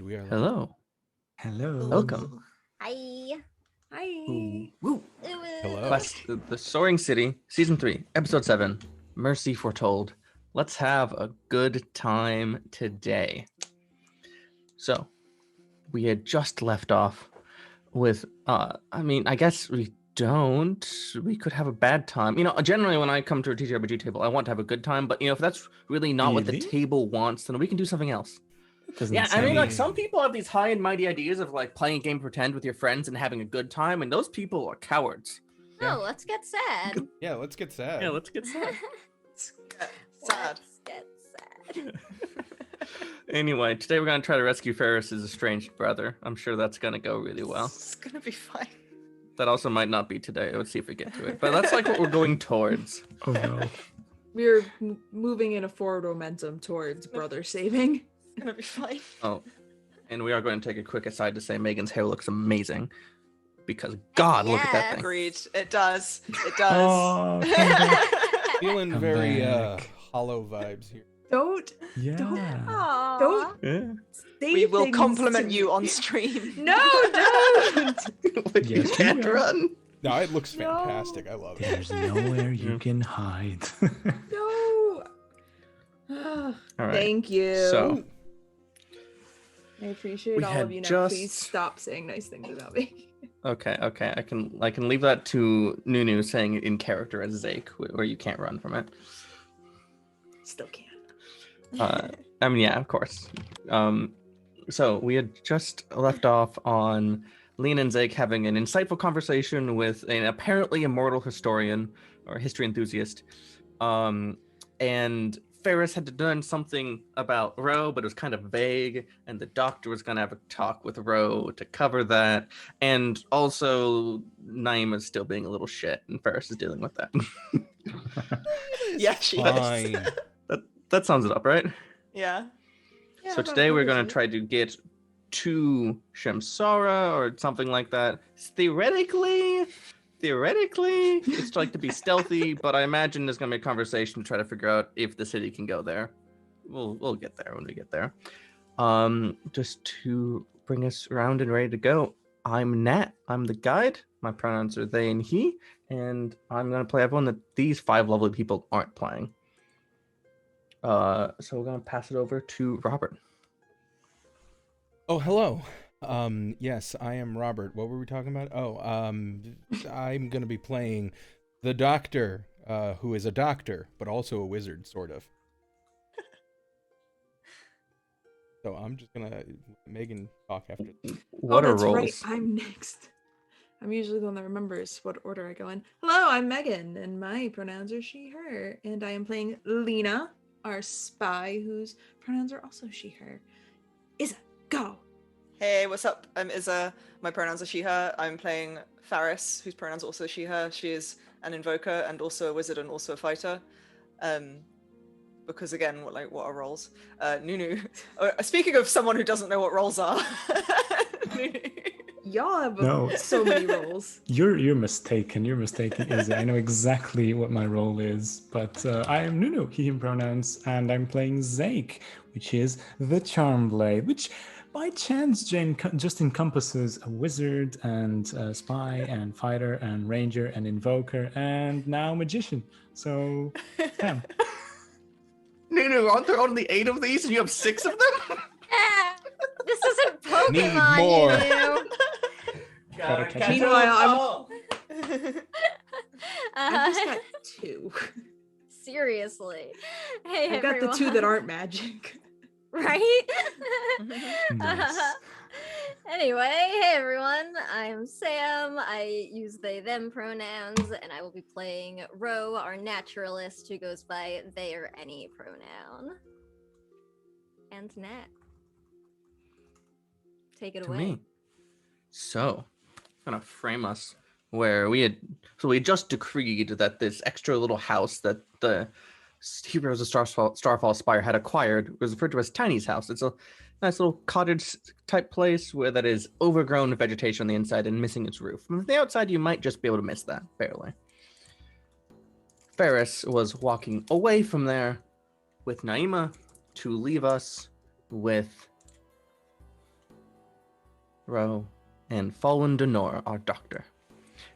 we are live. Hello. Hello. Welcome. Hi. Ooh. Woo. Hello. Quest the Soaring City, Season 3, Episode 7, Mercy Foretold. Let's have a good time today. So, we had just left off with, I guess we could have a bad time. Generally when I come to a TTRPG table, I want to have a good time, but, if that's really not what the table wants, then we can do something else. Some people have these high and mighty ideas of, playing a game pretend with your friends and having a good time, and those people are cowards. No, let's get sad. Yeah, let's get sad. Yeah, let's get sad. Let's get sad. Anyway, today we're going to try to rescue Ferris's estranged brother. I'm sure that's going to go really well. It's gonna be fine. That also might not be today. Let's see if we get to it. But that's what we're going towards. Oh no. We're moving in a forward momentum towards brother saving. It's gonna be fine. Oh, and we are going to take a quick aside to say Megan's hair looks amazing. Because, God, look at that thing. Agreed. It does. It does. Oh, Feeling Come very back. hollow vibes here. Don't yeah. don't Yeah. say We will things compliment to you me. on stream. No, don't. But you Yes, we can't will. run. No, it looks No. fantastic. I love it. There's nowhere you can hide. No. All right. Thank you. So, I appreciate we all had of you. Now, just- please stop saying nice things about me. okay. I can leave that to Nunu saying it in character as Zake, where you can't run from it. Still can. Yeah, of course. So we had just left off on Lena and Zake having an insightful conversation with an apparently immortal historian or history enthusiast. And Ferris had done something about Ro, but it was kind of vague, and the doctor was going to have a talk with Ro to cover that. And also, Naima's still being a little shit, and Ferris is dealing with that. Yeah, she is. Fine. That sums it up, right? Yeah. So today we're going to try to get to Shamsara or something like that. Theoretically, it's like to be stealthy, but I imagine there's going to be a conversation to try to figure out if the city can go there. We'll get there when we get there. Just to bring us around and ready to go, I'm Nat. I'm the guide. My pronouns are they and he, and I'm going to play everyone that these 5 lovely people aren't playing. So we're going to pass it over to Robert. Oh, hello. Yes, I am Robert. What were we talking about? Oh, I'm gonna be playing the Doctor, who is a doctor, but also a wizard, sort of. So I'm just gonna let Megan talk after this. What are that's roles? Right. I'm next. I'm usually the one that remembers what order I go in. Hello, I'm Megan, and my pronouns are she, her, and I am playing Lena, our spy, whose pronouns are also she, her. Isa, go. Hey, what's up? I'm Izza. My pronouns are she, her. I'm playing Faris, whose pronouns are also she, her. She is an invoker and also a wizard and also a fighter. Because again, what are roles? Nunu. Speaking of someone who doesn't know what roles are. Nunu. Y'all have No. so many roles. You're mistaken. You're mistaken, Izzy. I know exactly what my role is, but I am Nunu, he, him pronouns, and I'm playing Zake, which is the Charmblade, which by chance just encompasses a wizard and a spy and fighter and ranger and invoker and now magician. So, yeah. Nunu, aren't there only 8 of these and you have 6 of them? This isn't Pokemon, Need more. you know. Gotta catch Meanwhile, I Uh, just got 2. seriously. Hey, I've got everyone. the 2 that aren't magic. Right? Nice. Anyway, hey everyone, I'm Sam. I use they, them pronouns, and I will be playing Ro, our naturalist, who goes by they or any pronoun. And Nat. Take it To away. me. So, I'm gonna frame us where we just decreed that this extra little house that the Heroes of Starfall Spire had acquired was referred to as Tiny's house. It's a nice little cottage type place where that is overgrown vegetation on the inside and missing its roof. From the outside, you might just be able to miss that, barely. Ferris was walking away from there with Naima to leave us with Ro, and Falwyn Denor, our doctor.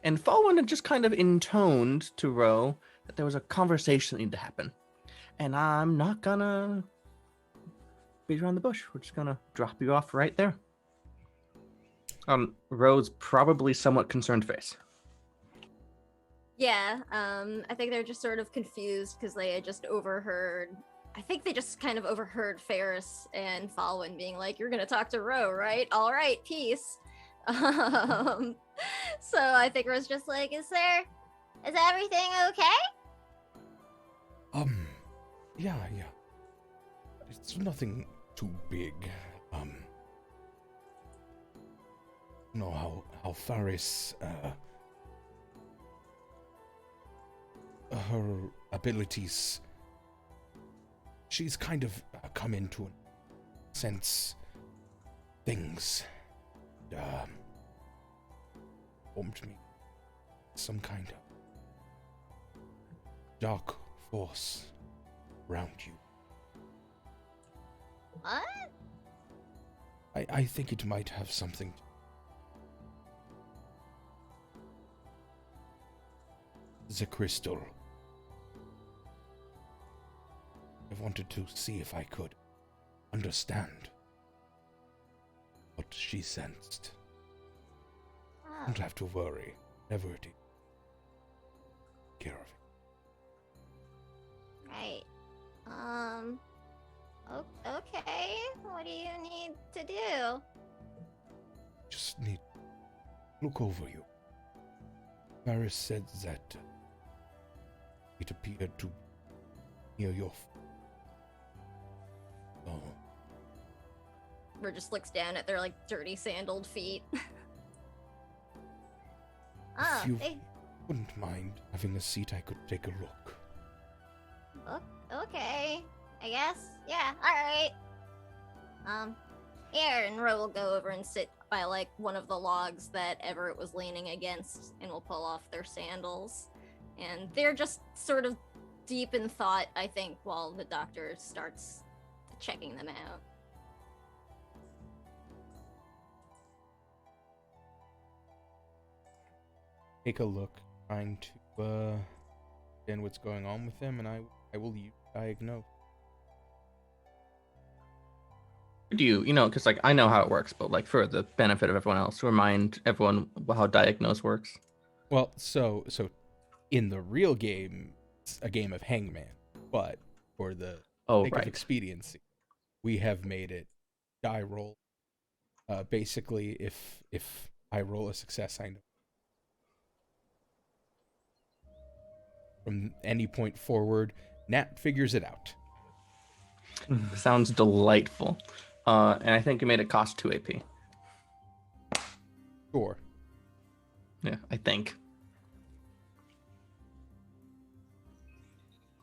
And Falwyn had just kind of intoned to Ro that there was a conversation that needed to happen. And I'm not gonna beat around the bush. We're just gonna drop you off right there. Ro's probably somewhat concerned face. Yeah, I think they're just sort of confused because they had just overheard. I think they just kind of overheard Ferris and Falwyn being like, "You're gonna talk to Ro, right? All right, peace." So I think Ro's just like, "Is everything okay?" Yeah. It's nothing too big. You know how Faris, her abilities, she's kind of come into sense things, formed me some kind of dark force around you. What? I think it might have something. The crystal. I wanted to see if I could understand what she sensed. Oh, Don't have to worry. Never did. Care of it. right. Okay. What do you need to do? Just need to look over you. Faris said that it appeared to near your. Oh, Ro just looks down at their like dirty sandaled feet. if you Hey, wouldn't mind having a seat, I could take a look. okay. I guess. Yeah. All right. Here, and Ro will go over and sit by like one of the logs that Everett was leaning against, and will pull off their sandals. And they're just sort of deep in thought, I think, while the doctor starts checking them out. Take a look, trying to understand what's going on with them, and I will diagnose. Do you know, because like I know how it works, but like for the benefit of everyone else, remind everyone how diagnose works. Well, so in the real game, it's a game of hangman, but for the sake of expediency, we have made it die roll. Basically, if I roll a success, I know from any point forward, Nat figures it out. Sounds delightful. And I think you made it cost 2 AP. Sure. Yeah, I think.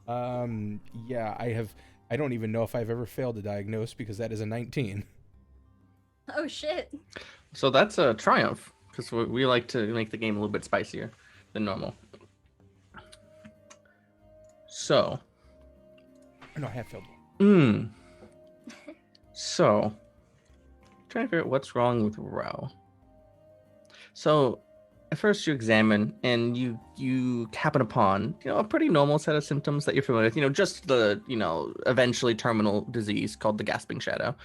Yeah, I don't even know if I've ever failed to diagnose because that is a 19. Oh shit. So that's a triumph, because we like to make the game a little bit spicier than normal. So. No, I have failed. So, trying to figure out what's wrong with Ro. So, at first you examine and you happen upon, a pretty normal set of symptoms that you're familiar with. Just the, eventually terminal disease called the gasping shadow.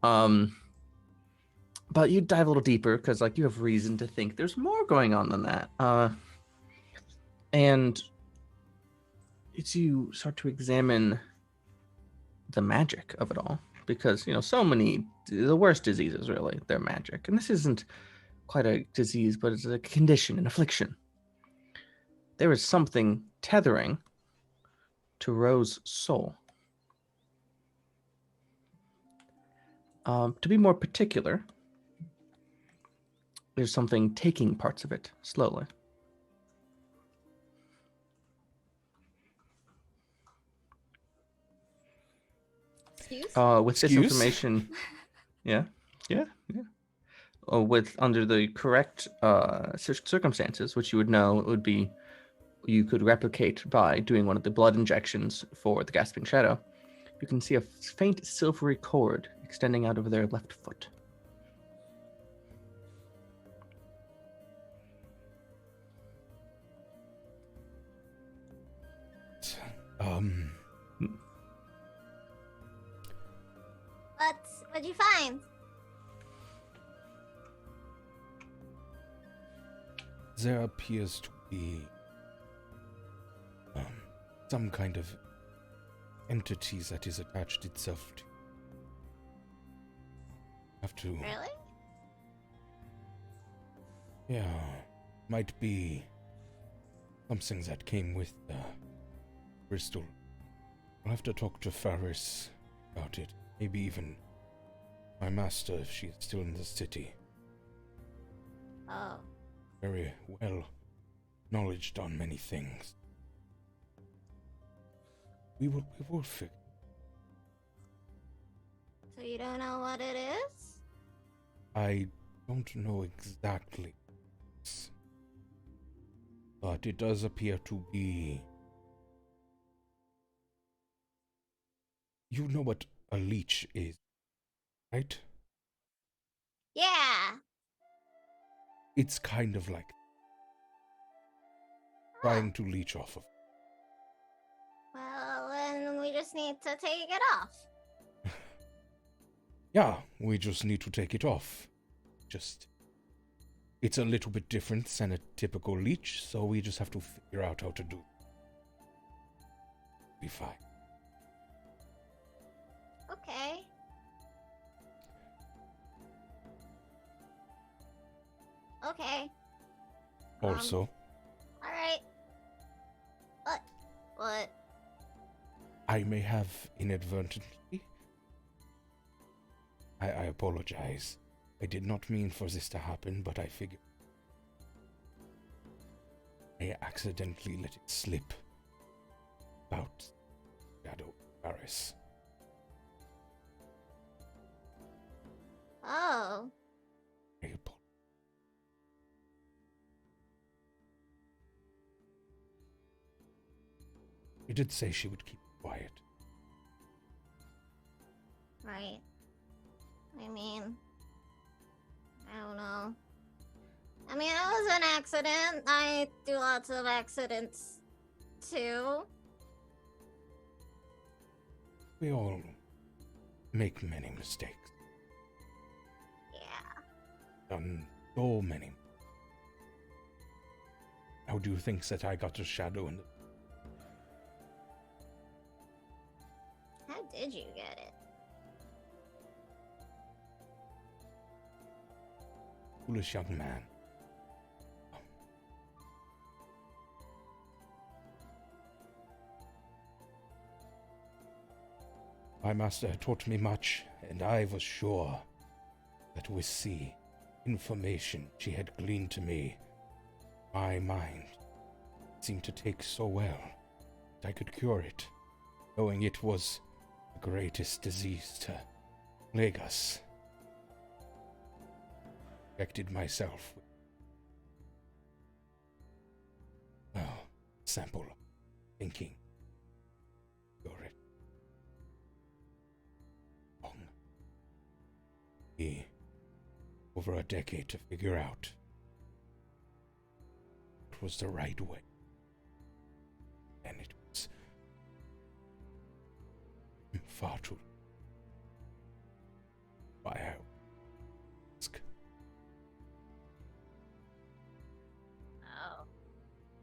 But you dive a little deeper because, you have reason to think there's more going on than that. And as you start to examine the magic of it all, because so many, the worst diseases really, they're magic, and this isn't quite a disease, but it's a condition, an affliction. There is something tethering to Ro's soul. To be more particular, there's something taking parts of it slowly. With this information, yeah. With under the correct circumstances, which you would know it would be, you could replicate by doing one of the blood injections for the gasping shadow. You can see a faint silvery cord extending out of their left foot. What'd you find? There appears to be some kind of entity that is attached itself to. Have to. Really? Yeah, might be something that came with the crystal. I'll have to talk to Faris about it. Maybe even my master if she's still in the city. Oh. Very well knowledged on many things. We will figure. So you don't know what it is? I don't know exactly, but it does appear to be. You know what a leech is, right? Yeah. It's kind of like trying to leech off of. Well, then we just need to take it off. Yeah, we just need to take it off. It's a little bit different than a typical leech, so we just have to figure out how to do it. Be fine. Okay. Okay. Also, Alright. What? I may have inadvertently. I apologize. I did not mean for this to happen, but I figured I accidentally let it slip about Shadow Paris. Oh. I apologize. She did say she would keep quiet. Right. I mean, I don't know. I mean, it was an accident. I do lots of accidents, too. We all make many mistakes. Yeah. Done so many. How do you think that I got a shadow in the... How did you get it? Foolish young man. My master had taught me much, and I was sure that with the information she had gleaned to me, my mind seemed to take so well that I could cure it, knowing it was the greatest disease to plague us. Injected myself with, well, sample of thinking. Cure it. Long. Over a decade to figure out it was the right way. And it was far too why I ask. Oh.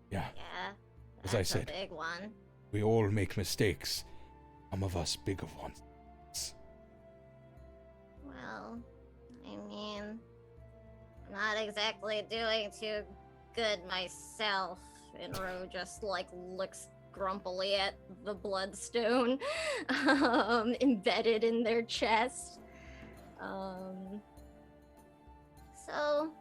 Yeah. Yeah. As I That's said, a big one. we all make mistakes. Some of us bigger ones. Well, I mean, I'm not exactly doing too good myself. And Ro just like looks grumpily at the bloodstone embedded in their chest. So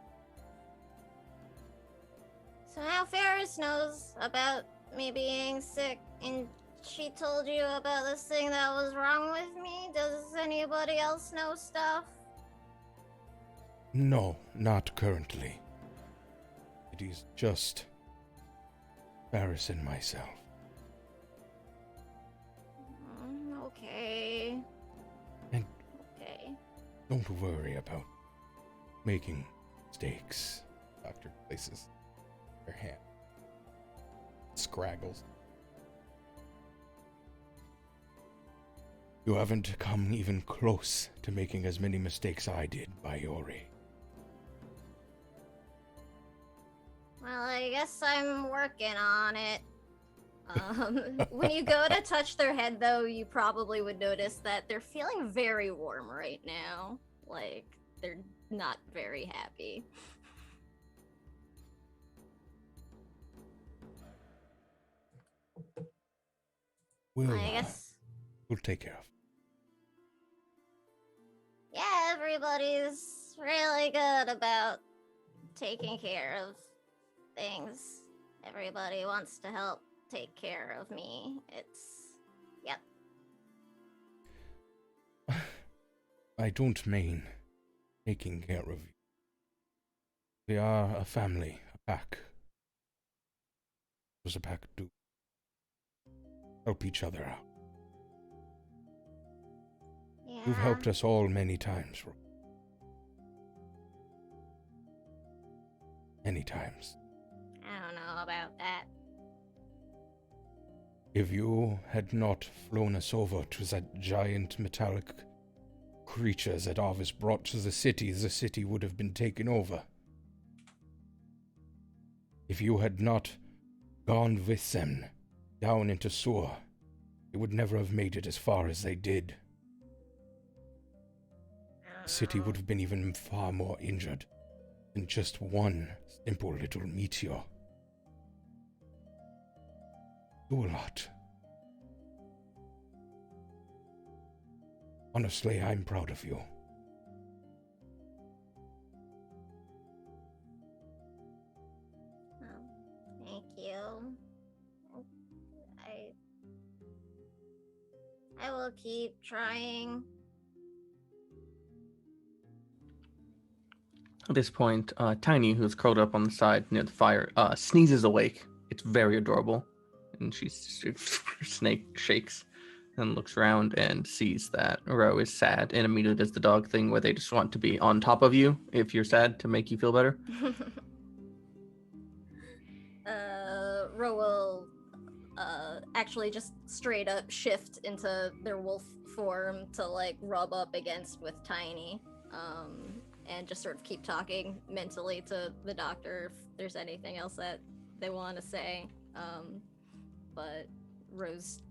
now Ferris knows about me being sick, and she told you about this thing that was wrong with me? Does anybody else know stuff? No, not currently. It is just Barris and myself. Okay. And Okay. don't worry about making mistakes. Doctor places her hand. Scraggles. You haven't come even close to making as many mistakes I did, Bayori. Well, I guess I'm working on it. When you go to touch their head, though, you probably would notice that they're feeling very warm right now. Like, they're not very happy. I guess We'll take care of it. Yeah, everybody's really good about taking care of things. Everybody wants to help take care of me. Yep. I don't mean taking care of you. We are a family, a pack. What does a pack do? Help each other out. Yeah. You've helped us all many times. Many times. I don't know about that. If you had not flown us over to that giant metallic creature that Arvis brought to the city would have been taken over. If you had not gone with them down into Sur, they would never have made it as far as they did. The city would have been even far more injured than just one simple little meteor. Do a lot. Honestly, I'm proud of you. Oh, thank you. I will keep trying. At this point, Tiny, who's curled up on the side near the fire, sneezes awake. It's very adorable. And she snake shakes and looks around and sees that Ro is sad and immediately does the dog thing where they just want to be on top of you if you're sad to make you feel better. Ro will actually just straight up shift into their wolf form to like rub up against with Tiny. And just sort of keep talking mentally to the doctor if there's anything else that they want to say. But Rose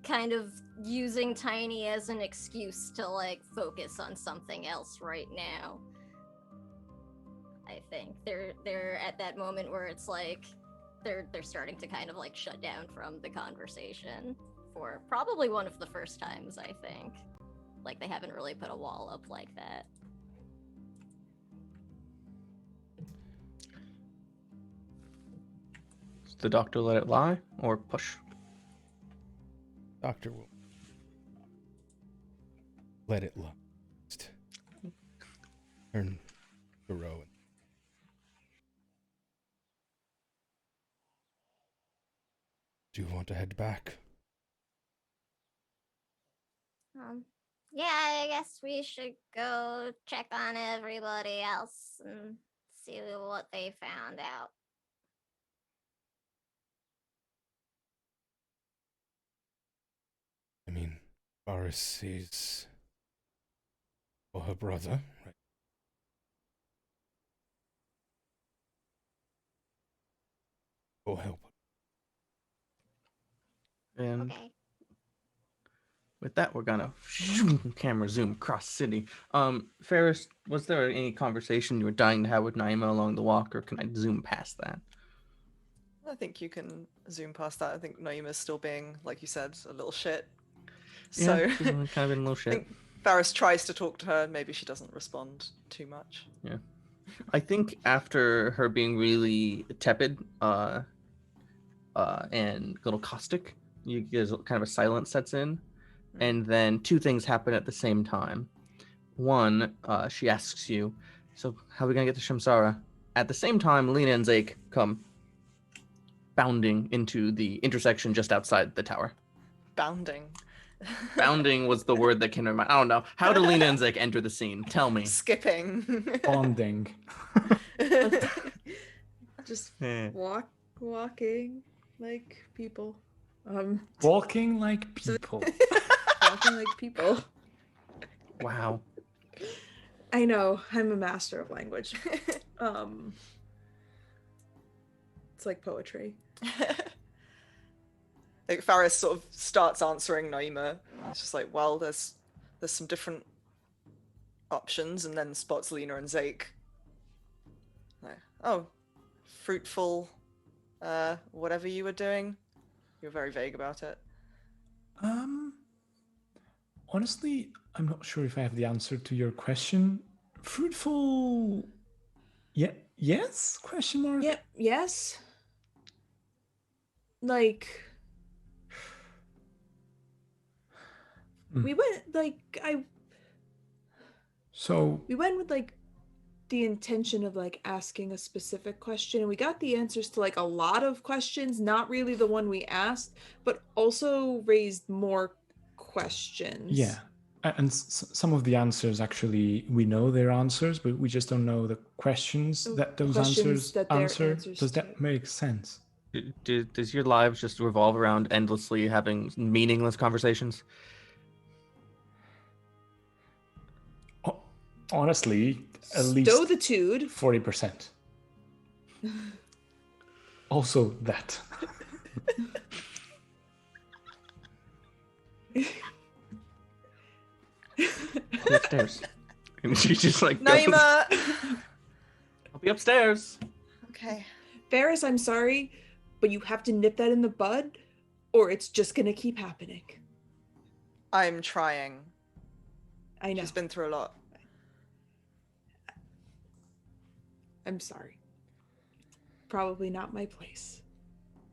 kind of using Tiny as an excuse to like focus on something else right now. I think they're at that moment where it's like they're starting to kind of like shut down from the conversation for probably one of the first times, I think. Like they haven't really put a wall up like that. Does the doctor let it lie or push? Doctor will let it lie. Turn to Rowan. Do you want to head back? Yeah, I guess we should go check on everybody else and see what they found out. I mean, Boris is for her brother, right? Go help. And Okay. with that, we're gonna camera zoom across city. Ferris, was there any conversation you were dying to have with Naima along the walk, or can I zoom past that? I think you can zoom past that. I think Naima's still being, like you said, a little shit. So Yeah, she's kind of in a little I shit. think Varys tries to talk to her, and maybe she doesn't respond too much. Yeah. I think after her being really tepid and a little caustic, you get kind of a silence sets in. And then two things happen at the same time. One, she asks you, so how are we going to get to Shamsara? At the same time, Lena and Zake come bounding into the intersection just outside the tower. Bounding. Bounding was the word that came to mind. I don't know. How did Lena and Zake enter the scene? Tell me. Skipping. Bonding. Just walking like people. Walking like people. talking like people. Wow. I know, I'm a master of language. It's like poetry. Like Faris sort of starts answering Naima. It's just like, well, there's some different options, and then spots Lena and Zake. Like, oh, fruitful, whatever you were doing. You're very vague about it. Honestly, I'm not sure if I have the answer to your question. Fruitful. Yeah. Yes? Question mark. Yep. Yes. Like. We went we went with like the intention of like asking a specific question, and we got the answers to like a lot of questions, not really the one we asked, but also raised more questions. Yeah. And some of the answers, actually, we know their answers, but we just don't know the questions that those answers answer. Does that make sense? Does your lives just revolve around endlessly having meaningless conversations? Honestly, at least Stothitude. 40%. Also that. I'll be upstairs. And she just like Naima! I'll be upstairs. Okay. Ferris, I'm sorry, but you have to nip that in the bud, or it's just gonna keep happening. I'm trying. I know. She's been through a lot. I'm sorry. Probably not my place,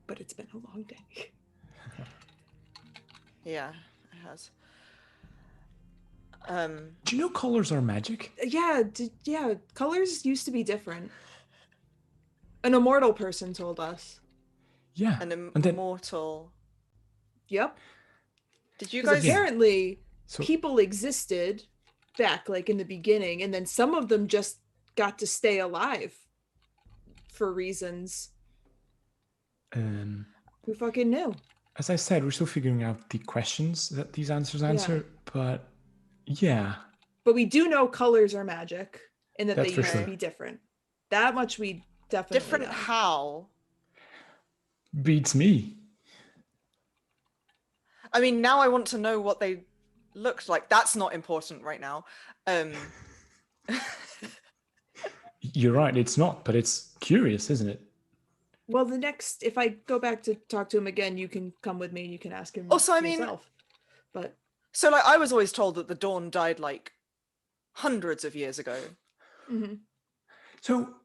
but it's been a long day. Yeah, it has. Do you know colors are magic? Yeah, colors used to be different. An immortal person told us. Yeah. An then, immortal. Yep. Did you guys? Apparently, people existed back like in the beginning, and then some of them just got to stay alive for reasons. Who fucking knew? As I said, we're still figuring out the questions that these answers answer, but yeah. But we do know colors are magic, and that That's they for used sure. to be different. That much we definitely Different know. how? Beats me. I mean, now I want to know what they looked like. That's not important right now. You're right, it's not, but it's curious, isn't it? Well, if I go back to talk to him again, you can come with me and you can ask him also, I mean, yourself. But so like I was always told that the Dawn died like hundreds of years ago. Mm-hmm. So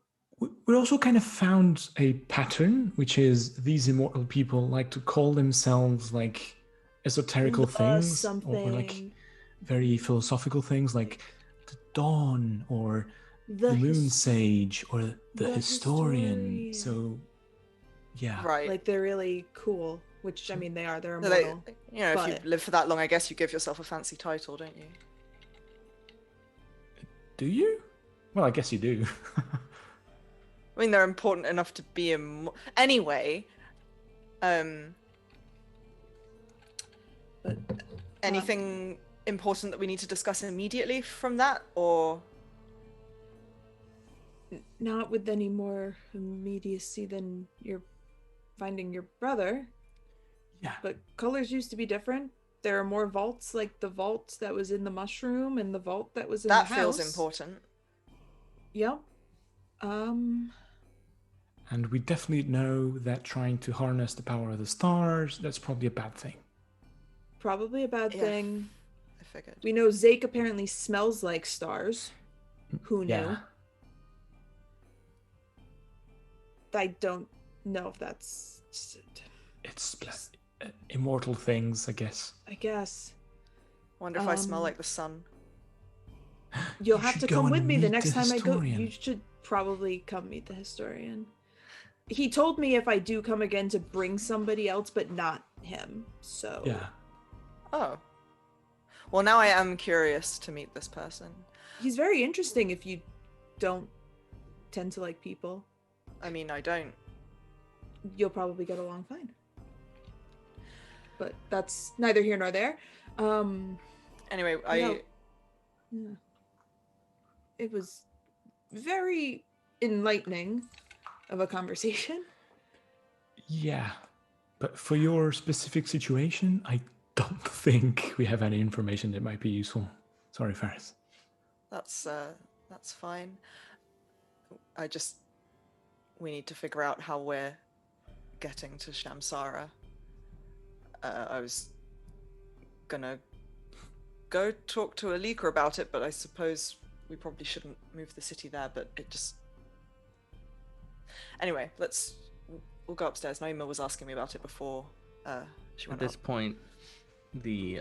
we also kind of found a pattern, which is these immortal people like to call themselves like esoterical things or like very philosophical things like the Dawn or the Moon Sage or the Historian. So yeah, right. Like they're really cool, which I mean they are. They're immortal. If you live for that long, I guess you give yourself a fancy title, don't you? Do you? Well, I guess you do. I mean, they're important enough to be anyway. Anything important that we need to discuss immediately from that, or not with any more immediacy than you're finding your brother? Yeah. But colors used to be different. There are more vaults, like the vault that was in the mushroom and the vault that was in the house. That feels important. Yep. And we definitely know that trying to harness the power of the stars, that's probably a bad thing. Probably a bad thing. I figured. We know Zake apparently smells like stars. Who knew? Yeah. I don't know if that's... It's immortal things, I guess. I guess. Wonder if I smell like the sun. You'll have to come with me the next time I go. You should probably come meet the historian. He told me if I do come again to bring somebody else, but not him. So yeah. Oh. Well, now I am curious to meet this person. He's very interesting if you don't tend to like people. I mean, I don't. You'll probably get along fine. But that's neither here nor there. Anyway, yeah. It was very enlightening of a conversation. Yeah, but for your specific situation, I don't think we have any information that might be useful. Sorry, Faris. That's fine. We need to figure out how we're getting to Shamsara. I was gonna go talk to Alika about it, but I suppose we probably shouldn't move the city there, but it just... Anyway, we'll go upstairs. Naima was asking me about it before she went At this up. point, the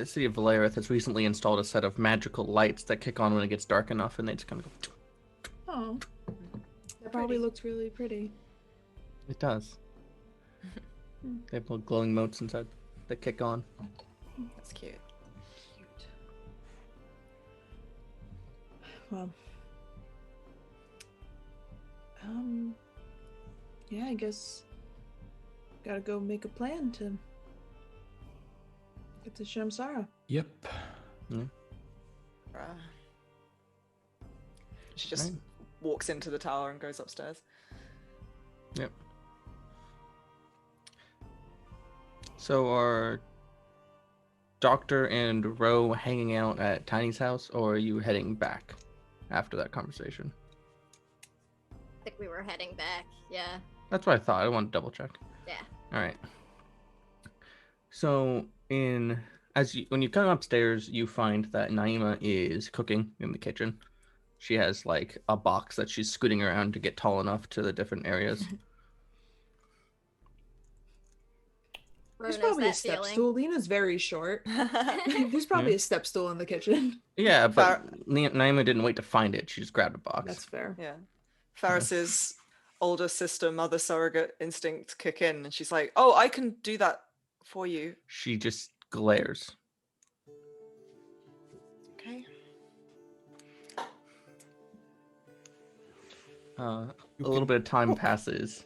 city of Valerith has recently installed a set of magical lights that kick on when it gets dark enough, and they just kind of go... Oh, that probably looks really pretty. It does. They have little glowing motes inside that kick on. That's cute. Well, yeah, I guess gotta go make a plan to get to Shamsara. Yep. She just walks into the tower and goes upstairs. Yep. So are Doctor and Ro hanging out at Tiny's house, or are you heading back after that conversation? I think we were heading back. Yeah. That's what I thought. I want to double check. Yeah. All right. So when you come upstairs, you find that Naima is cooking in the kitchen. She has like a box that she's scooting around to get tall enough to the different areas. There's probably a step stool. Lena's very short. There's probably a step stool in the kitchen. Yeah, but Naima didn't wait to find it. She just grabbed a box. That's fair. Yeah. Faris's older sister, mother surrogate instinct kick in, and she's like, "Oh, I can do that for you." She just glares. Okay. A little bit of time passes,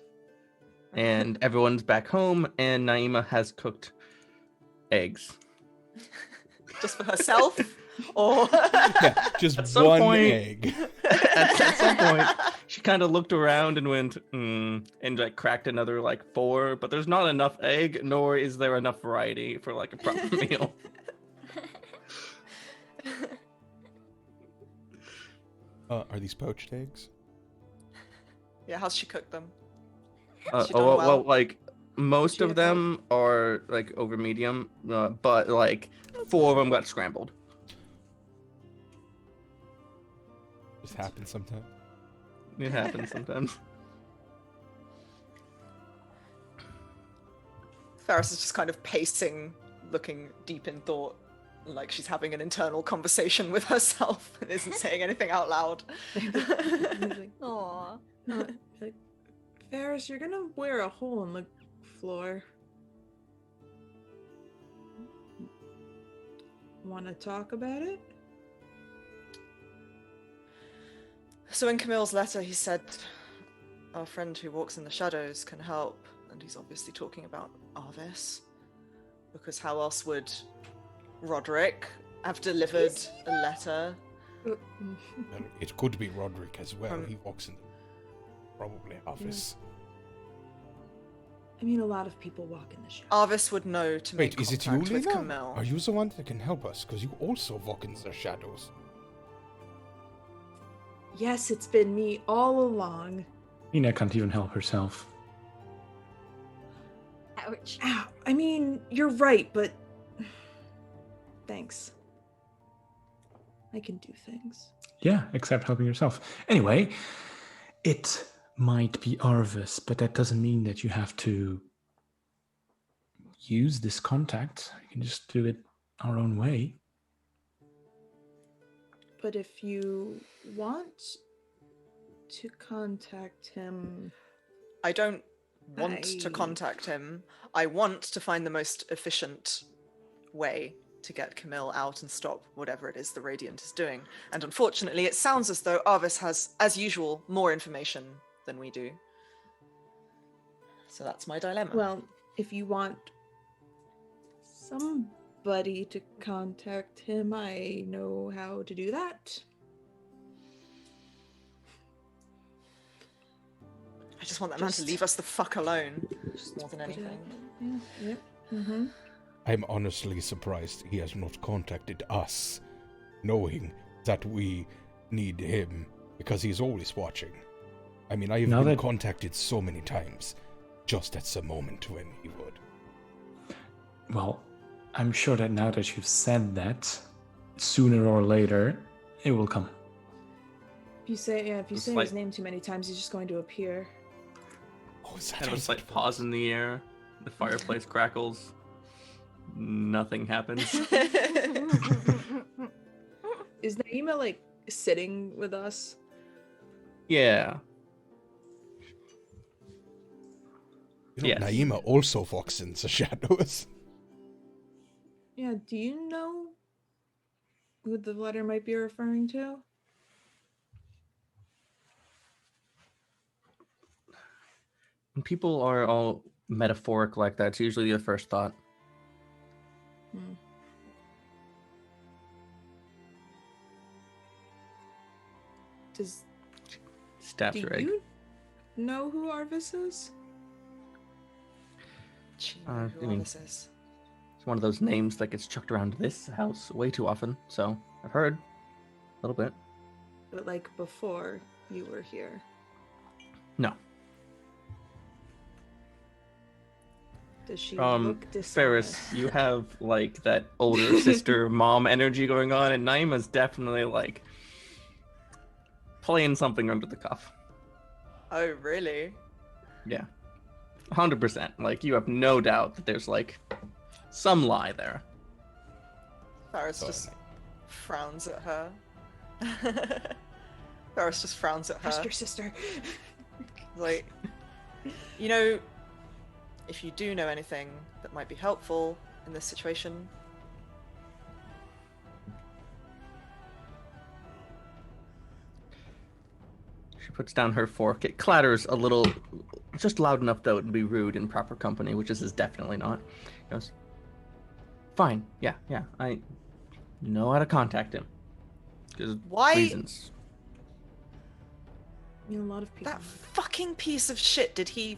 and everyone's back home, and Naima has cooked eggs. Just for herself? Or yeah, just one egg. At some point, she kind of looked around and went, and like cracked another like 4, but there's not enough egg, nor is there enough variety for like a proper meal. Are these poached eggs? Yeah, how's she cooked them? Well, like most of them are like over medium, but like 4 of them got scrambled. Just happens sometimes. It happens sometimes. Faris is just kind of pacing, looking deep in thought, like she's having an internal conversation with herself and isn't saying anything out loud. Aww. Like, Faris, you're gonna wear a hole in the floor. Want to talk about it? So in Camille's letter, he said, our friend who walks in the shadows can help. And he's obviously talking about Arvis. Because how else would Roderick have delivered a letter? It could be Roderick as well. He walks in the probably office. I mean, a lot of people walk in the shadows. Arvis would know to make Wait, is it you, contact with Lena? Camille. Are you the one that can help us? Because you also walk in the shadows. Yes, it's been me all along. Lena can't even help herself. Ouch. Ow. I mean, you're right, but... Thanks. I can do things. Yeah, except helping yourself. Anyway, it might be Arvis, but that doesn't mean that you have to use this contact. You can just do it our own way. But if you want to contact him... I don't want to contact him. I want to find the most efficient way to get Camille out and stop whatever it is the Radiant is doing. And unfortunately, it sounds as though Arvis has, as usual, more information than we do. So that's my dilemma. Well, if you want some buddy to contact him, I know how to do that. I just want that man to leave us the fuck alone, just more than anything. Yeah. Mm-hmm. I'm honestly surprised he has not contacted us, knowing that we need him, because he's always watching. I mean, I have been contacted so many times, just at the moment when he would. Well, I'm sure that now that you've said that, sooner or later, it will come. If you say his name too many times, he's just going to appear. Oh, is that kind of a slight pause in the air. The fireplace crackles. Nothing happens. Is Naima like sitting with us? Yeah. You know, Naima also walks in the shadows. Yeah, do you know who the letter might be referring to? When people are all metaphoric like that, it's usually the first thought. Stabs her egg. Do you know who Arvis is? It's one of those names that gets chucked around this house way too often, so I've heard a little bit. But like before you were here. No. Does she look dishonest? Ferris, you have like that older sister mom energy going on, and Naima's definitely like playing something under the cuff. Oh, really? Yeah. 100%. Like, you have no doubt that there's like some lie there. Ferris just frowns at her. Ferris just frowns at her. Trust your sister. Like, you know, if you do know anything that might be helpful in this situation, she puts down her fork. It clatters a little, just loud enough though it would be rude in proper company, which this is definitely not. He goes, fine, yeah, I know how to contact him. Because reasons. I mean, a lot of people. That fucking piece of shit, did he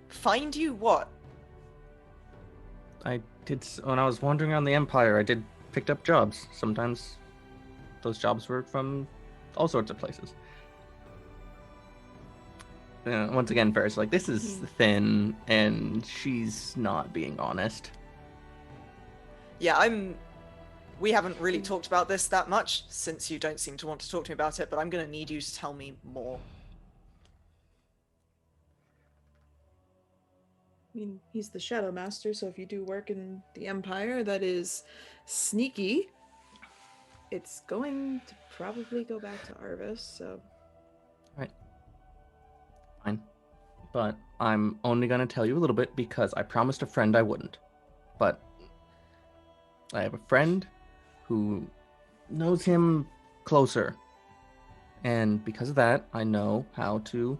find you? What? I did, when I was wandering around the Empire, I picked up jobs. Sometimes those jobs were from all sorts of places. Once again, Ferris, like, this is thin, and she's not being honest. Yeah, we haven't really talked about this that much, since you don't seem to want to talk to me about it, but I'm gonna need you to tell me more. I mean, he's the Shadow Master, so if you do work in the Empire that is sneaky, it's going to probably go back to Arvis, so... Right. Fine. But I'm only going to tell you a little bit because I promised a friend I wouldn't. But I have a friend who knows him closer. And because of that, I know how to,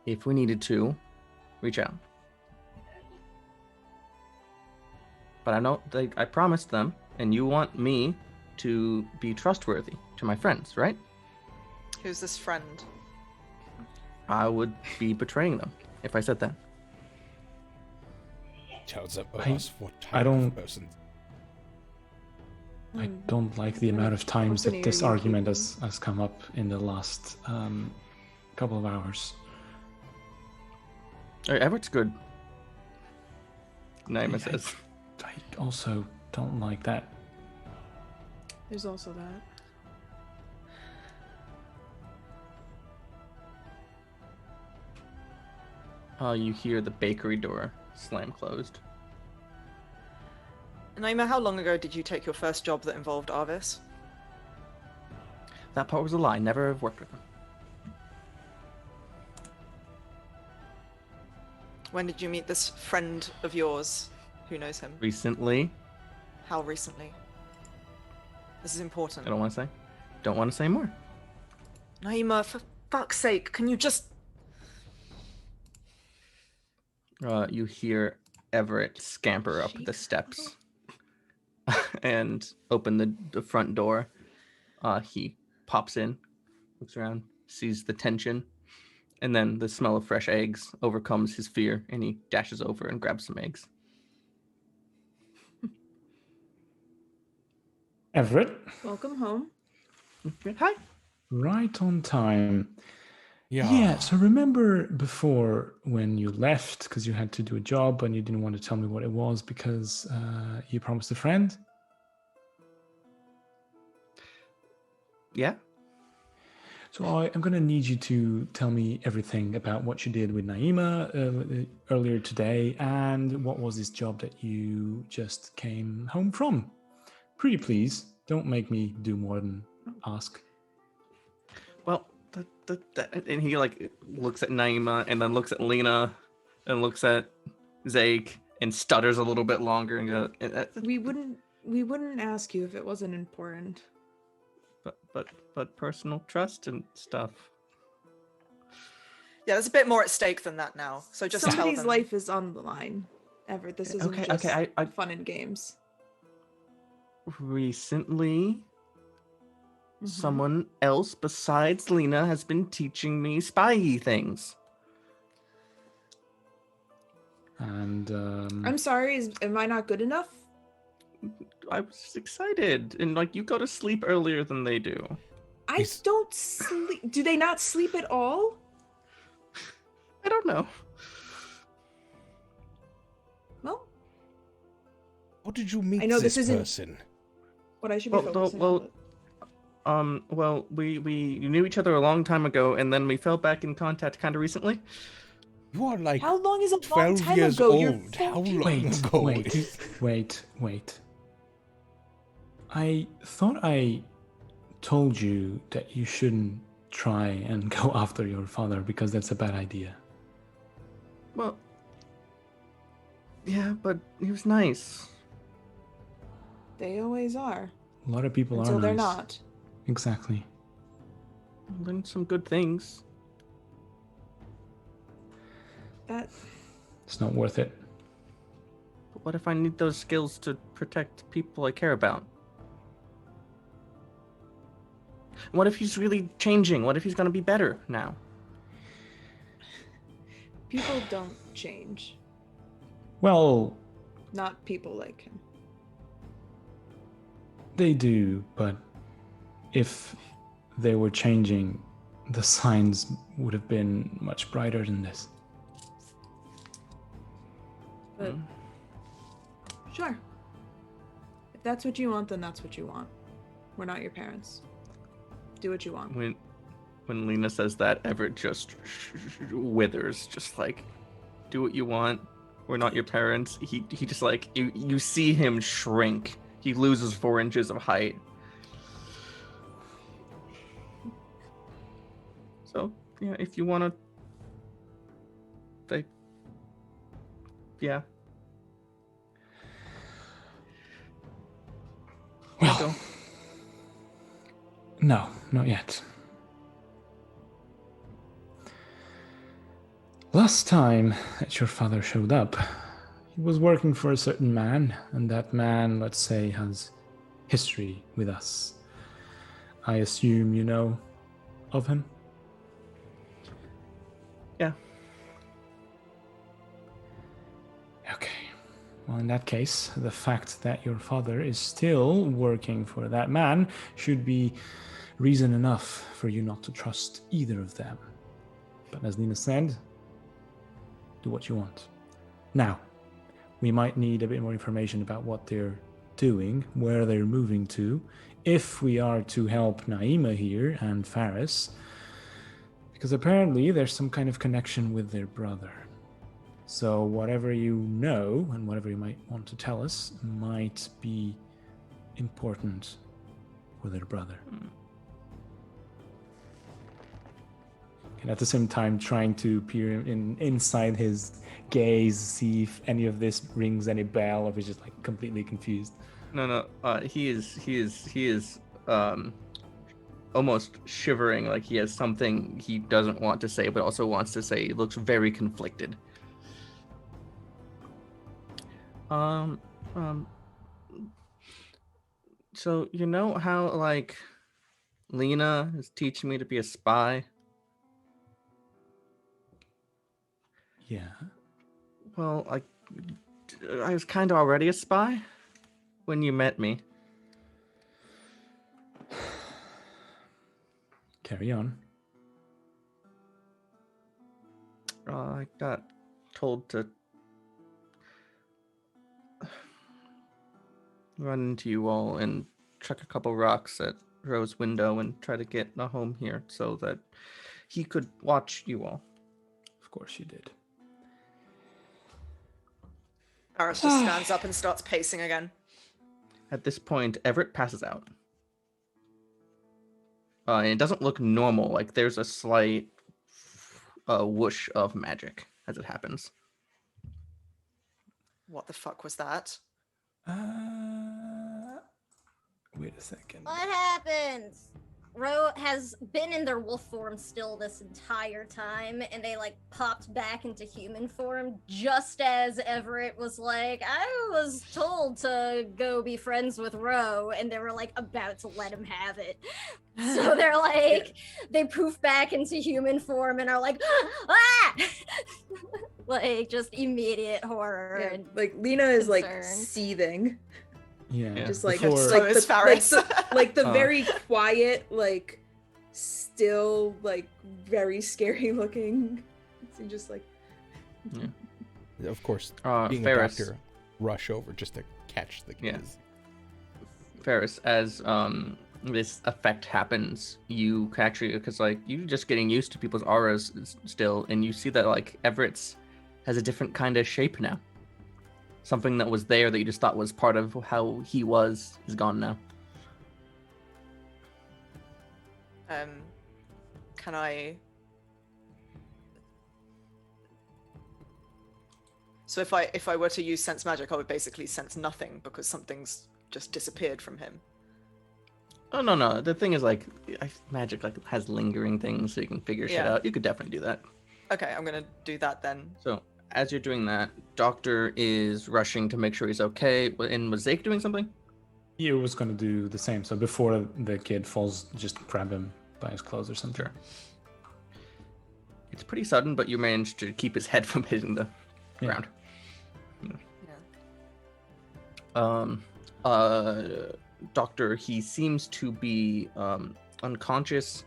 if we needed to, reach out. But I know I promised them, and you want me to be trustworthy to my friends, right? Who's this friend? I would be betraying them if I said that. Tells us what type I don't of person. I don't like the amount of times that this argument has come up in the last couple of hours. Everett's good. Naima says. I also don't like that. There's also that. You hear the bakery door slam closed. Naima, how long ago did you take your first job that involved Arvis? That part was a lie. Never have worked with him. When did you meet this friend of yours who knows him? Recently. How recently? This is important. I don't want to say. Don't want to say more. Naima, for fuck's sake, can you just... You hear Everett scamper up the steps and open the front door. He pops in, looks around, sees the tension, and then the smell of fresh eggs overcomes his fear, and he dashes over and grabs some eggs. Everett. Welcome home. Hi. Right on time. Yeah. So remember before when you left because you had to do a job and you didn't want to tell me what it was because you promised a friend? Yeah. So I'm going to need you to tell me everything about what you did with Naima earlier today and what was this job that you just came home from. Pretty please, don't make me do more than ask. Well, and he like looks at Naima and then looks at Lena and looks at Zake and stutters a little bit longer and goes, We wouldn't ask you if it wasn't important. But personal trust and stuff. Yeah, there's a bit more at stake than that now. So just tell Somebody's them. life is on the line. Everett, this isn't just I fun and games. recently someone else besides Lena has been teaching me spy-y things. And I'm sorry, am I not good enough? I was excited, and like you go to sleep earlier than they do. I don't sleep. Do they not sleep at all? I don't know. Well, How did you meet I know this isn't person? what I should be focusing on. Well, we knew each other a long time ago, and then we fell back in contact kind of recently. You are like How long is a long 12 time years ago? old. You're How 14. long ago? Wait. I thought I told you that you shouldn't try and go after your father because that's a bad idea. Well, yeah, but he was nice. They always are. A lot of people Until are they're nice. not. Exactly. Learned some good things. It's not worth it. But what if I need those skills to protect people I care about? What if he's really changing? What if he's going to be better now? People don't change. Well, Not people like him. they do, but if they were changing, the signs would have been much brighter than this. But sure. If that's what you want, then that's what you want. We're not your parents. Do what you want. When Lena says that, Everett just withers, just like, do what you want. We're not your parents. He just like you see him shrink. He loses 4 inches of height. So yeah, if you want to, yeah. Well, no, not yet. Last time that your father showed up, he was working for a certain man, and that man, let's say, has history with us. I assume you know of him? Yeah. Okay. Well, in that case, the fact that your father is still working for that man should be reason enough for you not to trust either of them. But as Nina said, do what you want. Now, we might need a bit more information about what they're doing, where they're moving to, if we are to help Naima here and Faris, because apparently there's some kind of connection with their brother. So whatever you know and whatever you might want to tell us might be important for their brother. And at the same time trying to peer inside his gaze, see if any of this rings any bell, or if he's just like completely confused. No. He is almost shivering, like he has something he doesn't want to say, but also wants to say. He looks very conflicted. So you know how like Lena is teaching me to be a spy? Yeah. Well, I was kind of already a spy when you met me. Carry on. I got told to run into you all and chuck a couple rocks at Ro's window and try to get a home here so that he could watch you all. Of course you did. Paris just stands up and starts pacing again. At this point, Everett passes out. And it doesn't look normal. Like there's a slight whoosh of magic as it happens. What the fuck was that? Wait a second. What happened? Ro has been in their wolf form still this entire time, and they like popped back into human form just as Everett was like, I was told to go be friends with Ro, and they were like about to let him have it. So they're like, they poof back into human form and are like, ah! Like just immediate horror. Yeah, And like Lena is like concern. seething. Yeah. Just like before- So is Faris. like the very quiet, like still like very scary looking. So just like Of course, being Faris. a doctor, rush over just to catch the kids. Faris, as this effect happens, you actually, because like you're just getting used to people's auras still, and you see that like Everett's has a different kind of shape now. Something that was there that you just thought was part of how he was is gone now. Can I? So if I were to use sense magic, I would basically sense nothing because something's just disappeared from him. Oh no! The thing is, like, magic like has lingering things, so you can figure shit out. You could definitely do that. Okay, I'm gonna do that then. So as you're doing that, Doctor is rushing to make sure he's okay. And was Zake doing something? He was going to do the same. So before the kid falls, just grab him by his clothes or something. Sure. It's pretty sudden, but you managed to keep his head from hitting the ground. Doctor, he seems to be unconscious,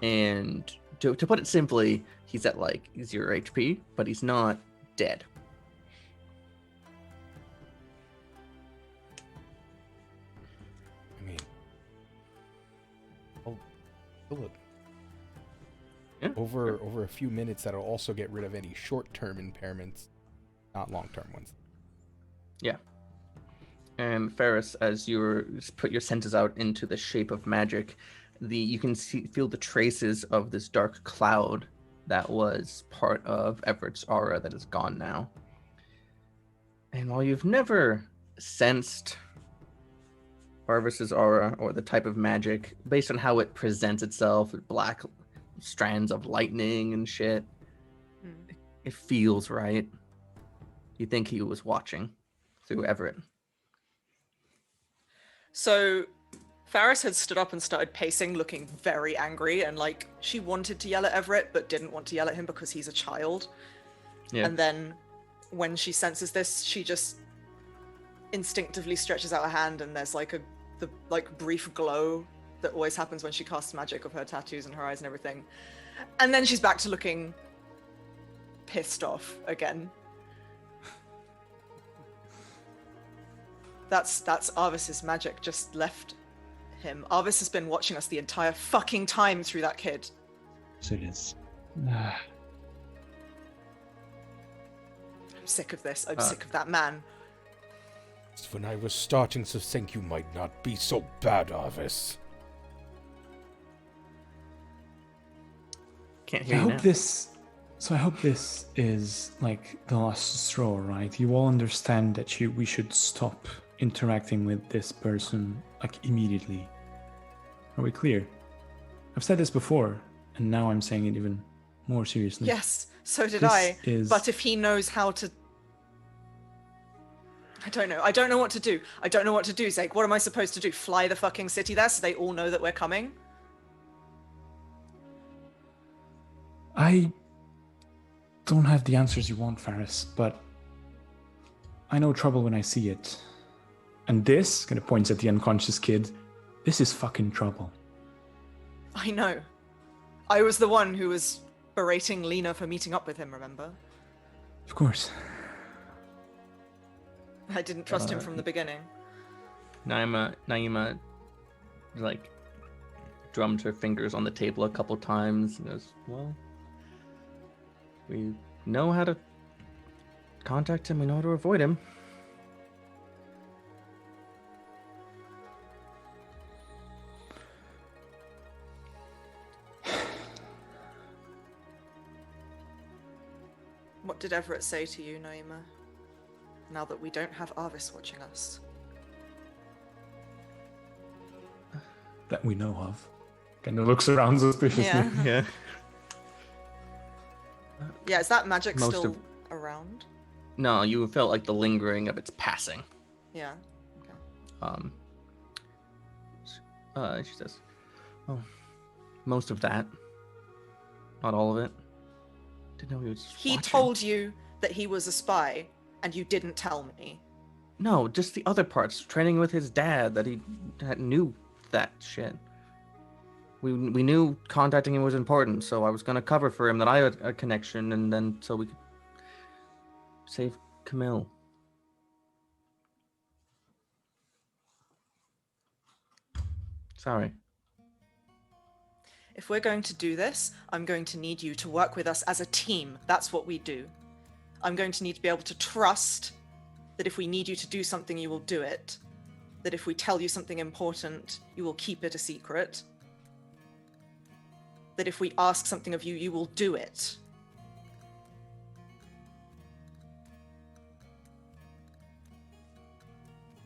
and to put it simply, he's at like 0 HP, but he's not dead. I mean, look. Yeah, over a few minutes, that'll also get rid of any short-term impairments, not long-term ones. Yeah. And Ferris, as you put your senses out into the shape of magic, you can feel the traces of this dark cloud that was part of Everett's aura that is gone now. And while you've never sensed Barvis's aura or the type of magic based on how it presents itself, black strands of lightning and shit, it feels right. You think he was watching through Everett. So Faris had stood up and started pacing, looking very angry, and like she wanted to yell at Everett but didn't want to yell at him because he's a child. Yeah. And then when she senses this, she just instinctively stretches out a hand, and there's like the brief glow that always happens when she casts magic of her tattoos and her eyes and everything. And then she's back to looking pissed off again. That's Arvis's magic just left him. Arvis has been watching us the entire fucking time through that kid. So it is. I'm sick of this. I'm sick of that man. When I was starting to think you might not be so bad, Arvis. Can't hear I you hope now. I hope this is like the last straw, right? You all understand that we should stop interacting with this person like immediately. Are we clear? I've said this before, and now I'm saying it even more seriously. Yes, so did This I. is- But if he knows how to I don't know. I don't know what to do. I don't know what to do, Zeke. What am I supposed to do? Fly the fucking city there so they all know that we're coming? I don't have the answers you want, Faris, but I know trouble when I see it. And this, kind of points at the unconscious kid, this is fucking trouble. I know. I was the one who was berating Lena for meeting up with him, remember? Of course. I didn't trust him from the beginning. Naima, like, drummed her fingers on the table a couple times and goes, well, we know how to contact him, we know how to avoid him. What did Everett say to you, Naima? Now that we don't have Arvis watching us. That we know of. Kind of looks around suspiciously. Yeah. Yeah. Yeah, is that magic still around? No, you felt like the lingering of its passing. Yeah. Okay. She says, well, most of that. Not all of it. Didn't know he was He watching. told you that he was a spy, and you didn't tell me. No, just the other parts. Training with his dad, that he knew that shit. We knew contacting him was important, so I was going to cover for him that I had a connection, and then so we could save Camille. Sorry. If we're going to do this, I'm going to need you to work with us as a team. That's what we do. I'm going to need to be able to trust that if we need you to do something, you will do it. That if we tell you something important, you will keep it a secret. That if we ask something of you, you will do it.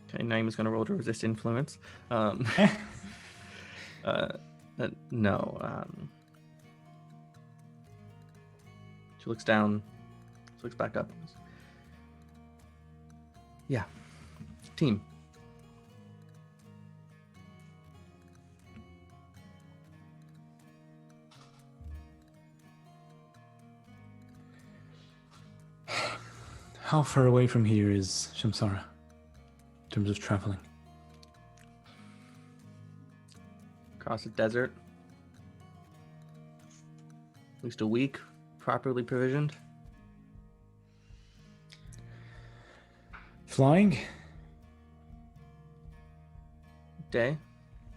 Okay, Naima's going to roll to resist influence. No. She looks down. She looks back up. Yeah. Team. How far away from here is Shamsara in terms of traveling? Across the desert. At least a week, properly provisioned. Flying? Day,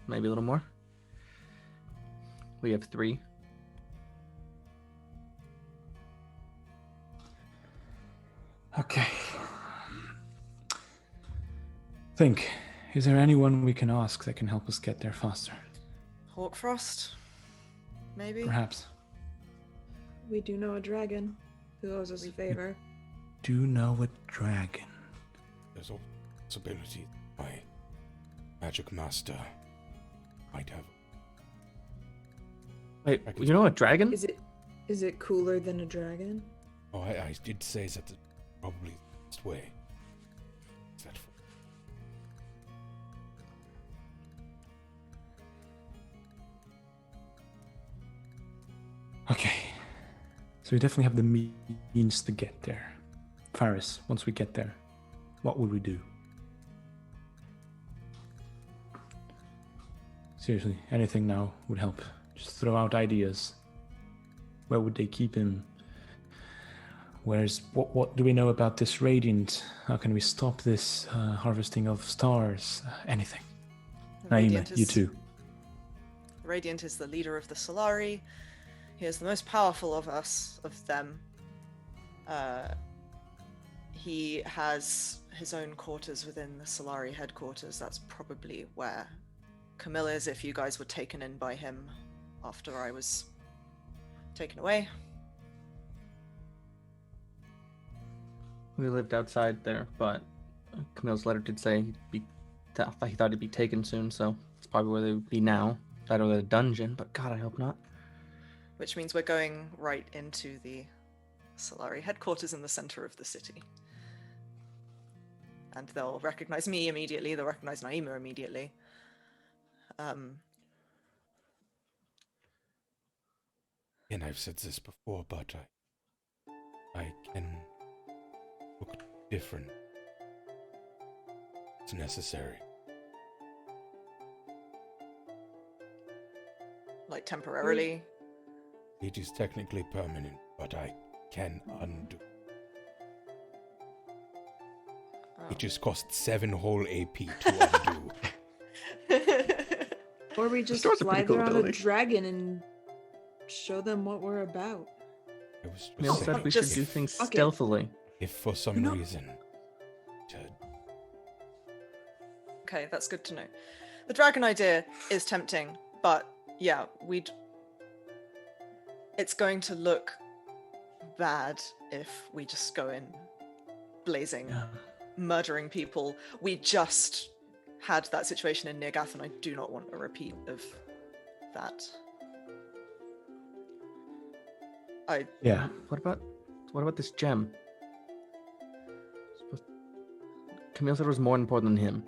maybe a little more. We have 3. Okay. Think, is there anyone we can ask that can help us get there faster? Hawkfrost? Maybe? Perhaps. We do know a dragon who owes us a favor. Do know a dragon. There's a possibility my magic master might have. Wait, you know a dragon? Is it cooler than a dragon? Oh, I did say that the probably the best way. Is that for? Okay. So we definitely have the means to get there. Faris, once we get there, what would we do? Seriously, anything now would help. Just throw out ideas. Where would they keep him? What do we know about this Radiant? How can we stop this harvesting of stars? Anything. Naima, you too. Radiant is the leader of the Solari. He is the most powerful of them. He has his own quarters within the Solari headquarters. That's probably where Camille is if you guys were taken in by him after I was taken away. We lived outside there, but Camille's letter did say he thought he'd be taken soon, so it's probably where they would be now. I don't know the dungeon, but God, I hope not. Which means we're going right into the Solari headquarters in the center of the city. and they'll recognize me immediately. They'll recognize Naima immediately. And I've said this before, but I can look different. It's necessary. Like temporarily? It is technically permanent, but I can undo. It just costs 7 whole AP to undo. Or we just fly there on a dragon and show them what we're about. Neil said we should do things stealthily. If for some reason... Okay, that's good to know. The dragon idea is tempting, but yeah, it's going to look bad if we just go in blazing, murdering people. We just had that situation in Nirgath, and I do not want a repeat of that. Yeah. What about this gem? Camille said it was more important than him.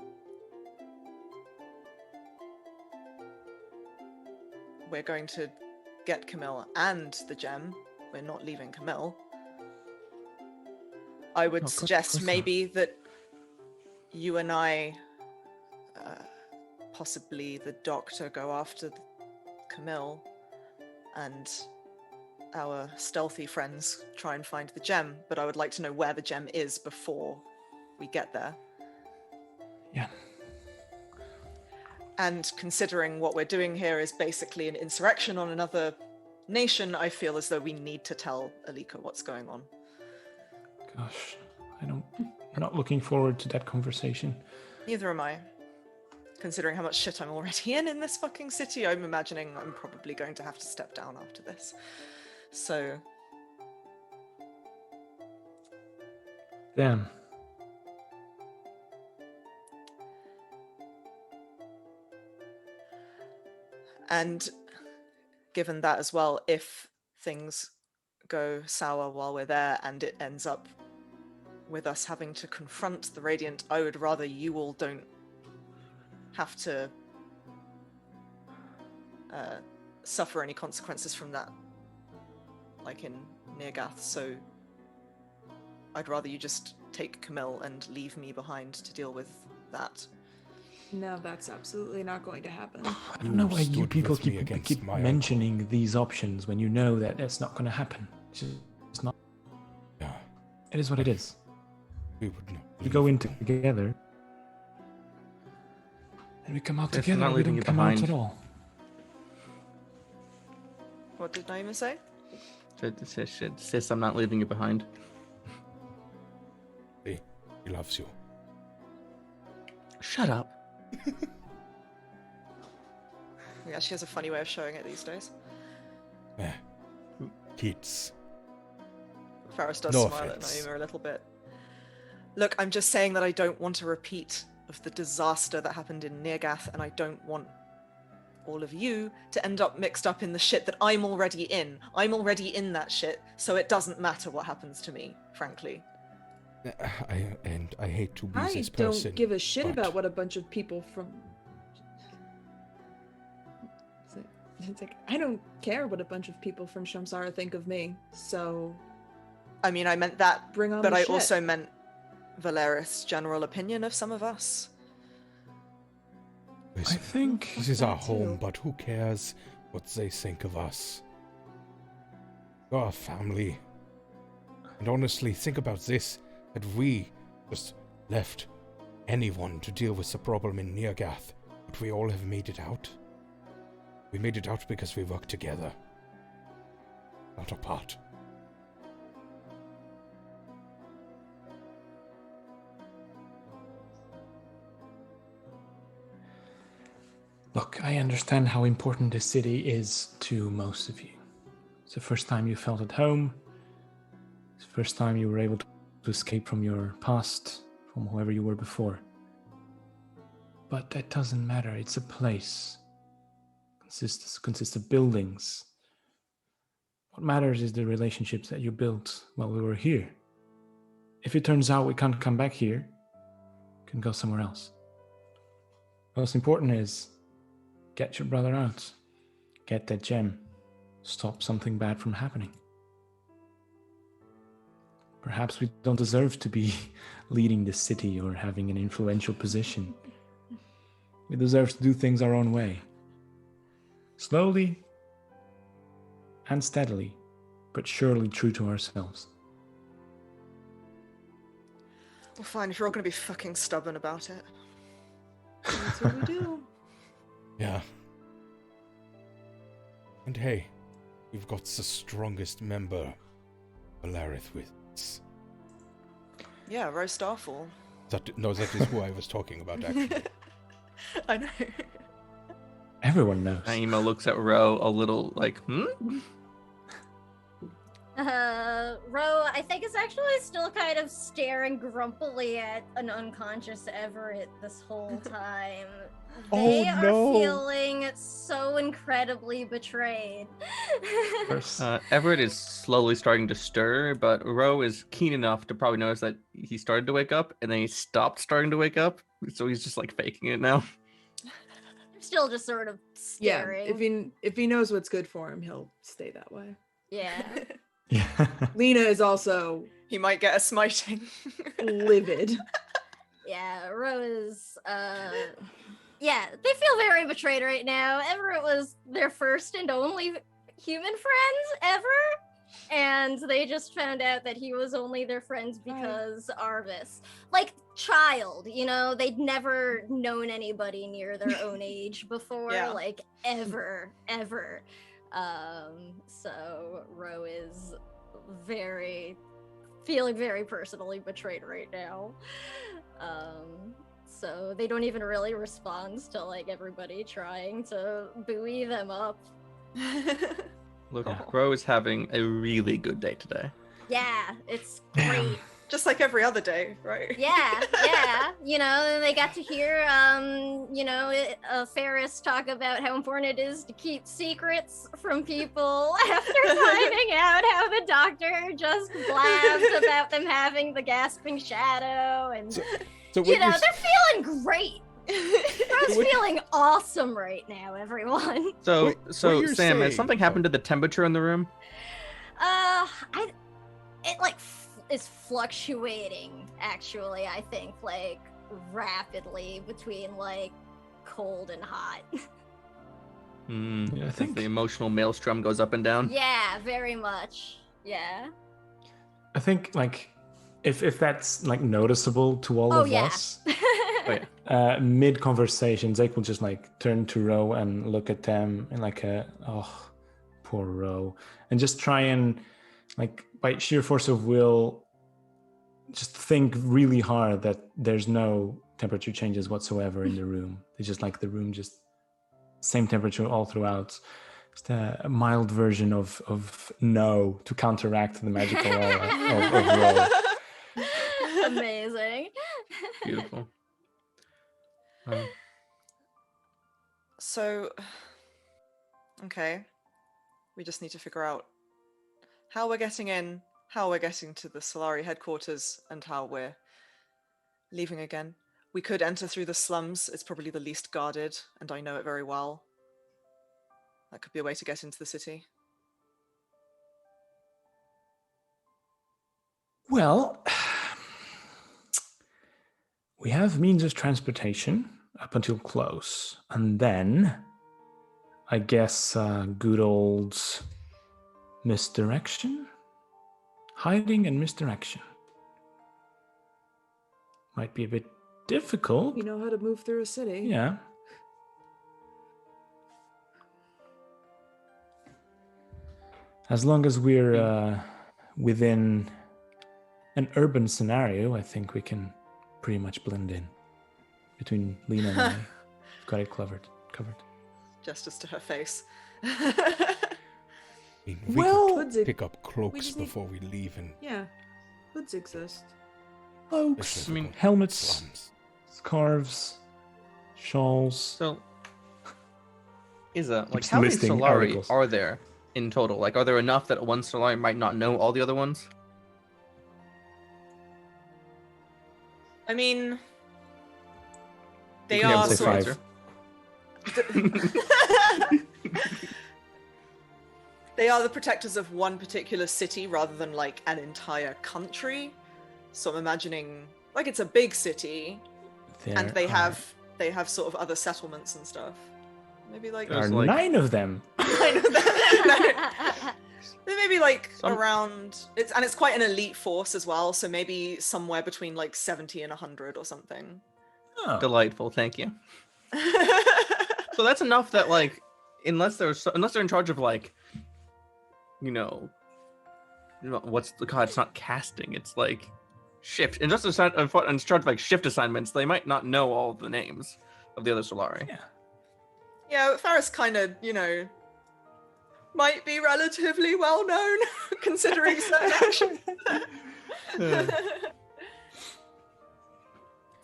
We're going to get Camille and the gem. We're not leaving Camille. I would suggest maybe that you and I, possibly the doctor, go after Camille, and our stealthy friends try and find the gem. But I would like to know where the gem is before we get there. Yeah. And considering what we're doing here is basically an insurrection on another nation, I feel as though we need to tell Alika what's going on. Gosh, I'm not looking forward to that conversation. Neither am I. Considering how much shit I'm already in this fucking city, I'm imagining I'm probably going to have to step down after this. So... Damn. And given that as well, if things go sour while we're there and it ends up with us having to confront the Radiant, I would rather you all don't have to suffer any consequences from that, like in Nirgath. So I'd rather you just take Camille and leave me behind to deal with that. No, that's absolutely not going to happen. I don't know why you people keep mentioning these options when you know that that's not going to happen. It's not. Yeah. It is what it is. We would not. We go in together, and we come out together. Not we leaving don't you come behind out at all. What did Naima say? Sis, I'm not leaving you behind. He loves you. Shut up. Yeah, she has a funny way of showing it these days. Kids. Faris does No smile offense. at Naima a little bit. Look, I'm just saying that I don't want a repeat of the disaster that happened in Nirgath, and I don't want all of you to end up mixed up in the shit that I'm already in. I'm already in that shit, so it doesn't matter what happens to me, frankly. I hate to be this I person. don't give a shit but about what a bunch of people from... It's like, I don't care what a bunch of people from Shamsara think of me, so... I mean, I meant that, Bring on but the I shit. also meant Valeris' general opinion of some of us. I think This is our that home, too. but who cares what they think of us? We're a family. And honestly, think about this. Had we just left anyone to deal with the problem in Nirgath, would we all have made it out? We made it out because we worked together, not apart. Look, I understand how important this city is to most of you. It's the first time you felt at home. It's the first time you were able to escape from your past, from whoever you were before. But that doesn't matter. It's a place. It consists of buildings. What matters is the relationships that you built while we were here. If it turns out we can't come back here, can go somewhere else. Most important is get your brother out. Get that gem. Stop something bad from happening. Perhaps we don't deserve to be leading the city or having an influential position. We deserve to do things our own way. Slowly and steadily, but surely true to ourselves. Well, fine, if you're all gonna be fucking stubborn about it. That's what we do. Yeah. And hey, we've got the strongest member, Valarith, with us. Yeah, Rose Starfall. That is who I was talking about, actually. I know. Everyone knows. Naima looks at Ro a little like, Ro, I think, is actually still kind of staring grumpily at an unconscious Everett this whole time. They are feeling so incredibly betrayed. Everett is slowly starting to stir, but Ro is keen enough to probably notice that he started to wake up, and then he stopped starting to wake up, so he's just like faking it now. Still just sort of staring. Yeah, if he knows what's good for him, he'll stay that way. Yeah. Yeah. Lena is also He might get a smiting. livid. Yeah, Ro is, yeah, they feel very betrayed right now. Everett was their first and only human friends ever, and they just found out that he was only their friends because Arvis. Like, child, you know? They'd never known anybody near their own age before, Yeah. like, ever. So Ro is feeling very personally betrayed right now. So they don't even really respond to like everybody trying to buoy them up. Look, Ro is having a really good day today. Yeah, it's great. Just like every other day, right? Yeah. You know, they got to hear, Ferris talk about how important it is to keep secrets from people after finding out how the doctor just blabbed about them having the gasping shadow. And, So they're feeling great. Bro's feeling awesome right now, everyone. So what Sam, you're has saying- something happened to the temperature in the room? It like is fluctuating actually, I think, like rapidly between like cold and hot. Yeah, I think the emotional maelstrom goes up and down. Yeah, very much. Yeah. I think like if that's like noticeable to all of us, Oh, yeah. mid conversation, Zeke will just like turn to Ro and look at them and like poor Ro, and just try and like by sheer force of will just think really hard that there's no temperature changes whatsoever in the room. It's just like the room just same temperature all throughout. Just a mild version of no to counteract the magical aura of Ro. Amazing. Beautiful. So, okay. We just need to figure out how we're getting in, how we're getting to the Solari headquarters, and how we're leaving again. We could enter through the slums. It's probably the least guarded, and I know it very well. That could be a way to get into the city. Well, we have means of transportation up until close, and then I guess good old misdirection, hiding and misdirection might be a bit difficult. You know how to move through a city. Yeah. As long as we're within an urban scenario, I think we can pretty much blend in between Lena and I. We've got it covered. Justice to her face. I mean, we Well- could pick up we cloaks just need- before we leave and Yeah. Hoods exist. Cloaks, I mean, helmets, slums. scarves, shawls. So, like Just how many listing Solari articles. are there in total? Like, are there enough that one Solari might not know all the other ones? I mean, They You can are say sort 5. They are the protectors of one particular city rather than like an entire country. So I'm imagining like it's a big city, and they have sort of other settlements and stuff. Maybe like There are like 9 of them. 9 of them. No. They may be like Some- around it's quite an elite force as well, so maybe somewhere between like 70 and 100 or something. Oh. Delightful, thank you. So that's enough that like, unless they're in charge of like, what's the god? It's not casting. It's like shift. And just in charge of like shift assignments, they might not know all of the names of the other Solari. Yeah. Yeah, Faris kind of, might be relatively well known considering certain actions.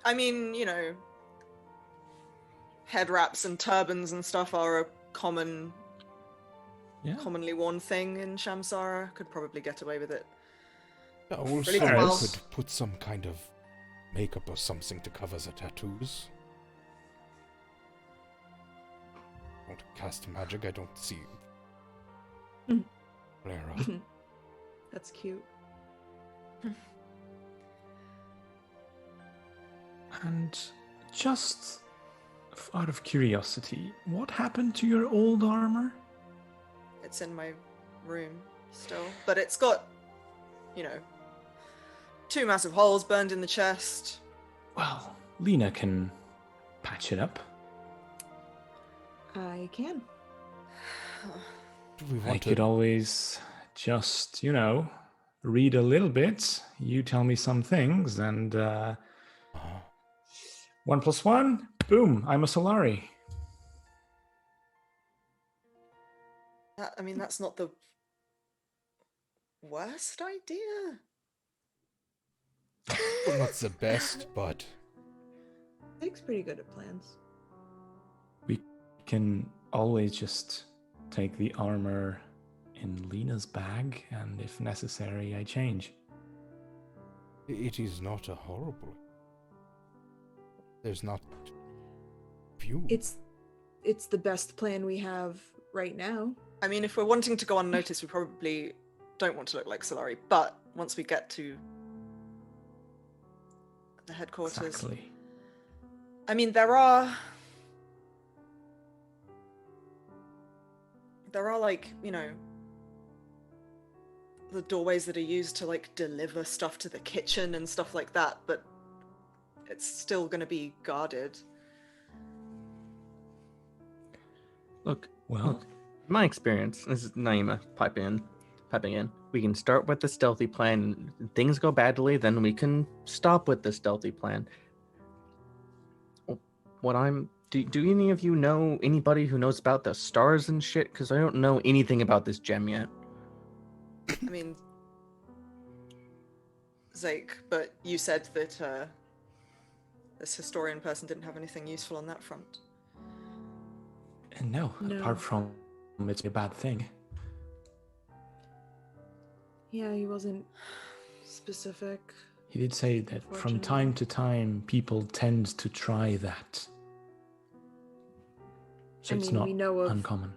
I mean, head wraps and turbans and stuff are a commonly worn thing in Shamsara. Could probably get away with it. Also, Really well. could put some kind of makeup or something to cover the tattoos. Don't cast magic, I don't see Clara. That's cute. And just out of curiosity, what happened to your old armor? It's in my room still, but it's got, 2 massive holes burned in the chest. Well, Lena can patch it up. I can. Do we I want could to... always just, read a little bit. You tell me some things, and 1 + 1, boom, I'm a Solari. That's not the worst idea. Well, not the best, but... Jake's pretty good at plans. We can always just take the armor in Lena's bag, and if necessary, I change. It is not a horrible... There's not... few. It's the best plan we have right now. If we're wanting to go unnoticed, we probably don't want to look like Solari, but once we get to the headquarters... Exactly. There are like, the doorways that are used to like deliver stuff to the kitchen and stuff like that, but it's still going to be guarded. Look, Well, in my experience, this is Naima piping in. We can start with the stealthy plan. Things go badly, then we can stop with the stealthy plan. Do any of you know anybody who knows about the stars and shit? Because I don't know anything about this gem yet. Zake, but you said that this historian person didn't have anything useful on that front. no, No. apart from it's a bad thing. Yeah, he wasn't specific. He did say that from time to time, people tend to try that. So it's not we know of uncommon.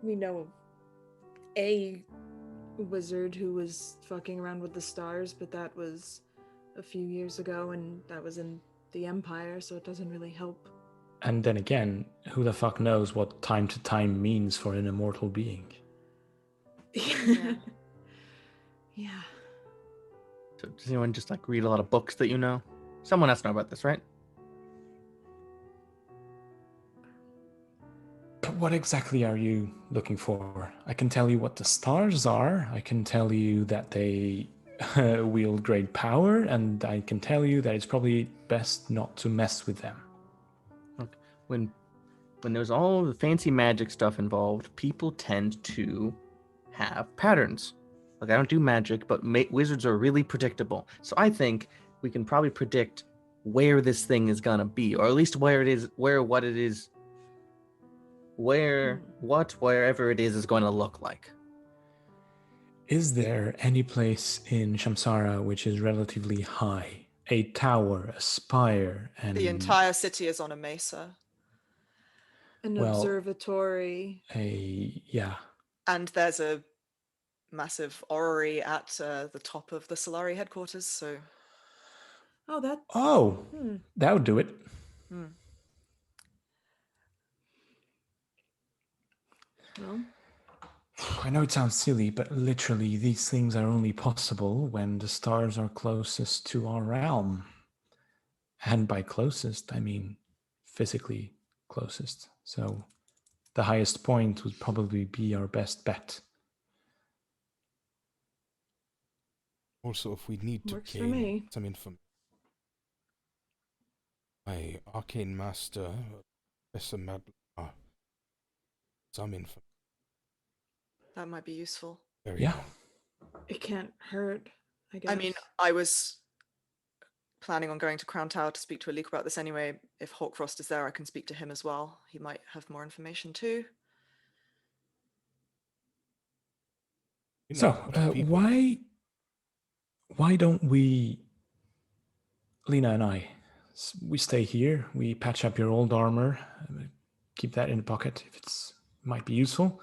We know of a wizard who was fucking around with the stars, but that was a few years ago, and that was in the Empire, so it doesn't really help. And then again, who the fuck knows what time to time means for an immortal being? Yeah. Yeah. So does anyone just like read a lot of books that you know? Someone has to know about this, right? But what exactly are you looking for? I can tell you what the stars are. I can tell you that they wield great power, and I can tell you that it's probably best not to mess with them. Look, when there's all the fancy magic stuff involved, people tend to have patterns. Like, I don't do magic, but wizards are really predictable. So I think we can probably predict where this thing is gonna be, or at least wherever it is going to look like. Is there any place in Shamsara which is relatively high a tower, a spire, and The entire city is on a mesa. An well, observatory. yeah. And there's a massive orrery at the top of the Solari headquarters, so... Oh, that's... Oh, that would do it. Well, I know it sounds silly, but literally these things are only possible when the stars are closest to our realm. And by closest, I mean physically closest. So the highest point would probably be our best bet. Also, if we need to works for gain me. some information, my arcane master, Professor Madlar, some information. That might be useful. Yeah. It can't hurt, I guess. I mean, I was planning on going to Crown Tower to speak to Alik about this anyway. If Hawkfrost is there, I can speak to him as well. He might have more information too. So, why don't we, Lena and I, we stay here, we patch up your old armor, keep that in the pocket if it's might be useful.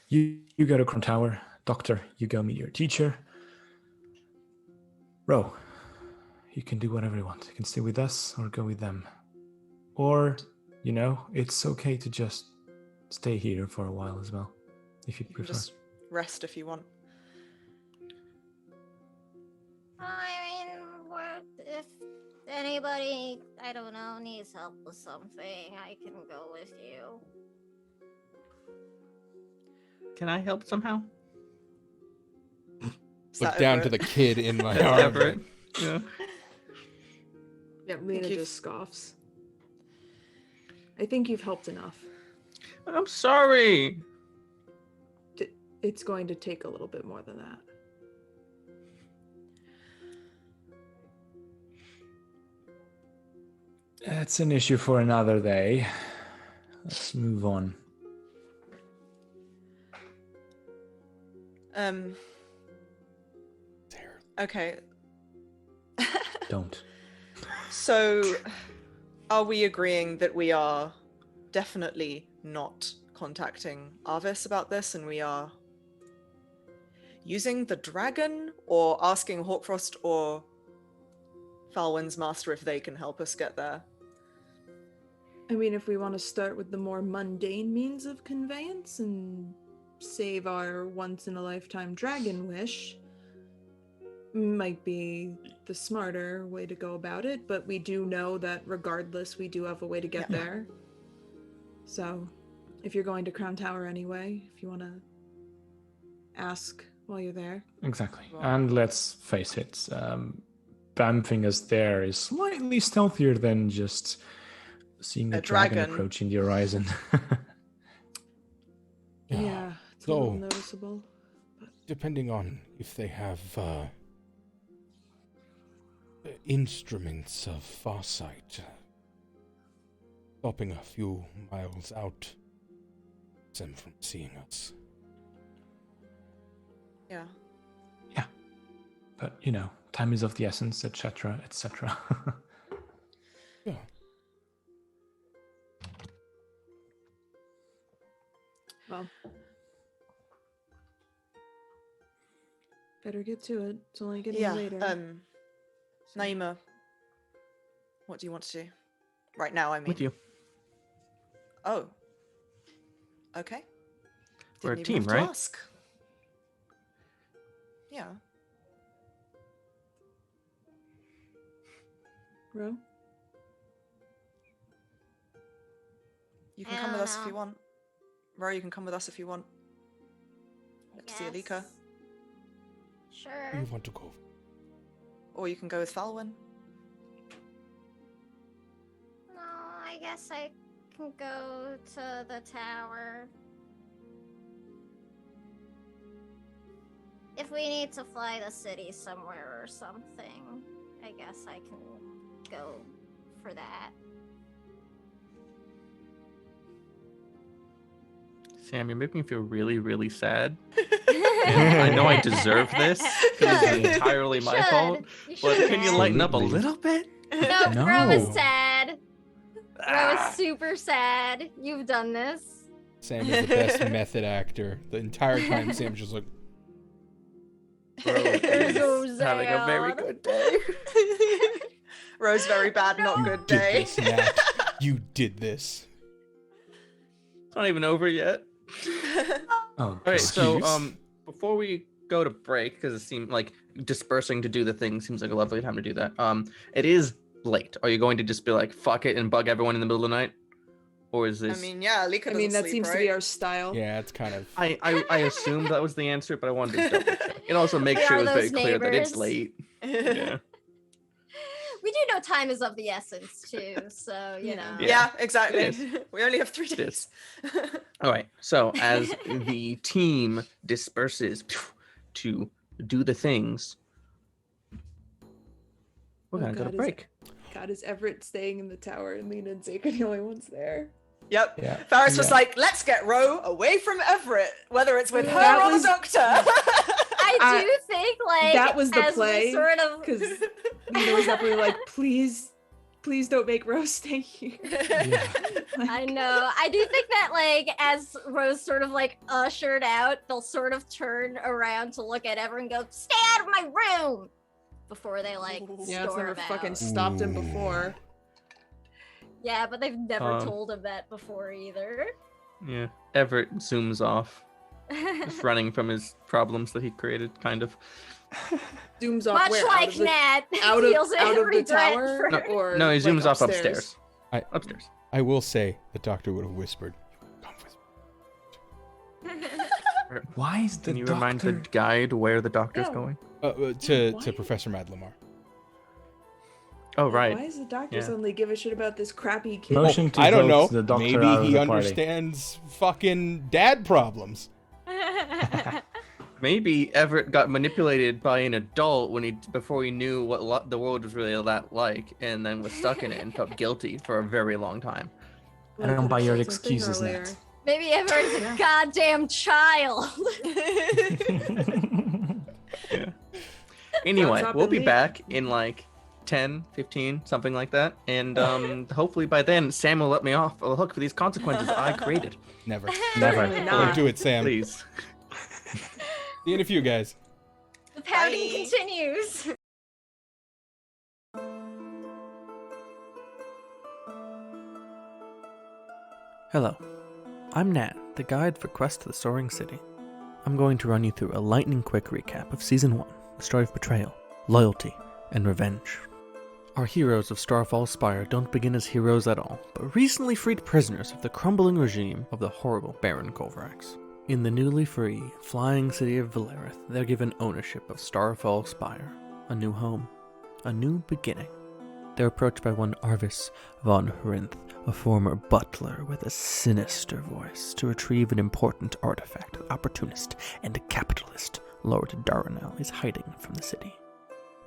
You go to Crown Tower. Doctor, you go meet your teacher. Ro, you can do whatever you want. You can stay with us or go with them. Or, it's okay to just stay here for a while as well, if you prefer. Can just rest if you want. I mean, if anybody, I don't know, needs help with something, I can go with you. Can I help somehow? Look down to the kid in my arm. Yeah. Yeah, Lena just scoffs. I think you've helped enough. I'm sorry. It's going to take a little bit more than that. That's an issue for another day. Let's move on. Okay. Don't. So, are we agreeing that we are definitely not contacting Arvis about this, and we are using the dragon, or asking Hawkfrost or Falwyn's master if they can help us get there? I mean, if we want to start with the more mundane means of conveyance and save our once-in-a-lifetime dragon wish, might be the smarter way to go about it, but we do know that regardless, we do have a way to get there. So, if you're going to Crown Tower anyway, if you want to ask while you're there. Exactly. And let's face it, bamfing us there is slightly stealthier than just seeing a dragon approaching the horizon. Yeah, it's a little noticeable. But... depending on if they have instruments of farsight, stopping a few miles out, them from seeing us. Yeah. Yeah. But, time is of the essence, etc., etc. Yeah. Well, better get to it. It's only getting later. Naima, what do you want to do? Right now, I mean. With you. Oh. Okay. We're a Didn't team, even have to right? ask. Yeah. Ro? You can come with us if you want. Ro, you can come with us if you want. To see Alika. Sure. Where you want to go? Or you can go with Falwyn. No, I guess I can go to the tower. If we need to fly the city somewhere or something, I guess I can go for that. Sam, you're making me feel really, really sad. I know I deserve this because it's entirely my fault. But can you lighten up a little bit? No, No. Ro is sad. Ro is super sad. You've done this. Sam is the best method actor. The entire time, Sam's just like, Bro is having a very good day. Rose very bad, not "You good did day. this, Nat. You did this." It's not even over yet. Oh, All right, so Excuse? before we go to break, because it seemed like dispersing to do the thing seems like a lovely time to do that. It is late. Are you going to just be like fuck it and bug everyone in the middle of the night, or is this? I mean, yeah, Lika I doesn't mean, that sleep, seems to right? be our style. Yeah, it's kind of. I assumed that was the answer, but I wanted to double check. And also make We sure are it was very those clear that it's neighbors. late. Yeah. We do know time is of the essence too, so you know. Yeah, exactly. It We only have 3 It days. All right. So as the team disperses to do the things, we're Oh, gonna go to God, break. God, is Everett staying in the tower and Lena and Zeke are the only ones there? Yep. Yeah. Ferris was Yeah. like, let's get Ro away from Everett, whether it's with her That or was- the doctor. I do think like that was the as we play, sort of because Lena was definitely like, please don't make Rose stay here. I know. I do think that like as Rose sort of like ushered out, they'll sort of turn around to look at everyone and go, "Stay out of my room," before they like Yeah, it's storm never out. fucking stopped him before. Yeah, but they've never Um, told him that before either. Yeah. Everett zooms off, just running from his problems that he created, kind of. Zooms off Much where? like Nat out feels of the regret tower? for- Or No, he like, zooms off upstairs. I- Upstairs. I will say the doctor would have whispered, "Come with me." Why is the Can you doctor... remind the guide where the doctor's No. going? To Why? Professor Madlamar. Oh, Why right. does the doctor Yeah. suddenly give a shit about this crappy kid? Motion to I don't know. vote the doctor Maybe out of he the party. understands fucking dad problems. Maybe Everett got manipulated by an adult before he knew what the world was really that like, and then was stuck in it and felt guilty for a very long time. I don't buy your Could've said something excuses, earlier. Nat. Maybe Everett's a goddamn child. Yeah. Anyway, Drop we'll and be leave. back in like 10, 15, something like that. And hopefully by then, Sam will let me off the hook for these consequences I created. Never. Never. Certainly Don't not. do it, Sam. Please. See you in a few, guys. The pounding Bye. continues. Hello, I'm Nat, the guide for Quest to the Soaring City. I'm going to run you through a lightning quick recap of Season 1, the story of betrayal, loyalty, and revenge. Our heroes of Starfall Spire don't begin as heroes at all, but recently freed prisoners of the crumbling regime of the horrible Baron Golvarax. In the newly free, flying city of Valerith, they're given ownership of Starfall Spire, a new home, a new beginning. They're approached by one Arvis von Hrinth, a former butler with a sinister voice, to retrieve an important artifact the opportunist and capitalist Lord Darnell is hiding from the city.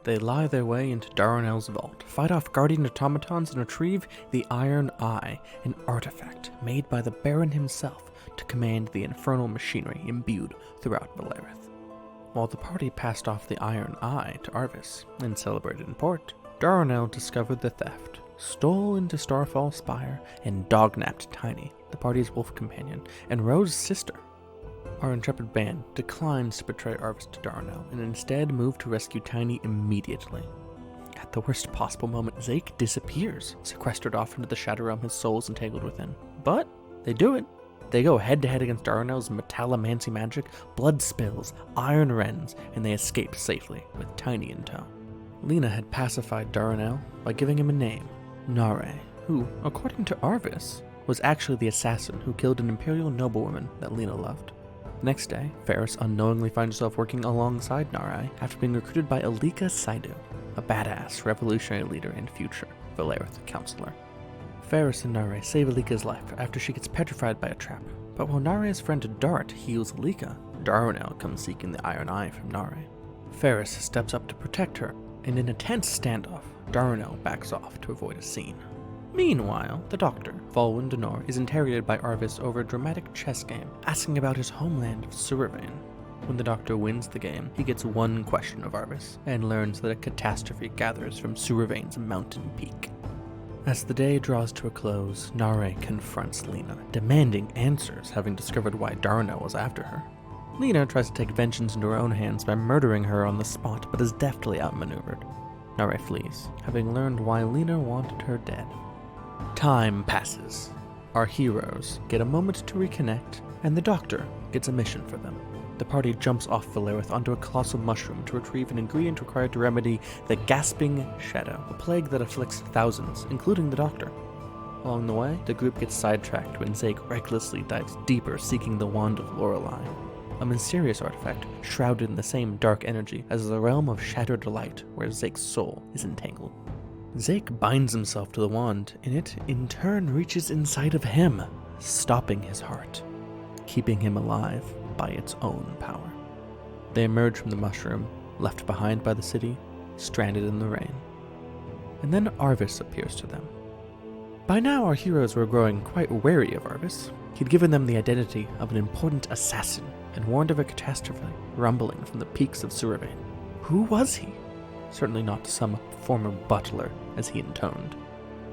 They lie their way into Darnell's vault, fight off guardian automatons, and retrieve the Iron Eye, an artifact made by the Baron himself to command the infernal machinery imbued throughout Valerith. While the party passed off the Iron Eye to Arvis and celebrated in port, Darnell discovered the theft, stole into Starfall Spire, and dognapped Tiny, the party's wolf companion, and Rose's sister. Our intrepid band declines to betray Arvis to Darnell, and instead move to rescue Tiny immediately. At the worst possible moment, Zeke disappears, sequestered off into the Shadow Realm his soul is entangled within. But they do it. They go head-to-head against Darnell's metallomancy magic, blood spills, iron rends, and they escape safely, with Tiny in tow. Lena had pacified Darnell by giving him a name, Nare, who, according to Arvis, was actually the assassin who killed an imperial noblewoman that Lena loved. The next day, Ferris unknowingly finds herself working alongside Nare after being recruited by Alika Saidu, a badass revolutionary leader and future Valerith counselor. Ferris and Nare save Alika's life after she gets petrified by a trap, but while Nare's friend Dart heals Alika, Darnell comes seeking the Iron Eye from Nare. Ferris steps up to protect her, and in a tense standoff, Darnell backs off to avoid a scene. Meanwhile, the Doctor, Volwyn Denor, is interrogated by Arvis over a dramatic chess game, asking about his homeland of Suravane. When the Doctor wins the game, he gets one question of Arvis, and learns that a catastrophe gathers from Soaring's mountain peak. As the day draws to a close, Nare confronts Lena, demanding answers, having discovered why Darnell was after her. Lena tries to take vengeance into her own hands by murdering her on the spot, but is deftly outmaneuvered. Nare flees, having learned why Lena wanted her dead. Time passes. Our heroes get a moment to reconnect, and the Doctor gets a mission for them. The party jumps off Valerith onto a colossal mushroom to retrieve an ingredient required to remedy the Gasping Shadow, a plague that afflicts thousands, including the Doctor. Along the way, the group gets sidetracked when Zeke recklessly dives deeper seeking the Wand of Lorelei, a mysterious artifact shrouded in the same dark energy as the realm of Shattered Light, where Zeke's soul is entangled. Zeke binds himself to the wand, and it, in turn, reaches inside of him, stopping his heart, keeping him alive by its own power. They emerge from the mushroom, left behind by the city, stranded in the rain. And then Arvis appears to them. By now, our heroes were growing quite wary of Arvis. He'd given them the identity of an important assassin and warned of a catastrophe rumbling from the peaks of Soaring. Who was he? Certainly not some former butler, as he intoned.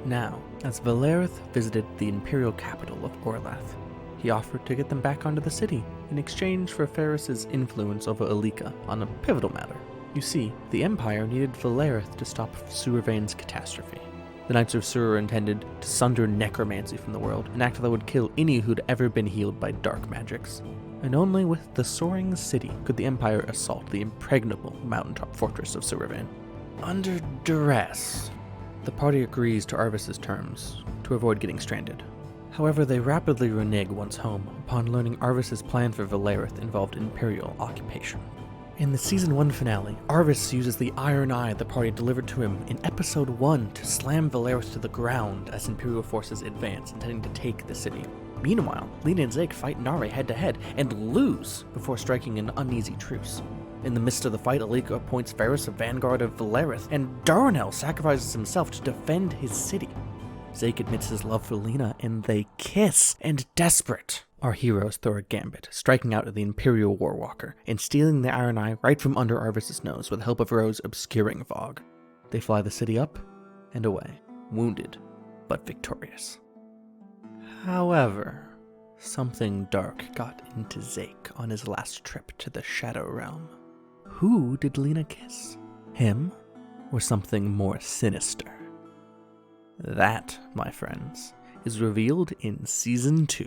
Now, as Valerith visited the imperial capital of Orlath, he offered to get them back onto the city in exchange for Ferris's influence over Alika on a pivotal matter. You see, the Empire needed Valerith to stop Soaring's catastrophe. The Knights of Sur intended to sunder necromancy from the world, an act that would kill any who'd ever been healed by dark magics. And only with the Soaring City could the Empire assault the impregnable mountaintop fortress of Soaring. Under duress, the party agrees to Arvis's terms to avoid getting stranded. However, they rapidly renege once home upon learning Arvis's plan for Valerith involved Imperial occupation. In the Season 1 finale, Arvis uses the Iron Eye the party delivered to him in Episode 1 to slam Valerith to the ground as Imperial forces advance, intending to take the city. Meanwhile, Lena and Zeke fight Nare head-to-head and lose before striking an uneasy truce. In the midst of the fight, Alika appoints Ferris a vanguard of Valerith, and Darnell sacrifices himself to defend his city. Zeke admits his love for Lena, and they kiss, and desperate, our heroes throw a gambit, striking out at the Imperial Warwalker, and stealing the Iron Eye right from under Arvis's nose with the help of Rose obscuring fog. They fly the city up and away, wounded, but victorious. However, something dark got into Zeke on his last trip to the Shadow Realm. Who did Lena kiss? Him, or something more sinister? That, my friends, is revealed in Season 2.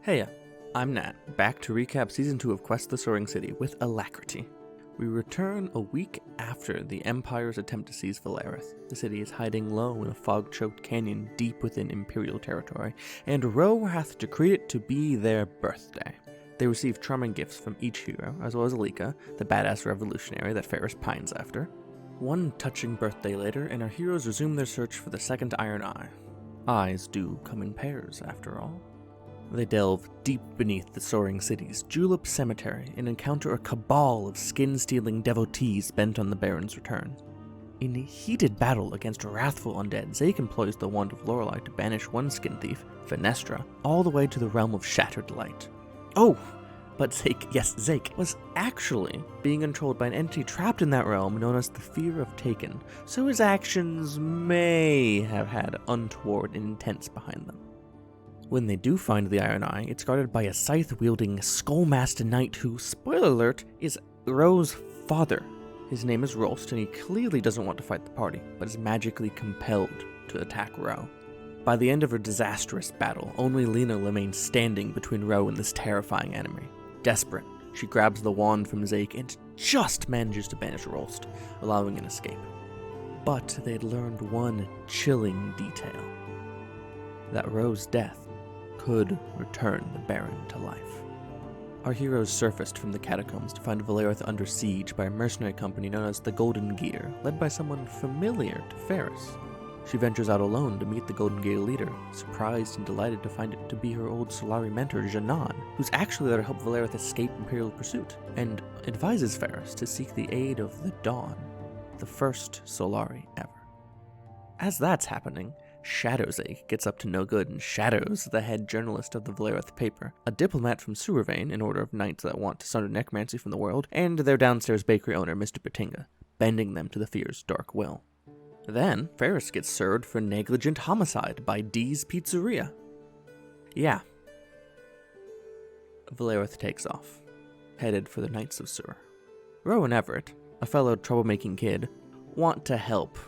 Heya, I'm Nat, back to recap Season 2 of Quest the Soaring City with alacrity. We return a week after the Empire's attempt to seize Valerith. The city is hiding low in a fog-choked canyon deep within Imperial territory, and Ro hath decreed it to be their birthday. They receive charming gifts from each hero, as well as Alika, the badass revolutionary that Ferris pines after. One touching birthday later, and our heroes resume their search for the second Iron Eye. Eyes do come in pairs, after all. They delve deep beneath the Soaring City's Julep Cemetery and encounter a cabal of skin-stealing devotees bent on the Baron's return. In a heated battle against wrathful undead, Zeke employs the Wand of Lorelei to banish one skin thief, Fenestra, all the way to the realm of Shattered Light. Oh, but Zeke was actually being controlled by an entity trapped in that realm known as the Fear of Taken, so his actions may have had untoward intents behind them. When they do find the Iron Eye, it's guarded by a scythe-wielding, skull-masked knight who, spoiler alert, is Ro's father. His name is Rolst, and he clearly doesn't want to fight the party, but is magically compelled to attack Ro. By the end of her disastrous battle, only Lena remains standing between Ro and this terrifying enemy. Desperate, she grabs the wand from Zeke and just manages to banish Rolst, allowing an escape. But they'd learned one chilling detail. That Ro's death could return the Baron to life. Our heroes surfaced from the catacombs to find Valerith under siege by a mercenary company known as the Golden Gear, led by someone familiar to Ferris. She ventures out alone to meet the Golden Gear leader, surprised and delighted to find it to be her old Solari mentor, Janan, who's actually there to help Valerith escape Imperial pursuit, and advises Ferris to seek the aid of the Dawn. the first Solari ever. As that's happening, Shadowzake gets up to no good and shadows the head journalist of the Valerith paper, a diplomat from Soaring, an order of knights that want to sunder necromancy from the world, and their downstairs bakery owner, Mr. Batinga, bending them to the Fear's dark will. Then, Ferris gets served for negligent homicide by Dee's Pizzeria. Yeah. Valerith takes off, headed for the Knights of Sur. Ro and Everett, a fellow troublemaking kid, want to help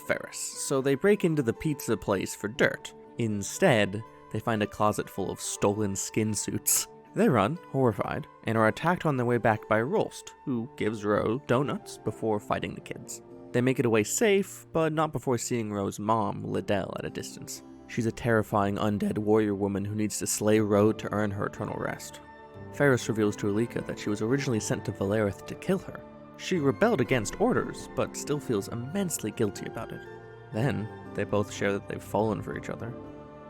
Ferris, so they break into the pizza place for dirt. Instead, they find a closet full of stolen skin suits. They run, horrified, and are attacked on their way back by Rolst, who gives Ro donuts before fighting the kids. They make it away safe, but not before seeing Ro's mom, Liddell, at a distance. She's a terrifying undead warrior woman who needs to slay Ro to earn her eternal rest. Ferris reveals to Alika that she was originally sent to Valerith to kill her. She rebelled against orders, but still feels immensely guilty about it. Then, they both share that they've fallen for each other,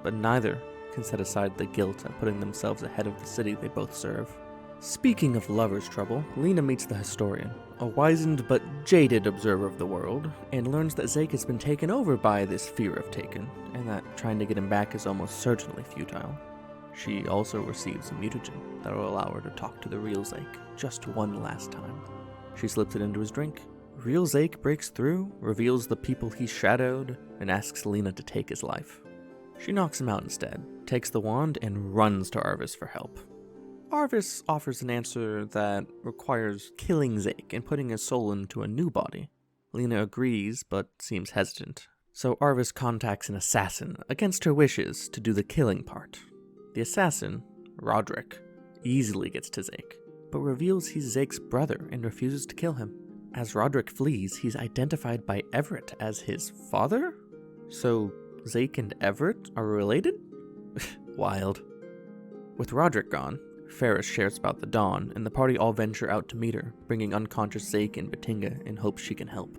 but neither can set aside the guilt at putting themselves ahead of the city they both serve. Speaking of lovers' trouble, Lena meets the historian, a wizened but jaded observer of the world, and learns that Zake has been taken over by this fear of Taken, and that trying to get him back is almost certainly futile. She also receives a mutagen that will allow her to talk to the real Zake just one last time. She slips it into his drink. Real Zake breaks through, reveals the people he shadowed, and asks Lena to take his life. She knocks him out instead, takes the wand, and runs to Arvis for help. Arvis offers an answer that requires killing Zake and putting his soul into a new body. Lena agrees, but seems hesitant. So Arvis contacts an assassin, against her wishes, to do the killing part. The assassin, Roderick, easily gets to Zake, but reveals he's Zake's brother and refuses to kill him. As Roderick flees, he's identified by Everett as his father? So Zake and Everett are related? Wild. With Roderick gone, Ferris shares about the Dawn, and the party all venture out to meet her, bringing unconscious Zake and Batinga in hopes she can help.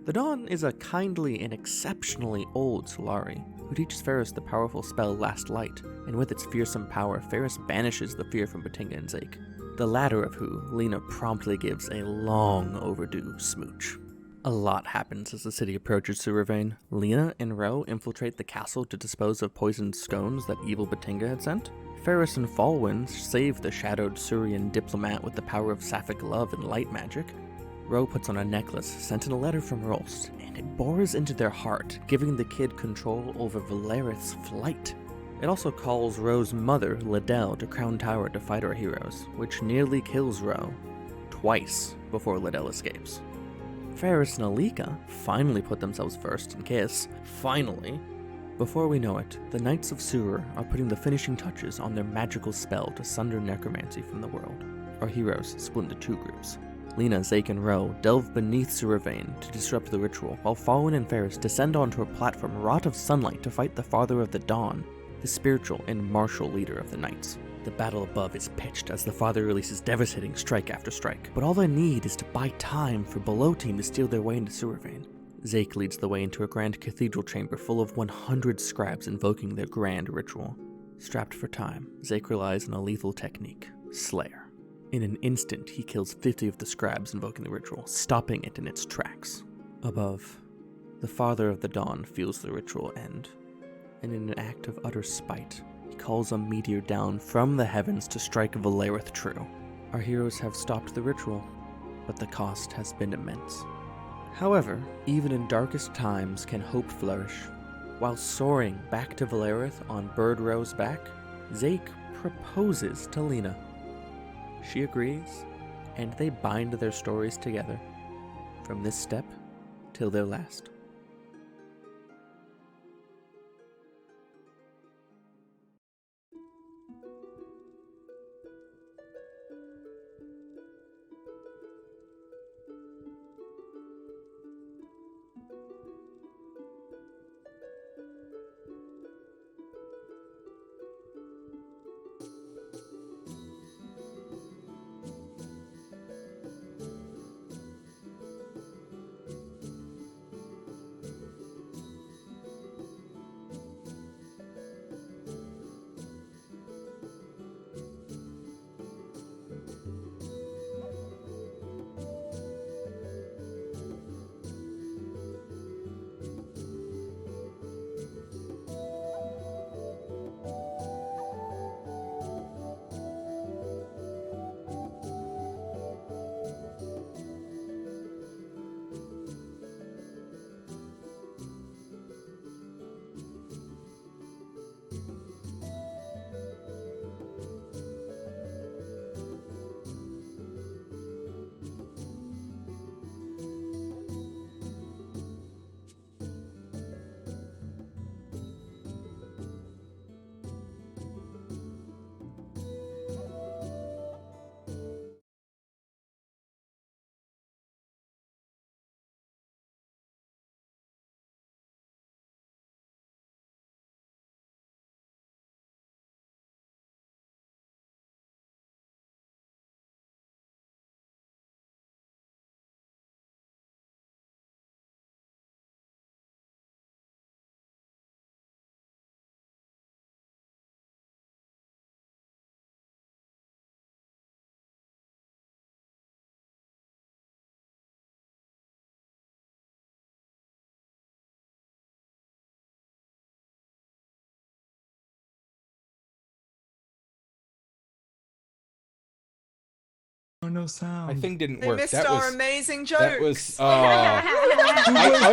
The Dawn is a kindly and exceptionally old Solari, who teaches Ferris the powerful spell Last Light, and with its fearsome power, Ferris banishes the fear from Batinga and Zake, the latter of who Lena promptly gives a long overdue smooch. A lot happens as the city approaches Sewervane. Lena and Ro infiltrate the castle to dispose of poisoned scones that evil Batinga had sent. Ferris and Falwyn save the shadowed Surian diplomat with the power of sapphic love and light magic. Ro puts on a necklace sent in a letter from Rolst, and it bores into their heart, giving the kid control over Valerith's flight. It also calls Ro's mother, Liddell, to Crown Tower to fight our heroes, which nearly kills Ro, twice before Liddell escapes. Ferris and Alika finally put themselves first and kiss. Finally! Before we know it, the Knights of Sur are putting the finishing touches on their magical spell to sunder necromancy from the world. Our heroes split into two groups. Lena, Zake, and Ro delve beneath Sewervane to disrupt the ritual, while Falwyn and Ferris descend onto a platform wrought of sunlight to fight the Father of the Dawn, the spiritual and martial leader of the Knights. The battle above is pitched as the Father releases devastating strike after strike, but all they need is to buy time for Below Team to steal their way into Sewervane. Zake leads the way into a grand cathedral chamber full of 100 scribes invoking their grand ritual. Strapped for time, Zake relies on a lethal technique, Slayer. In an instant, he kills 50 of the scribes invoking the ritual, stopping it in its tracks. Above, the Father of the Dawn feels the ritual end, and in an act of utter spite, he calls a meteor down from the heavens to strike Valerith true. Our heroes have stopped the ritual, but the cost has been immense. However, even in darkest times can hope flourish. While soaring back to Valerith on Bird Ro's back, Zake proposes to Lena. She agrees, and they bind their stories together, from this step till their last. no sound. My thing didn't They work. missed That our was amazing jokes. that was. I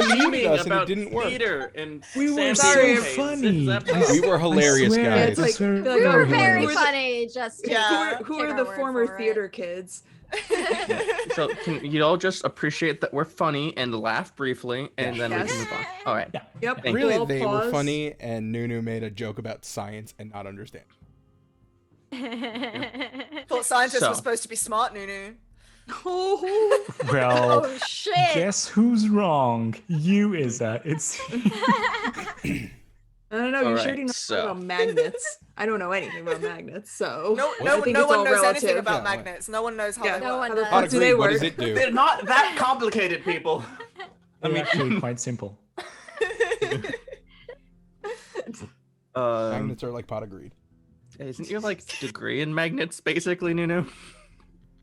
unmuted us and it didn't work. Theater and We were Sorry, so funny. We were hilarious, I swear, guys. It's like- I swear we We were were very hilarious. funny. Just take, Yeah. Who take are our the word former for it. theater kids? So can you all just appreciate that we're funny and laugh briefly, and then we Yes. can move on. All right. Yeah. Yep. Thank Really, we'll they pause. were funny, and Nunu made a joke about science and not understand. Thought scientists So. were supposed to be smart, Nunu. Oh, Well, Oh shit! guess who's wrong? You, Izza. It's I don't know. You Alright, sure do know so- about magnets. I don't know anything about magnets, so No, I no, think no it's one all knows relative. anything about Yeah, magnets. No one knows how Yeah, they no work. one How the knows. fuck Not do they agreed. What work? does it do? They're not that complicated, people. they're actually quite simple. Magnets are like pot of greed. Isn't your like degree in magnets basically, Nunu?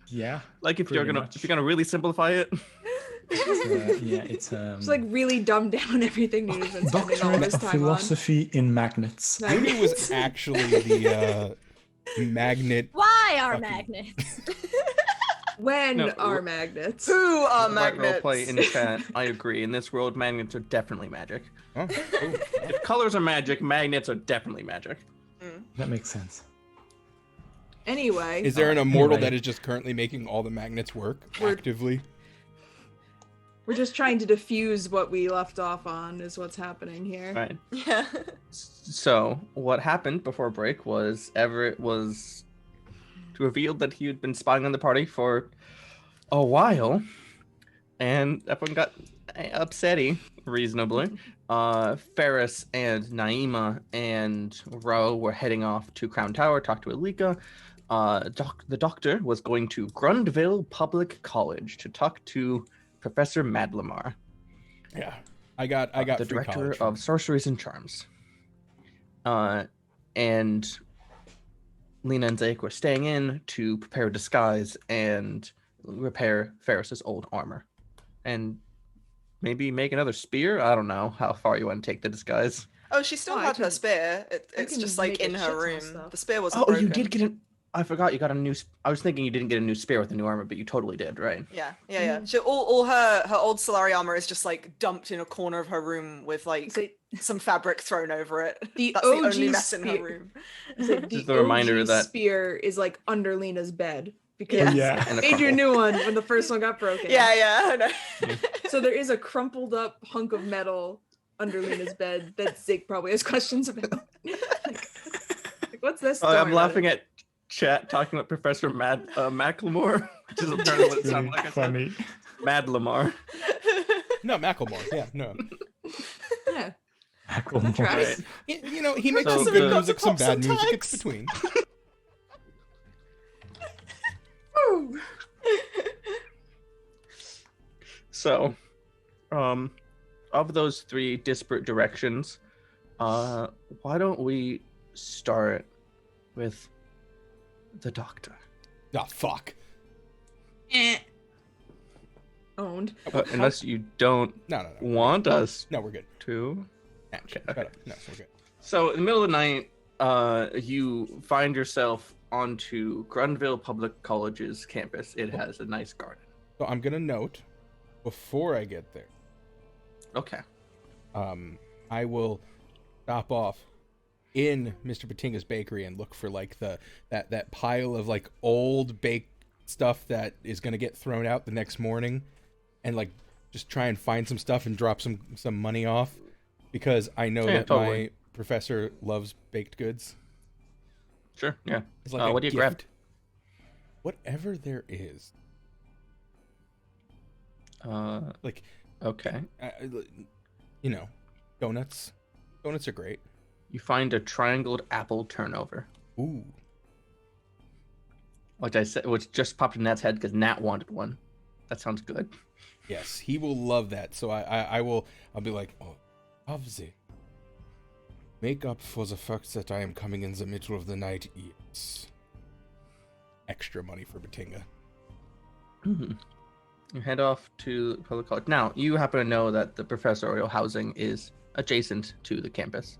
Yeah. Like if you're Pretty gonna much. really simplify it. Yeah, it's Just like really dumb down everything Nunu's been spending all Doctorate this of time Philosophy in Magnets. on. Nunu was actually the magnet. Why are Fucking- magnets? When No, are magnets? Who are Right, magnets? roleplay in chat. I agree. In this world, magnets are definitely magic. Oh, cool. If colors are magic, magnets are definitely magic. That makes sense. Anyway, Is there an immortal Anyway. that is just currently making all the magnets work We're- actively? we're just trying to diffuse what we left off on is what's happening here. Right. Yeah. So what happened before break was Everett was revealed that he had been spying on the party for a while, and everyone got upsetty, reasonably. Ferris and Naima and Ro were heading off to Crown Tower, talk to Alika. The doctor was going to Grundville Public College to talk to Professor Madlamar, Yeah, I got the free director college from of Sorceries and Charms. And Lena and Zake were staying in to prepare a disguise and repair Ferris's old armor, and maybe make another spear. I don't know how far you want to take the disguise. Oh, she still Oh, I had her can- spear. I It's can just like make a in shit her ton of room. stuff. The spear wasn't Oh, broken. you did get an. I forgot you got a new. I was thinking you didn't get a new spear with the new armor, but you totally did, right? Yeah. She, all her old Solari armor is just like dumped in a corner of her room with like So, some fabric thrown over it. The That's the OG only mess in her spear- room. so Just a reminder OG that- spear is like under Lena's bed because Yes. Yeah. And a made you a crumple. new one when the first one got broken. Yeah, I know. So there is a crumpled up hunk of metal under Lena's bed that Zig probably has questions about. Like, what's this? Oh, Don't I'm worry about laughing it. at chat talking about Professor Macklemore, which is apparently what it Really sounded like. I said. funny. Madlamar. No, Macklemore. Yeah, no. Yeah. Macklemore. Tries. You know, he makes So some good the- music, some Pop some bad music. It's tags. between. So, of those three disparate directions, why don't we start with the doctor? Oh, fuck. Owned. Unless you don't No. want us No, we're good. to. Nah, shut up. No, we're good. So, in the middle of the night, you find yourself onto Grundville Public College's campus. It has a nice garden. So I'm gonna note before I get there. Okay. I will stop off in Mr. Batinga's bakery and look for like that pile of like old baked stuff that is gonna get thrown out the next morning, and like just try and find some stuff and drop some money off, because I know Yeah, that totally. my professor loves baked goods. Sure. Yeah. It's like a What do you gift. grab? Whatever there is. Like, Okay. you know, donuts. Donuts are great. You find a triangled apple turnover, Ooh. which just popped in Nat's head because Nat wanted one. That sounds good. Yes, he will love that. So I'll be like, oh, obviously. Make up for the fact that I am coming in the middle of the night. Yes. Extra money for Batinga. You head off to public college. Now, you happen to know that the professorial housing is adjacent to the campus.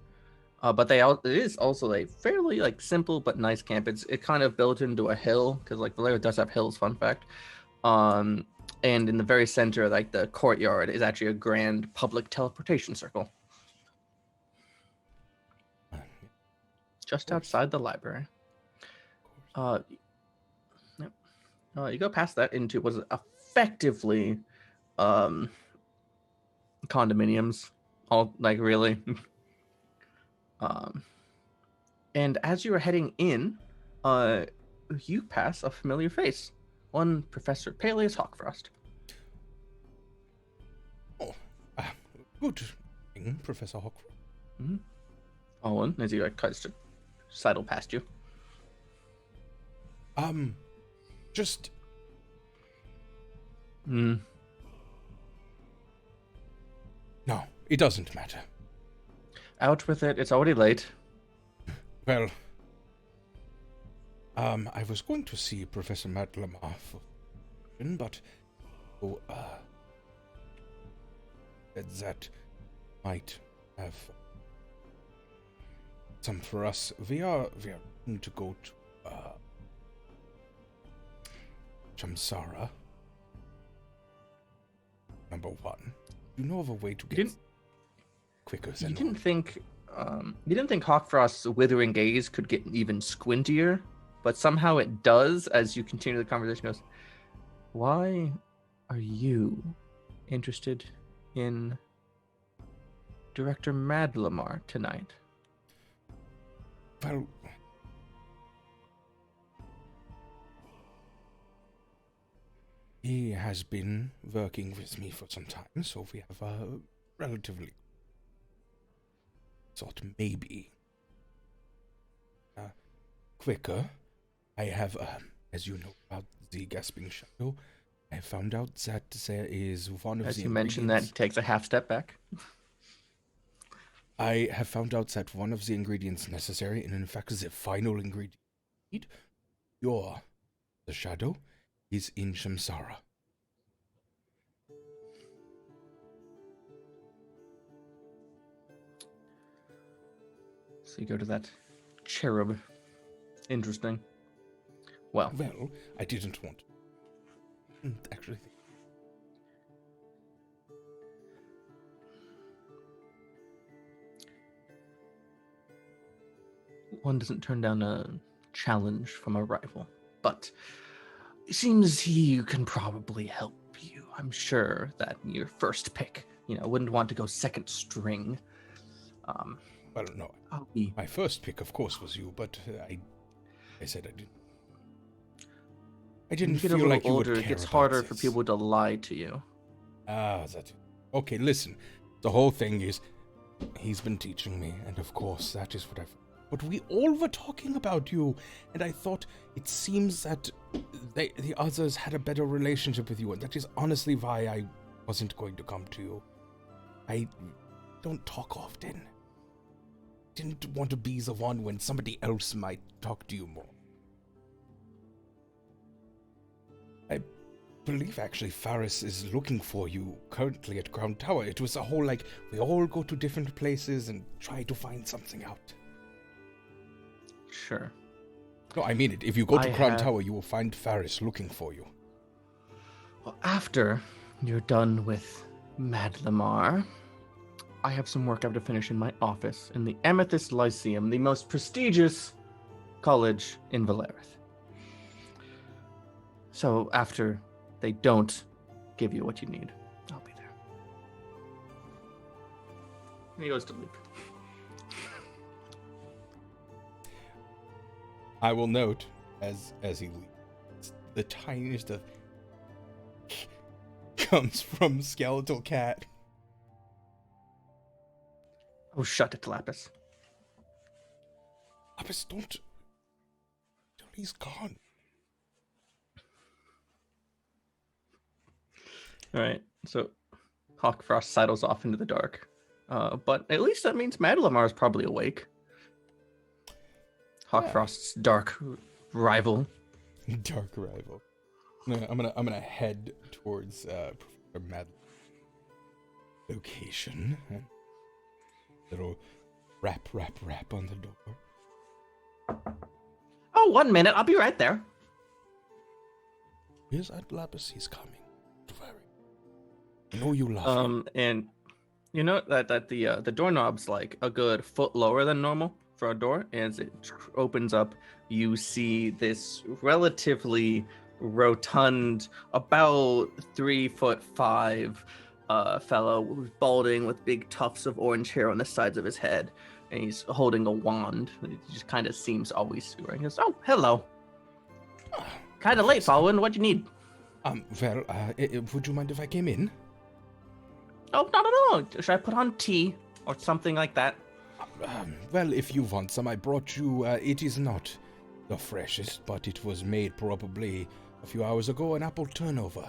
But it is also a fairly like simple but nice camp. It kind of built into a hill because like Valera does have hills. Fun fact. And in the very center, like the courtyard, is actually a grand public teleportation circle. Just outside the library. You go past that into what is effectively condominiums. All like really. And as you are heading in, you pass a familiar face. One Professor Peleus Hawkfrost. Oh, good evening, Professor Hawkfrost. Mm-hmm. Owen, as he like tries to sidle past you. Just. No, it doesn't matter. Out with it. It's already late. Well, I was going to see Professor Matt Lamar but that might have some for us. We are going to go to Shamsara. Number one. You know of a way to get quicker than you didn't think Hawkfrost's withering gaze could get even squintier, but somehow it does as you continue the conversation. Goes, why are you interested in Director Mad Lamar tonight? Well, he has been working with me for some time, so we have a relatively thought maybe quicker. I have, as you know about the Gasping Shadow, I found out that there is one of as the you mentioned that, he takes a half step back. I have found out that one of the ingredients necessary, and in fact the final ingredient, the shadow, is in Shamsara. So you go to that cherub. Interesting. Well, I didn't want to actually think. One doesn't turn down a challenge from a rival, but it seems he can probably help you. I'm sure that your first pick, wouldn't want to go second string. Well, no. My first pick, of course, was you, but I said I didn't feel like you would care. It gets harder for people to lie to you. That's okay. Listen, the whole thing is he's been teaching me, and of course that is what I've. But we all were talking about you, and I thought it seems that the others had a better relationship with you, and that is honestly why I wasn't going to come to you. I don't talk often. Didn't want to be the one when somebody else might talk to you more. I believe actually Faris is looking for you currently at Crown Tower. It was a whole we all go to different places and try to find something out. Sure. No, I mean it. If you go to Crown Tower, you will find Faris looking for you. Well, after you're done with Mad Lamar, I have some work I have to finish in my office in the Amethyst Lyceum, the most prestigious college in Valerith. So after they don't give you what you need, I'll be there. And he goes to leave. I will note as he leaves, the tiniest of comes from Skeletal Cat. Oh, shut it, Lapis. Lapis, don't. He's gone. All right, so Hawkfrost sidles off into the dark. But at least that means Mad Lamar is probably awake. Hawkfrost's dark rival. Dark rival. No, I'm gonna head towards Professor Mad location. Little rap on the door. Oh, 1 minute. I'll be right there. Here's that Lapis. He's coming. Don't worry. I know you love him. And you know that the doorknob's like a good foot lower than normal for a door. As it opens up, you see this relatively rotund, about 3'5" fellow, balding with big tufts of orange hair on the sides of his head, and he's holding a wand. He just kind of seems always sewering. He goes, "Oh, hello. Kind of late, Falwin. What do you need?" Would you mind if I came in? Oh, not at all. Should I put on tea or something like that? Well, if you want some, I brought you. It is not the freshest, but it was made probably a few hours ago. An apple turnover.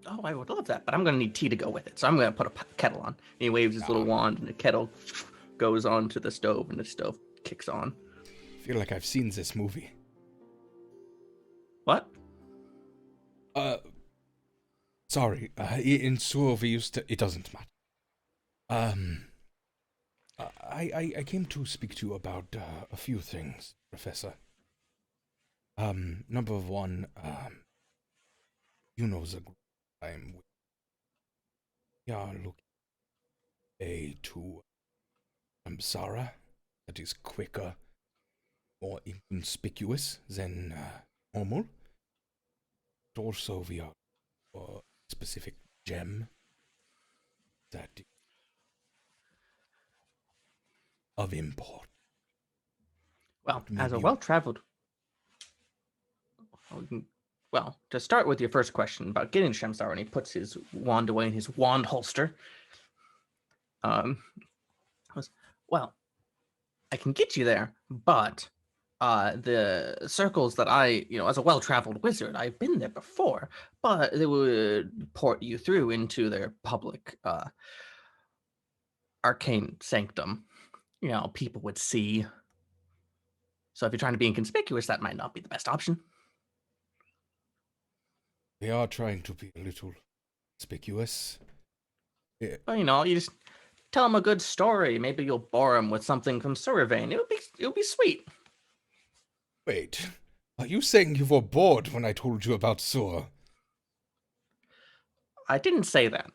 Oh, I would love that, but I'm going to need tea to go with it, so I'm going to put a kettle on. And he waves his little wand, and the kettle goes onto the stove, and the stove kicks on. I feel like I've seen this movie. What? Sorry. In Sewer we used to... It doesn't matter. I came to speak to you about a few things, Professor. Number one, you know the group I'm with. We are looking to Samsara that is quicker, more inconspicuous than normal. But also, we are for a specific gem that is of import. Well, as a well-traveled... Well, to start with your first question about getting Shamsar, and he puts his wand away in his wand holster. Well, I can get you there, but the circles that as a well-traveled wizard, I've been there before, but they would port you through into their public arcane sanctum. People would see. So if you're trying to be inconspicuous, that might not be the best option. We are trying to be a little conspicuous. Yeah. Well, you just tell them a good story. Maybe you'll bore them with something from Soaring. It'll be sweet. Wait, are you saying you were bored when I told you about Soar? I didn't say that.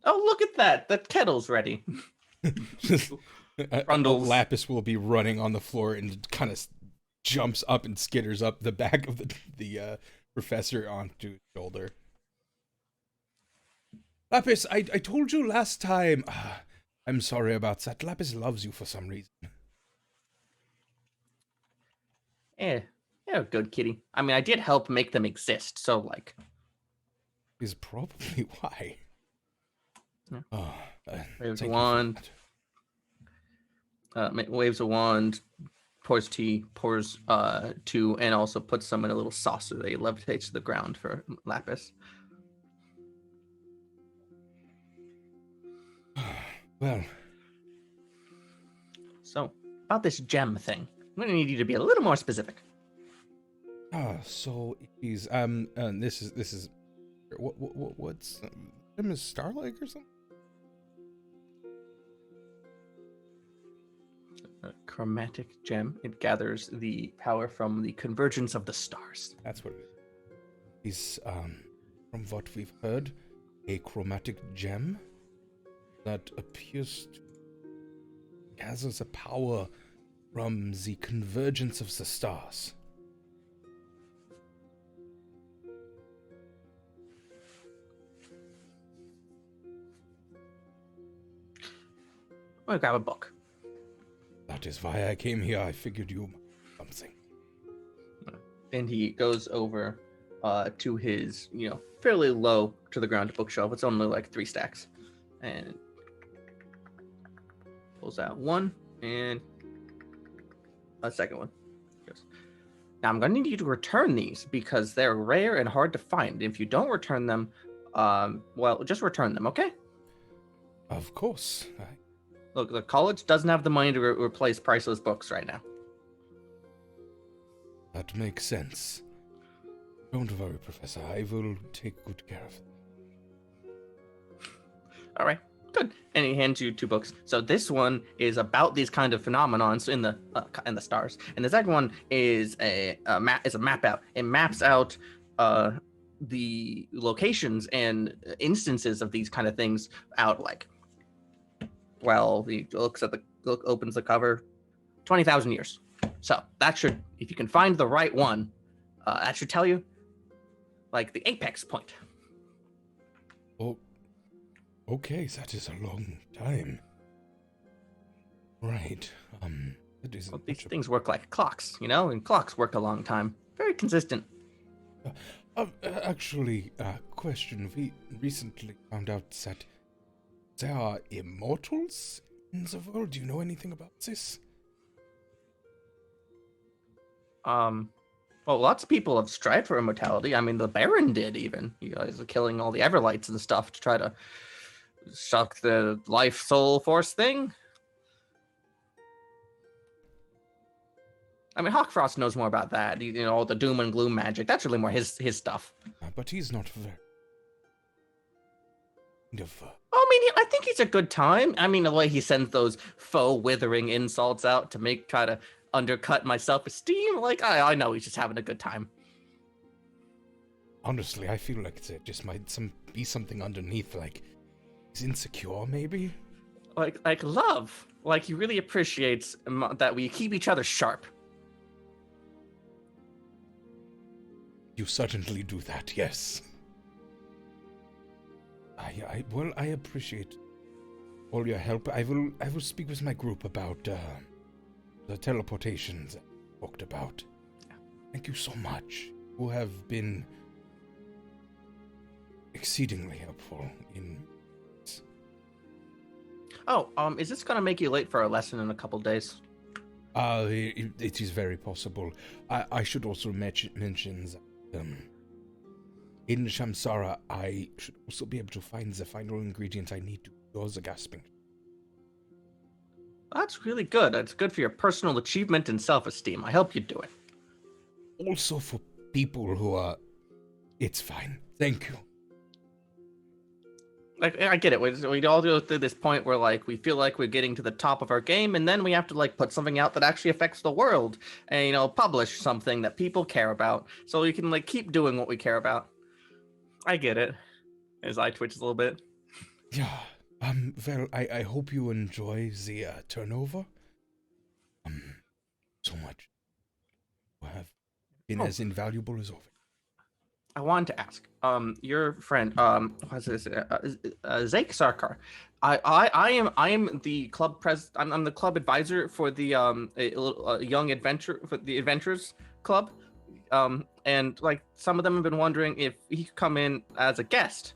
Oh, look at that! The kettle's ready. Lapis will be running on the floor and kind of jumps up and skitters up the back of the professor onto his shoulder. Lapis, I told you last time. I'm sorry about that. Lapis loves you for some reason. Yeah, good kitty. I mean, I did help make them exist, so like... Is probably why. Yeah. Waves a wand. Waves a wand, pours tea, pours two, and also puts some in a little saucer that he levitates to the ground for Lapis. Well. So, about this gem thing, I'm going to need you to be a little more specific. So he's this is what's gem is Starlight or something? A chromatic gem. It gathers the power from the convergence of the stars. That's what it is. He's from what we've heard, a chromatic gem that appears to gather the power from the convergence of the stars. I'm gonna grab a book. That is why I came here. I figured you something. And he goes over to his, fairly low to the ground bookshelf. It's only like 3 stacks. And pulls out one and a second one. Yes. Now I'm going to need you to return these because they're rare and hard to find. If you don't return them, just return them, okay? Of course. Look, the college doesn't have the money to replace priceless books right now. That makes sense. Don't worry, Professor. I will take good care of them. All right. good. And he hands you 2 books. So this one is about these kind of phenomenons in the stars, and the second one is a map out. It maps out the locations and instances of these kind of things out. Like, well, he opens the cover, 20,000 years. So that should, if you can find the right one, that should tell you, like, the apex point. Oh, okay, that is a long time. Right. Well, these things work like clocks, and clocks work a long time. Very consistent. Actually, question. We recently found out that there are immortals in the world. Do you know anything about this? Well, lots of people have strived for immortality. I mean, the Baron did, even. You guys are killing all the Everlights and stuff to try to suck the life soul force thing. I mean, Hawkfrost knows more about that. All the doom and gloom magic. That's really more his stuff. But he's not very... I mean, I think he's a good time. I mean, the way he sends those faux withering insults out to try to undercut my self-esteem, like, I know he's just having a good time. Honestly, I feel like there just might be something underneath, like, he's insecure, maybe? Like love. Like, he really appreciates that we keep each other sharp. You certainly do that, yes. I appreciate all your help. I will speak with my group about the teleportations I talked about. Thank you so much. You have been exceedingly helpful in... Oh, is this gonna make you late for our lesson in a couple days? It is very possible. I should also mention that in Shamsara, I should also be able to find the final ingredient I need to cure the gasping. That's really good. That's good for your personal achievement and self-esteem. I hope you do it. Also for people who are... It's fine. Thank you. Like, I get it. We all go through this point where, like, we feel like we're getting to the top of our game, and then we have to, like, put something out that actually affects the world, and, publish something that people care about, so we can, like, keep doing what we care about. I get it. His eye twitches a little bit. Yeah. Well, I hope you enjoy the turnover. So much. You have been as invaluable as always. I wanted to ask, your friend, what's this? Zake Sarkar. I am the club I'm the club advisor for the young adventure for the Adventurers Club, and like some of them have been wondering if he could come in as a guest,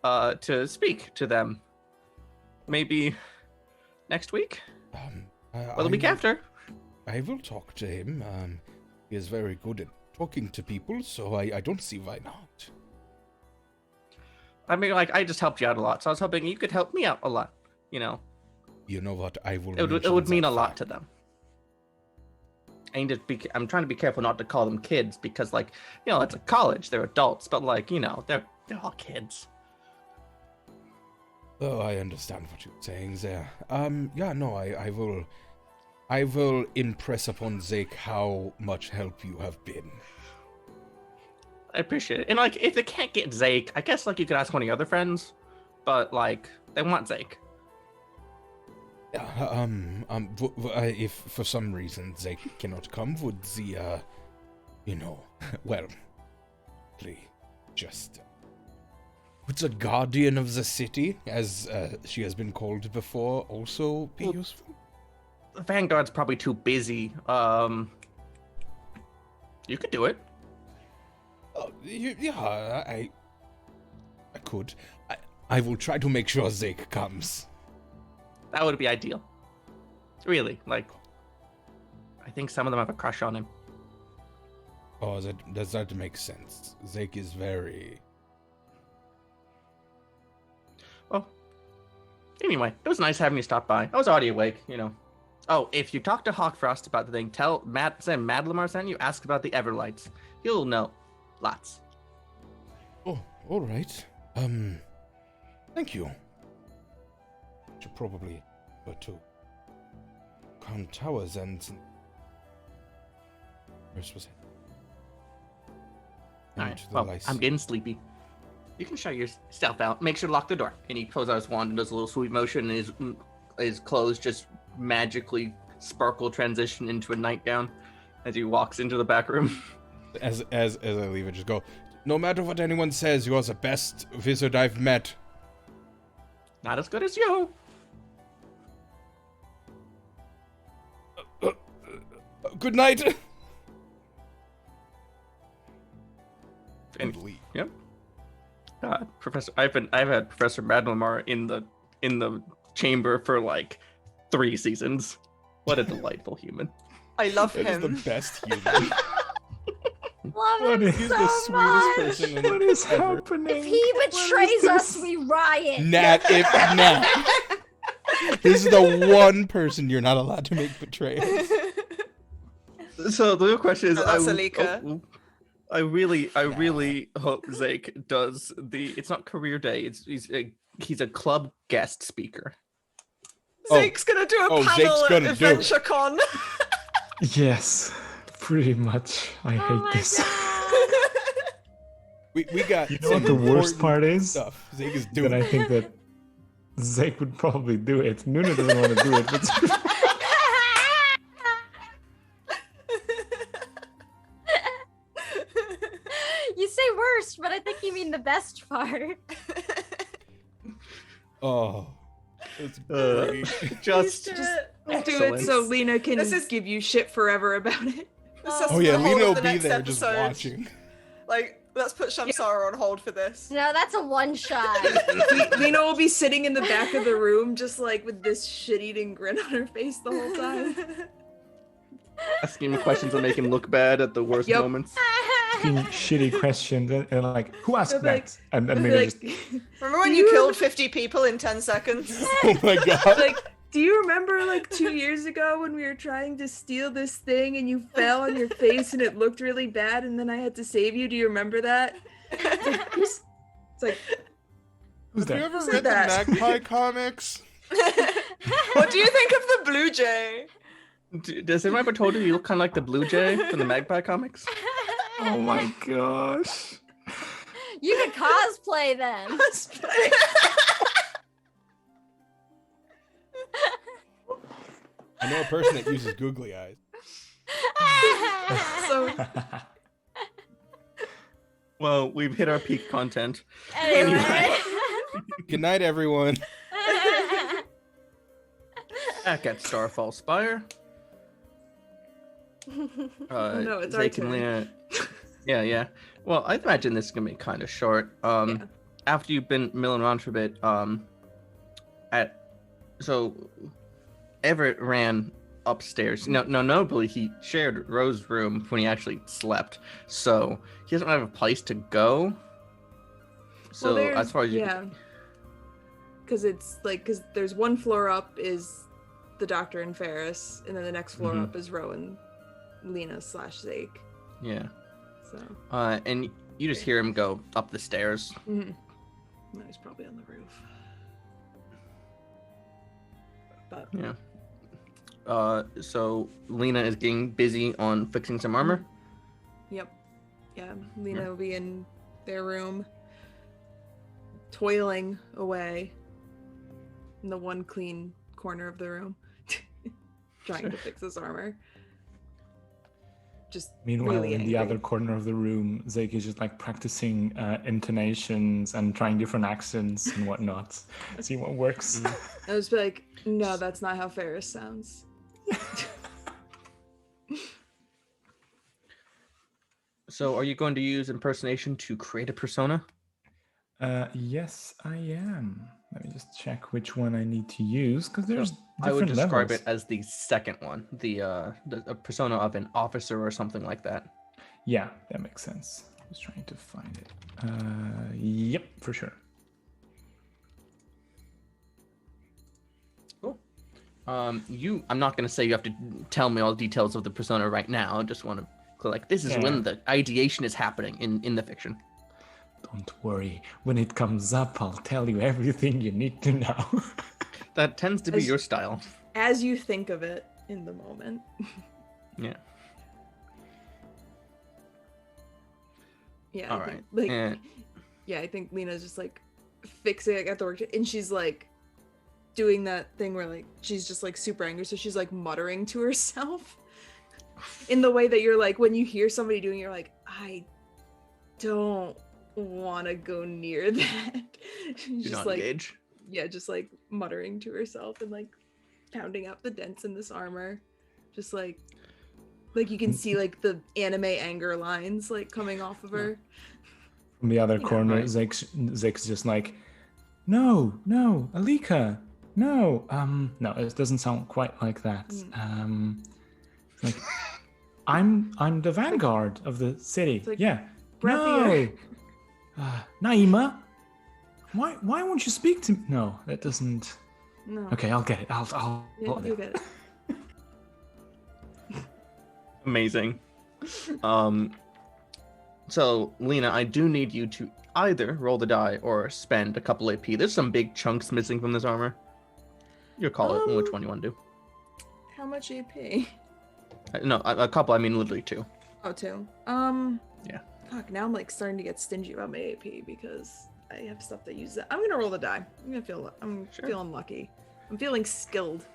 to speak to them. Maybe next week, or the week after. I will talk to him. He is very good at talking to people, so I don't see why not. I mean, like, I just helped you out a lot, so I was hoping you could help me out a lot, You know what? I will. It would mean a lot to them. I'm trying to be careful not to call them kids because, like, it's a college. They're adults, but, like, they're all kids. Oh, I understand what you're saying there. Yeah, no, I will impress upon Zake how much help you have been. I appreciate it. And, like, if they can't get Zake, I guess, like, you could ask one of your other friends, but, like, they want Zake. If for some reason Zake cannot come, would the, well, just... Would the guardian of the city, as she has been called before, also be useful? The Vanguard's probably too busy. You could do it. Yeah, I could. I will try to make sure Zake comes. That would be ideal. Really, like, I think some of them have a crush on him. Oh, does that make sense? Zake is very... Well, anyway, it was nice having you stop by. I was already awake, Oh, if you talk to Hawkfrost about the thing, say Mad Lamar sent you, ask about the Everlights. He'll know. Lots. Oh, all right. Thank you. should probably go to Calm Towers and first was all right. Well, I'm getting sleepy. You can shut yourself out. Make sure to lock the door. And he pulls out his wand and does a little sweep motion, and his clothes just magically sparkle transition into a nightgown as he walks into the back room. As I leave, I just go, no matter what anyone says, you are the best wizard I've met. Not as good as you. Good night. And leave. Yep. Professor, I've had Professor Madlamar in the chamber for like 3 seasons. What a delightful human. I love him. That is the best human. Love him He's so the sweetest much. person in What is ever. happening? If he betrays us, we riot. Nat, this is the one person you're not allowed to make betrayals. So the real question is, that's Alika. I really hope Zake does it's not career day. He's a club guest speaker. Zake's gonna do a panel at Adventure Con. Yes, pretty much. I hate this. We got. You know what the worst part is? Stuff Zake is doing. That I think that Zake would probably do it. Nuna doesn't want to do it, but. You say worst, but I think you mean the best part. Oh, it's great. Just do it so Lena can give you shit forever about it. Oh yeah, Lena will be there just watching. Like, let's put Shamsara on hold for this. No, that's a one shot. Lena will be sitting in the back of the room just like with this shit-eating grin on her face the whole time. Asking him questions that make him look bad at the worst moments. Shitty questions and like, who asked that? Like, and maybe just... Remember when you killed 50 people in 10 seconds? Oh my god. Like, do you remember like 2 years ago when we were trying to steal this thing and you fell on your face and it looked really bad and then I had to save you? Do you remember that? It's like, who's that? Have you ever read the Magpie comics? What do you think of the Blue Jay? Does anyone ever told you look kind of like the Blue Jay from the Magpie comics? Oh my gosh. You could cosplay then. I know a person that uses googly eyes. Well, we've hit our peak content. Anyway. Good night, everyone. Back at Starfall Spire. No, it's our turn. Yeah. Well, I imagine this is gonna be kind of short. After you've been milling around for a bit, so Everett ran upstairs. Notably, he shared Rose's room when he actually slept, so he doesn't have a place to go. So as far as because it's like there's one floor up is the Doctor and Ferris, and then the next floor up is Ro and Lena / Zake. Yeah. So. And you just hear him go up the stairs. Mm-hmm. No, he's probably on the roof. But. Yeah. So Lena is getting busy on fixing some armor. Yep. Yeah. Lena will be in their room, toiling away in the one clean corner of the room, trying to fix this armor. Just meanwhile, really in the other corner of the room, Zeke is just like practicing intonations and trying different accents and whatnot. See what works. I was like, no, that's not how Ferris sounds. So, are you going to use impersonation to create a persona? Yes, I am. Let me just check which one I need to use because there's different I would describe levels. it as the second one, a persona of an officer or something like that. Yeah, that makes sense. Just trying to find it. Yep, for sure. Cool. I'm not going to say you have to tell me all the details of the persona right now. I just want to like this is when the ideation is happening in the fiction. Don't worry. When it comes up, I'll tell you everything you need to know. That tends to be your style. As you think of it in the moment. Yeah. Yeah. All right. And... yeah, I think Lena's just like fixing at the work, and she's like doing that thing where like she's just like super angry, so she's like muttering to herself in the way that you're like when you hear somebody doing, you're like, I don't want to go near that. Do just not like engage. Yeah, just like muttering to herself and like pounding out the dents in this armor, just like you can see like the anime anger lines like coming off of her. From the other corner, right. Zake's just like, no, Alika, no. No, it doesn't sound quite like that. Like, I'm the vanguard of the city. Like, yeah. Brappier. No. Naima, why won't you speak to me? No, that doesn't. No. Okay, I'll get it. I'll You'll get it. Amazing. So, Lena, I do need you to either roll the die or spend a couple AP. There's some big chunks missing from this armor. You call it which one you want to do. How much AP? No, a couple. I mean, literally 2. Oh, 2. Yeah. Fuck, now I'm like starting to get stingy about my AP because I have stuff that uses it. I'm gonna roll the die. I'm feeling lucky. I'm feeling skilled.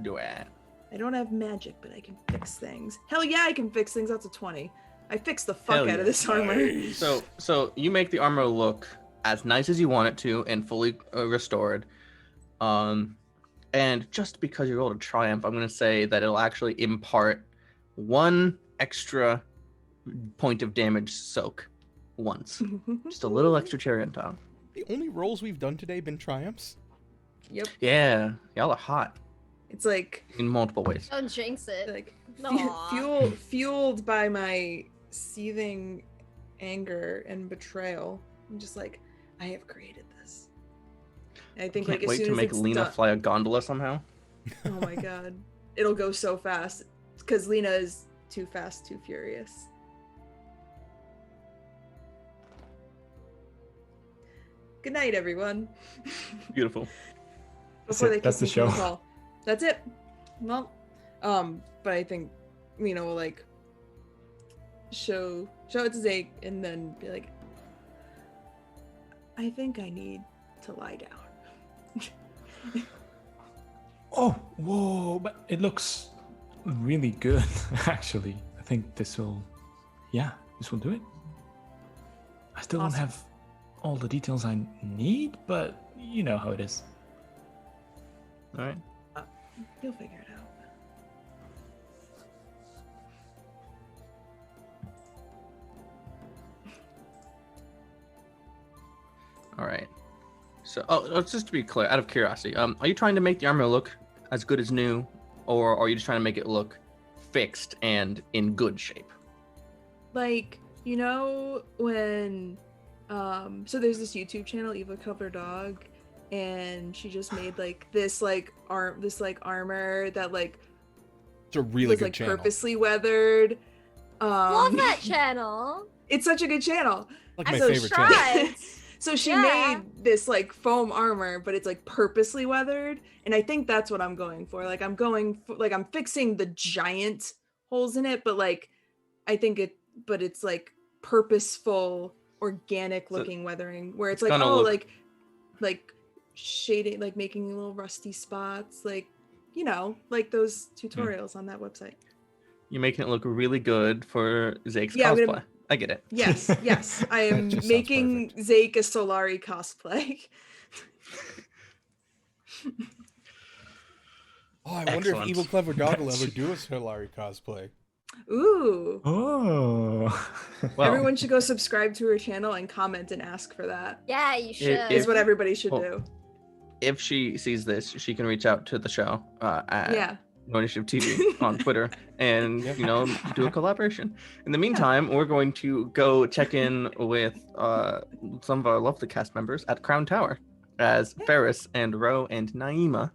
Do it. I don't have magic, but I can fix things. Hell yeah, I can fix things. That's a 20. I fixed the fuck out of this armor. So you make the armor look as nice as you want it to and fully restored. And just because you rolled a triumph, I'm going to say that it'll actually impart 1 extra point of damage soak once. Just a little extra cherry on top. The only rolls we've done today been triumphs? Yep. Yeah, y'all are hot. It's like in multiple ways. Don't jinx it. Like Aw. fueled by my seething anger and betrayal. I'm just like, I have created this. And I think Can't like as wait soon to as make it's Lena done, fly a gondola somehow. oh my god, it'll go so fast because Lena is too fast, too furious. Good night, everyone. Beautiful. Before they That's the kick me from show. call. That's it. Well, but I think Lena will like show it to Zake and then be like, I think I need to lie down. Oh, whoa! But it looks really good, actually. I think this will do it. I still don't Awesome. have all the details I need, but you know how it is. All right. You'll figure it out. All right. So, just to be clear, out of curiosity, are you trying to make the armor look as good as new, or are you just trying to make it look fixed and in good shape? Like, you know when so there's this YouTube channel, Eva Cover Dog, and she just made like this armor that like It's a really was good like channel. purposely weathered. Love that channel. It's such a good channel. Like my I'm so favorite channel. tried. So she Yeah. made this like foam armor, but it's like purposely weathered, and I think that's what I'm going for. Like I'm fixing the giant holes in it, but like I think it's like purposeful, organic looking weathering, where it's like like shading, like making little rusty spots, like like those tutorials on that website. You're making it look really good for Zake's Yeah, I'm cosplay. gonna- I get it. Yes, I am That just sounds making perfect. Zake a Solari cosplay. Oh, I wonder Excellent. if Evil Clever Dog will ever do a Solari cosplay. Ooh. Oh. Well, Everyone should go subscribe to her channel and comment and ask for that. Yeah, you should. Is what everybody should Well, do. if she sees this, she can reach out to the show at Yeah. No Initiative TV on Twitter and do a collaboration. In the meantime, we're going to go check in with some of our lovely cast members at Crown Tower as Ferris and Ro and Naima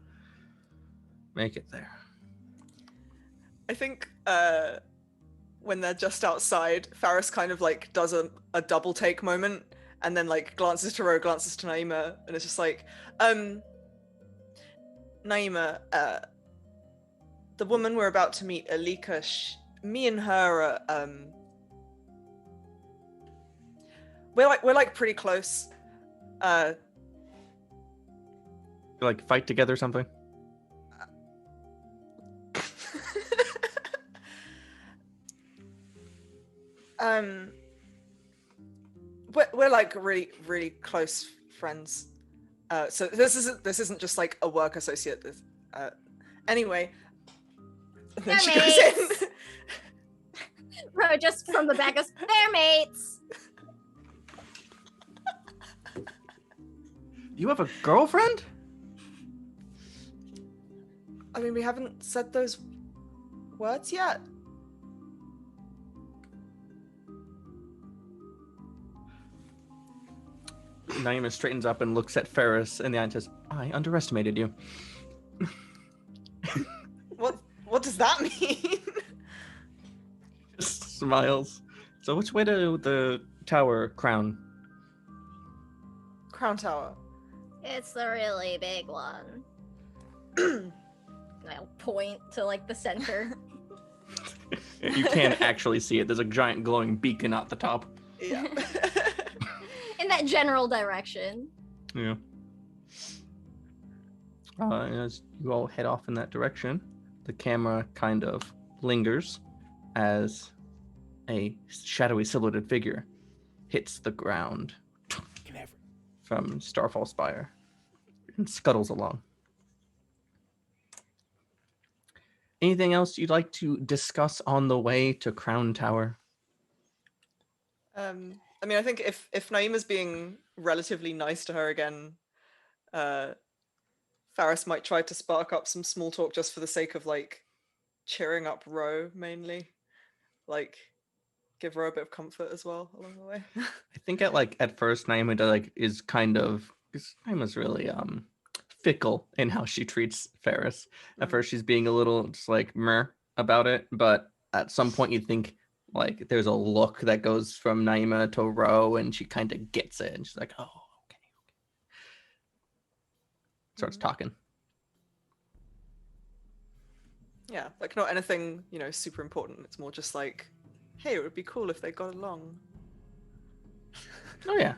make it there. I think when they're just outside, Faris kind of like does a double take moment and then like glances to Ro, glances to Naima, and it's just like, Naima, the woman we're about to meet, Alika, me and her are, we're like pretty close. Like fight together or something? We're like really, really close friends. So this isn't just like a work associate. Anyway, and then she goes in. Bro, just from the back goes, they're mates. You have a girlfriend? I mean, we haven't said those words yet. Naima straightens up and looks at Ferris in the eye and says, I underestimated you. What does that mean? Just smiles. So which way to the tower crown? Crown Tower. It's the really big one. I'll point to like the center. You can't actually see it. There's a giant glowing beacon at the top. Yeah. In that general direction. Yeah. As you all head off in that direction, the camera kind of lingers as a shadowy silhouetted figure hits the ground from Starfall Spire and scuttles along. Anything else you'd like to discuss on the way to Crown Tower? I mean, I think if Naima's being relatively nice to her again, Faris might try to spark up some small talk just for the sake of like cheering up Ro mainly, like give Ro a bit of comfort as well along the way. I think at first Naima is kind of, because Naima's really fickle in how she treats Ferris. At first she's being a little just like meh about it, but at some point you think like there's a look that goes from Naima to Ro and she kind of gets it and she's like, oh, okay. Starts talking. Yeah, like not anything, super important. It's more just like, hey, it would be cool if they got along. Oh yeah.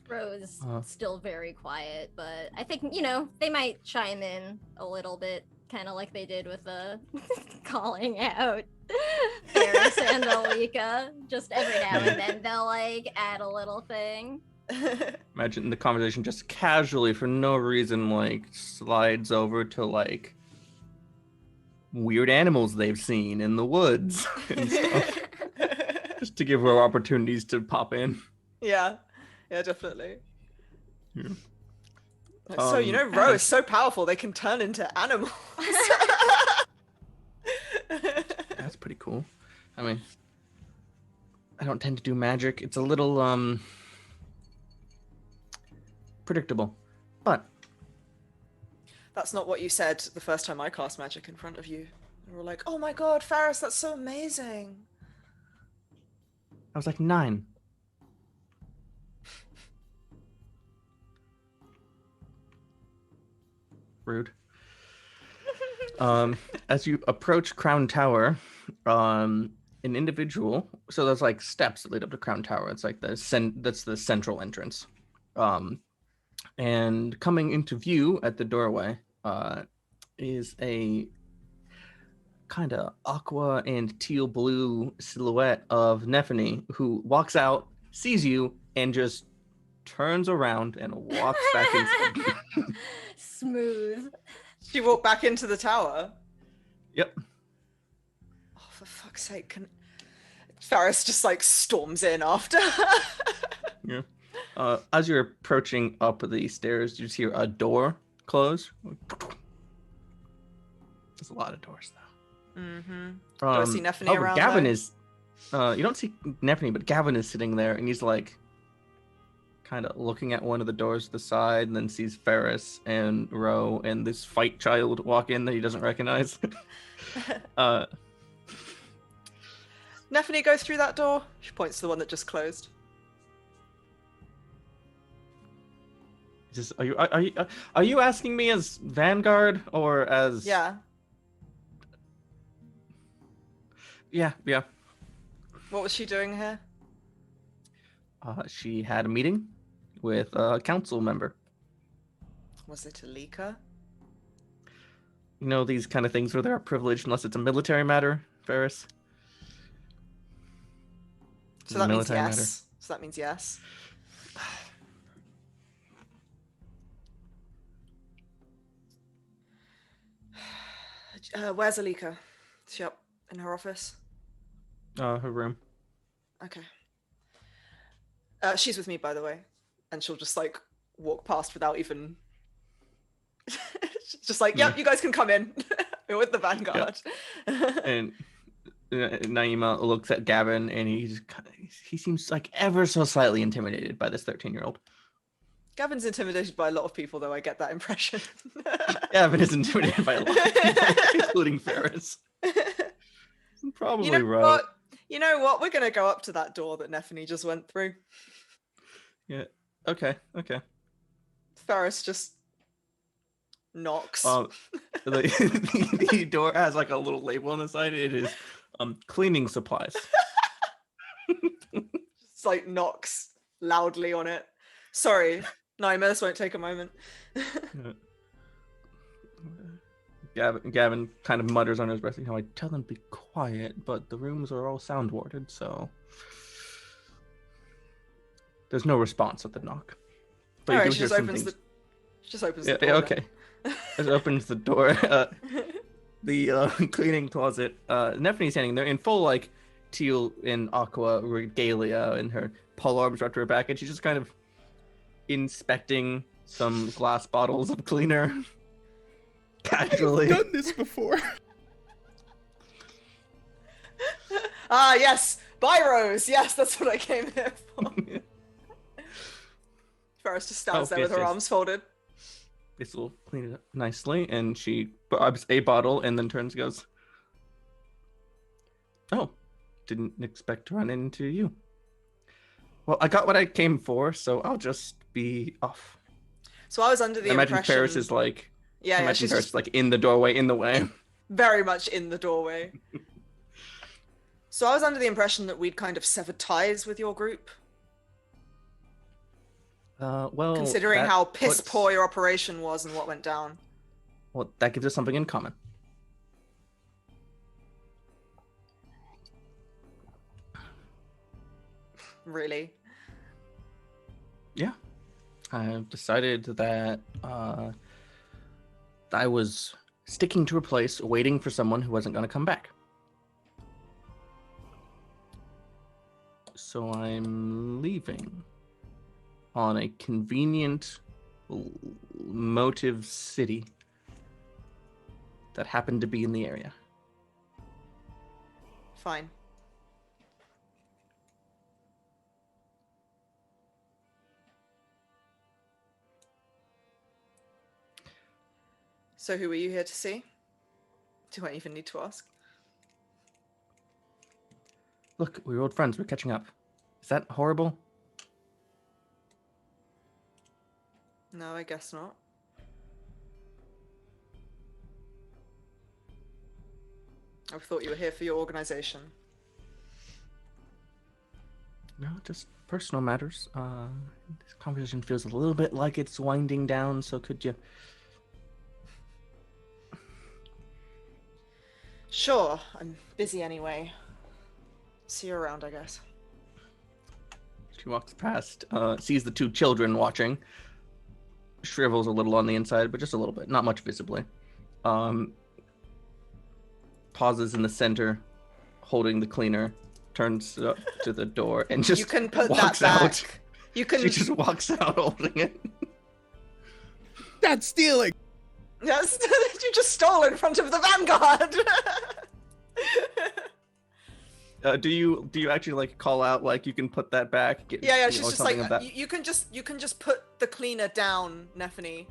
Rose still very quiet, but I think, they might chime in a little bit, kind of like they did with the calling out Ferris and Alika. Just every now and then they'll like add a little thing. Imagine the conversation just casually for no reason like slides over to like weird animals they've seen in the woods and stuff. Just to give her opportunities to pop in. Yeah, definitely. Yeah. So Ro is so powerful they can turn into animals. That's pretty cool. I mean, I don't tend to do magic. It's a little predictable, but that's not what you said the first time I cast magic in front of you. You were like, "Oh my god, Faris, that's so amazing." I was like 9. Rude. As you approach Crown Tower, an individual. So there's like steps that lead up to Crown Tower. It's like that's the central entrance. And coming into view at the doorway is a kind of aqua and teal blue silhouette of Nephany, who walks out, sees you, and just turns around and walks back inside. Smooth. She walked back into the tower? Yep. Oh, for fuck's sake. Faris just like storms in after. Yeah. As you're approaching up the stairs, you just hear a door close. There's a lot of doors, though. Mm-hmm. Do I see Nephany around Gavin there? is... you don't see Nephany, but Gavin is sitting there, and he's like... kind of looking at one of the doors to the side, and then sees Ferris and Ro and this fight child walk in that he doesn't recognize. Nephany, go through that door. She points to the one that just closed. Are you asking me as Vanguard or as? Yeah. Yeah. What was she doing here? She had a meeting with a council member. Was it a leaker? You know these kind of things where they're privileged unless it's a military matter, Ferris. So that means yes. So that means yes. Where's Alika? Is she up in her office? Her room. Okay. She's with me, by the way, and she'll just like walk past without even. Just like, yep, you guys can come in. We're with the Vanguard. Yep. And Naima looks at Gavin, and he seems like ever so slightly intimidated by this 13-year-old. Gavin's intimidated by a lot of people, though. I get that impression. Gavin is intimidated by a lot of people, including Ferris. Probably right. You know what? We're going to go up to that door that Nephany just went through. Yeah. Okay. Ferris just knocks. The door has like a little label on the side. It is cleaning supplies. Just like knocks loudly on it. Sorry, Naima, this won't take a moment. Gavin kind of mutters under his breath, I tell them to be quiet, but the rooms are all sound warded, so there's no response at the knock. But Alright, she just opens the door. Okay. Just opens the door. The cleaning closet. Nephany's standing there in full like teal and aqua regalia, and her pole arms wrapped to her back, and she's just kind of inspecting some glass bottles of cleaner. Casually. I've done this before. Yes, Byros. Yes, that's what I came here for. Ferris just stands there with her arms folded. This will clean it up nicely, and she grabs a bottle and then turns and goes, "Oh, didn't expect to run into you. Well, I got what I came for, so I'll just be off." So I was under the impression... Imagine Ferris is like... Yeah, she's Ferris just... like in the doorway, in the way. Very much in the doorway. So I was under the impression that we'd kind of severed ties with your group. Well... Considering how piss poor your operation was and what went down. Well, that gives us something in common. Really? Yeah. I've decided that I was sticking to a place, waiting for someone who wasn't going to come back. So I'm leaving on a convenient motive city that happened to be in the area. Fine. So who were you here to see? Do I even need to ask? Look, we're old friends. We're catching up. Is that horrible? No, I guess not. I thought you were here for your organization. No, just personal matters. This conversation feels a little bit like it's winding down, so could you... Sure, I'm busy anyway. See you around, I guess. She walks past, sees the two children watching. Shrivels a little on the inside, but just a little bit, not much visibly. Pauses in the center, holding the cleaner, turns to the door, and just you can put walks that back. Out. You can. She just walks out holding it. That's stealing. Yes, you just stole in front of the Vanguard. Do you actually like call out like you can put that back? Yeah. She's just like you can just put the cleaner down, Nephany.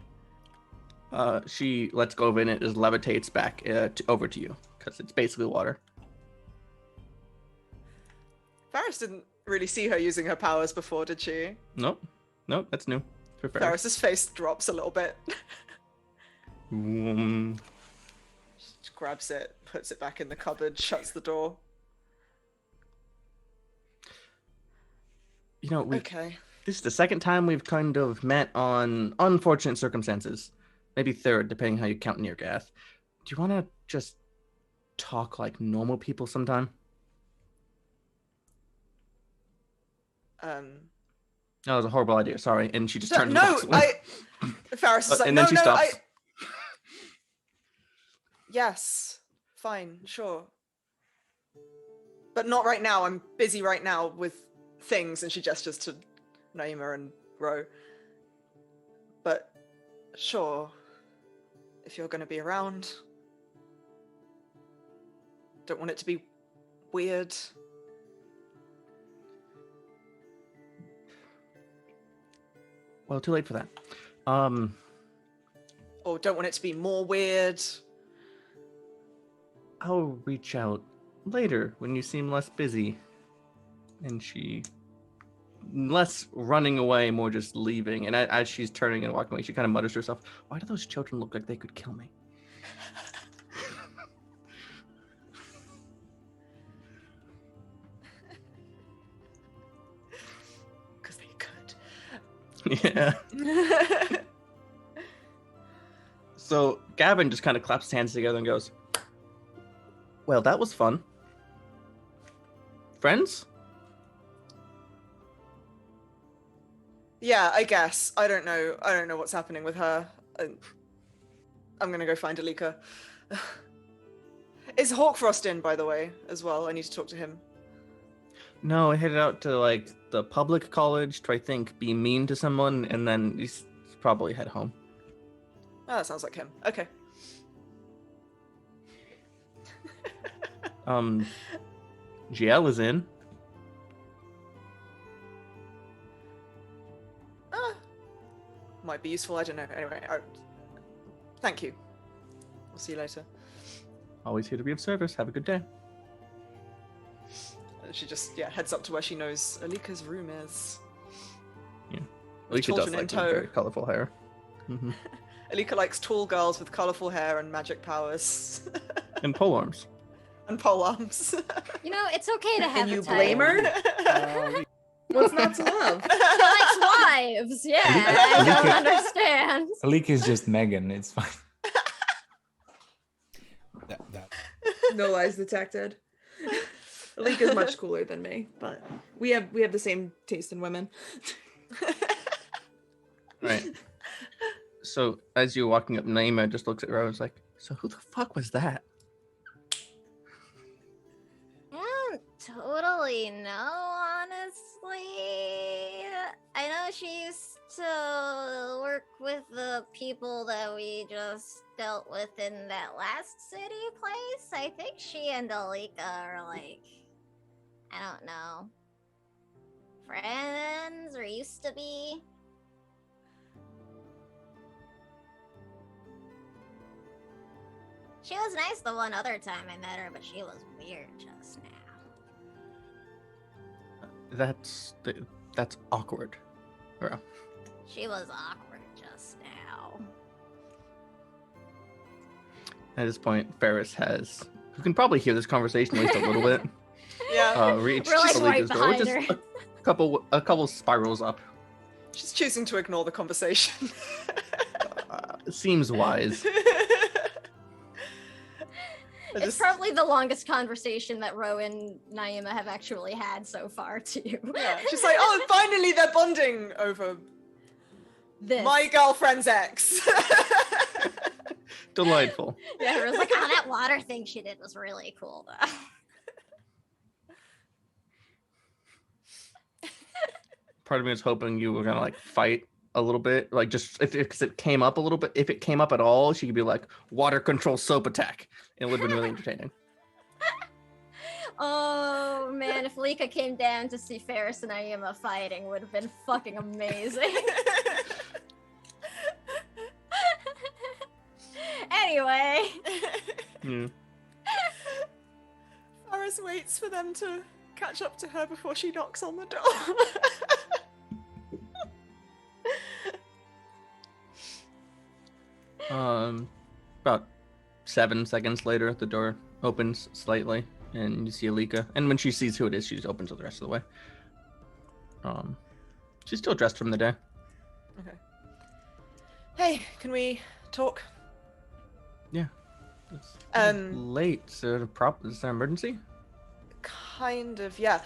She lets go of it and it just levitates back over to you because it's basically water. Ferris didn't really see her using her powers before, did she? Nope, that's new. for Ferris. Ferris's face drops a little bit. Just grabs it, puts it back in the cupboard, shuts the door. You know, Okay. This is the second time we've kind of met on unfortunate circumstances. Maybe third, depending how you count Neargath. Do you want to just talk like normal people sometime? That was a horrible idea. Sorry. And she just turned and walks away. Ferris is like, and then she stops. Yes, fine, sure. But not right now. I'm busy right now with things. And she gestures to Naima and Ro. But sure, if you're going to be around. Don't want it to be weird. Well, too late for that. Or don't want it to be more weird. I'll reach out later when you seem less busy. And she... less running away, more just leaving. And as she's turning and walking away, she kind of mutters to herself, why do those children look like they could kill me? Because they could. Yeah. So Gavin just kind of claps his hands together and goes, well, that was fun. Friends? Yeah, I guess. I don't know what's happening with her. I'm gonna go find Alika. Is Hawkfrost in, by the way, as well? I need to talk to him. No, I headed out to like the public college to, I think, be mean to someone, and then he's probably head home. Oh, that sounds like him. Okay. GL is in. Might be useful, I don't know. Anyway, thank you. I'll see you later. Always here to be of service. Have a good day. And she just, heads up to where she knows Alika's room is. Yeah. Alika does like very colorful hair. Mm-hmm. Alika likes tall girls with colorful hair and magic powers. And polearms. And polearms. You know, it's okay to have And you a type. blame her? What's not to love? She likes wives. Yeah, I don't understand. Alika is just Megan. It's fine. No lies detected. Alika's much cooler than me, but we have the same taste in women. Right. So as you're walking up, Naima just looks at her and is like, so who the fuck was that? I don't totally know, honestly. I know she used to work with the people that we just dealt with in that last city place. I think she and Alika are like, I don't know, friends, or used to be. She was nice the one other time I met her, but she was weird just now. That's awkward. Bro. She was awkward just now. At this point, Ferris has, who can probably hear this conversation at least a little bit. Yeah. Reached We're like right Alika's door, behind her. just a couple spirals up. She's choosing to ignore the conversation. Seems wise. It's probably the longest conversation that Ro and Naima have actually had so far, too. Yeah, she's like, oh, finally they're bonding over This. my girlfriend's ex. Delightful. Yeah, it was like, oh, that water thing she did was really cool, though. Part of me was hoping you were gonna like fight a little bit, like just if it came up a little bit. If it came up at all, she could be like, water control soap attack. It would have been really entertaining. Oh man, if Lika came down to see Ferris and Naima fighting, would have been fucking amazing. Anyway. Yeah. Ferris waits for them to catch up to her before she knocks on the door. About 7 seconds later, the door opens slightly, and you see Alika. And when she sees who it is, she just opens it the rest of the way. She's still dressed from the day. Okay. Hey, can we talk? Yeah. It's late. Is there an emergency? Kind of, yeah.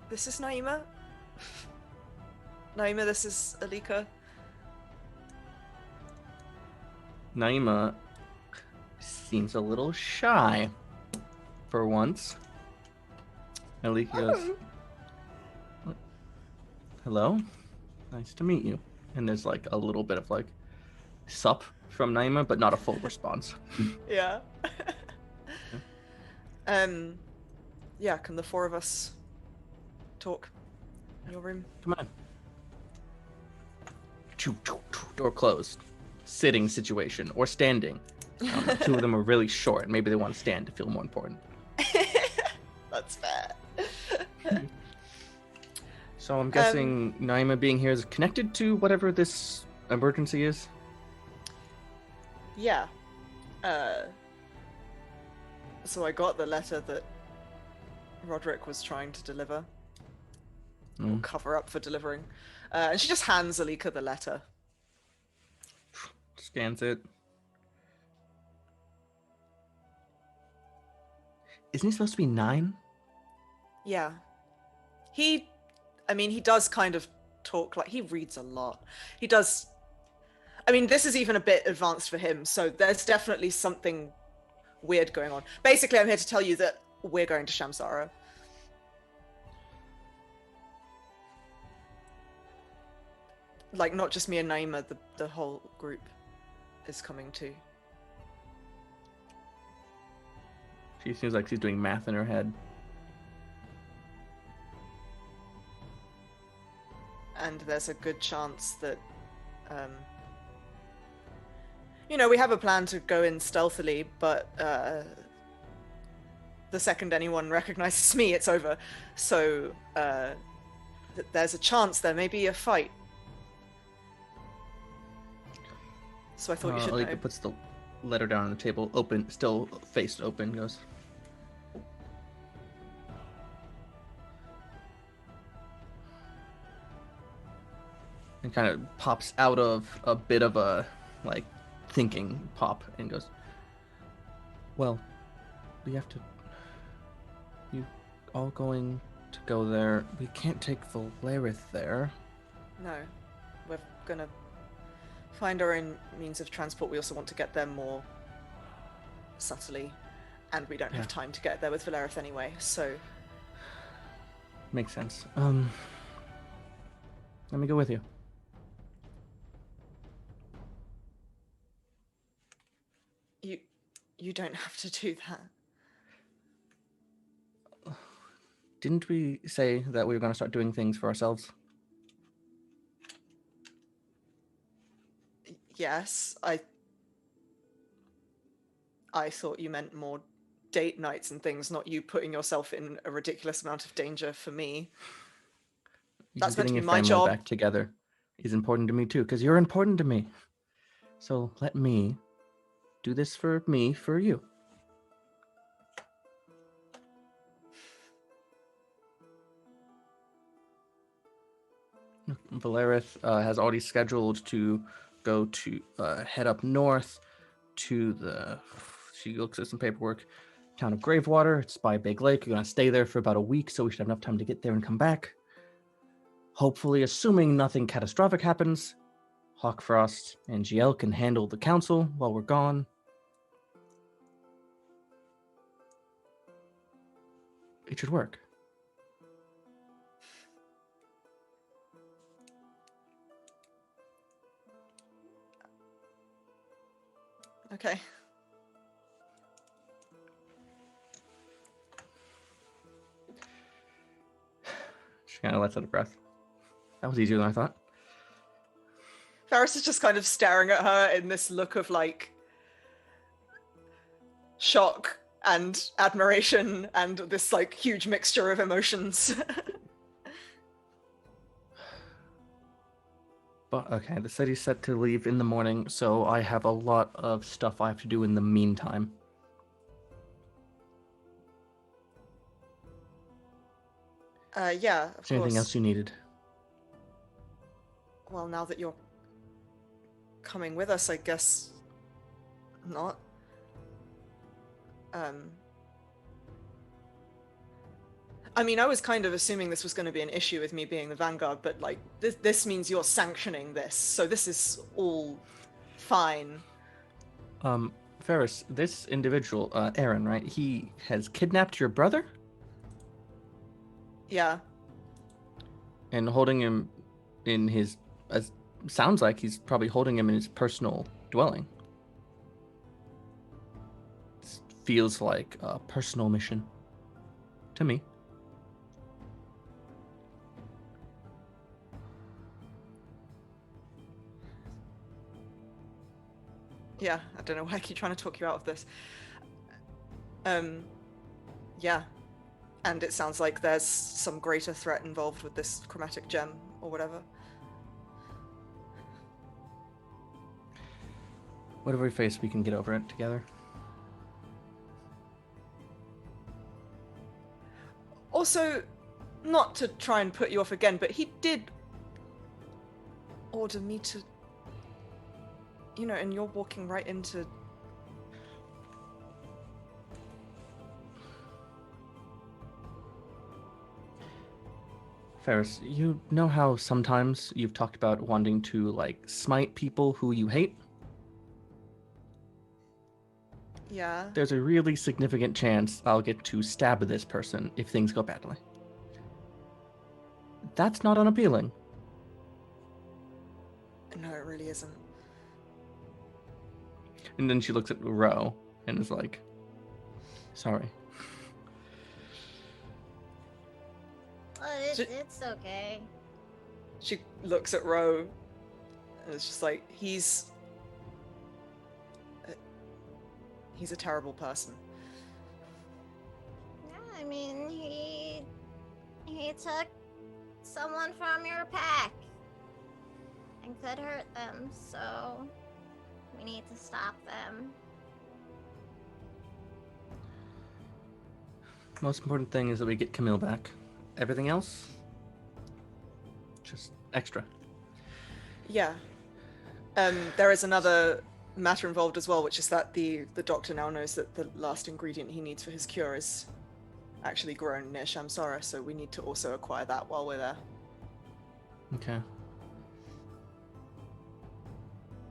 This is Naima. Naima, this is Alika. Naima seems a little shy for once. Alika goes, hello? Nice to meet you. And there's like a little bit of like sup from Naima, but not a full response. Yeah. Yeah, can the four of us talk in your room? Come on. Door closed. Sitting situation or standing. Two of them are really short. Maybe they want to stand to feel more important. That's fair. So I'm guessing Naima being here is connected to whatever this emergency is? Yeah. So I got the letter that Roderick was trying to deliver. Or cover up for delivering. And she just hands Alika the letter. Scans it. Isn't he supposed to be 9? Yeah. He does kind of talk like he reads a lot. He does. I mean, this is even a bit advanced for him, so there's definitely something weird going on. Basically, I'm here to tell you that we're going to Shamsara. Like, not just me and Naima, the whole group is coming too. She seems like she's doing math in her head. And there's a good chance that, we have a plan to go in stealthily, but the second anyone recognizes me, it's over. So there's a chance there may be a fight. So I thought you should know. Alika puts the letter down on the table, open, still faced open, goes. And kind of pops out of a bit of a, like, thinking pop and goes, well, we have to, you all going to go there. We can't take Valerith there. No, we're gonna find our own means of transport. We also want to get there more subtly, and we don't have time to get there with Valerith anyway, so... Makes sense. Let me go with you. You don't have to do that. Didn't we say that we were going to start doing things for ourselves? Yes, I thought you meant more date nights and things, not you putting yourself in a ridiculous amount of danger for me. That's meant to be my job. Back together is important to me too, because you're important to me. So let me do this for me, for you. Valerith has already scheduled to go to head up north to she looks at some paperwork, town of Gravewater. It's by a big lake. You're going to stay there for about a week, so we should have enough time to get there and come back. Hopefully, assuming nothing catastrophic happens, Hawkfrost and GL can handle the council while we're gone. It should work. Okay. She kind of lets out a breath. That was easier than I thought. Ferris is just kind of staring at her in this look of like shock and admiration and this like huge mixture of emotions. But okay, the city's set to leave in the morning, so I have a lot of stuff I have to do in the meantime. Yeah, of Is there anything course. else you needed? Well, now that you're coming with us, I guess not. I mean, I was kind of assuming this was going to be an issue with me being the Vanguard, but like this means you're sanctioning this, so this is all fine. Ferris, this individual, Aaron, right? He has kidnapped your brother? Yeah. And holding him in his, sounds like he's probably holding him in his personal dwelling. This feels like a personal mission to me. Yeah, I don't know why I keep trying to talk you out of this. Yeah. And it sounds like there's some greater threat involved with this chromatic gem or whatever. Whatever we face, we can get over it together. Also, not to try and put you off again, but he did order me to... You know, and you're walking right into... Ferris, you know how sometimes you've talked about wanting to, like, smite people who you hate? Yeah. There's a really significant chance I'll get to stab this person if things go badly. That's not unappealing. No, it really isn't. And then she looks at Ro and is like, sorry. It's okay. She looks at Ro and it's just like, he's a terrible person. Yeah, I mean, he took someone from your pack and could hurt them, so we need to stop them. Most important thing is that we get Camille back. Everything else, just extra. Yeah. There is another matter involved as well, which is that the doctor now knows that the last ingredient he needs for his cure is actually grown near Shamsara, so we need to also acquire that while we're there. Okay.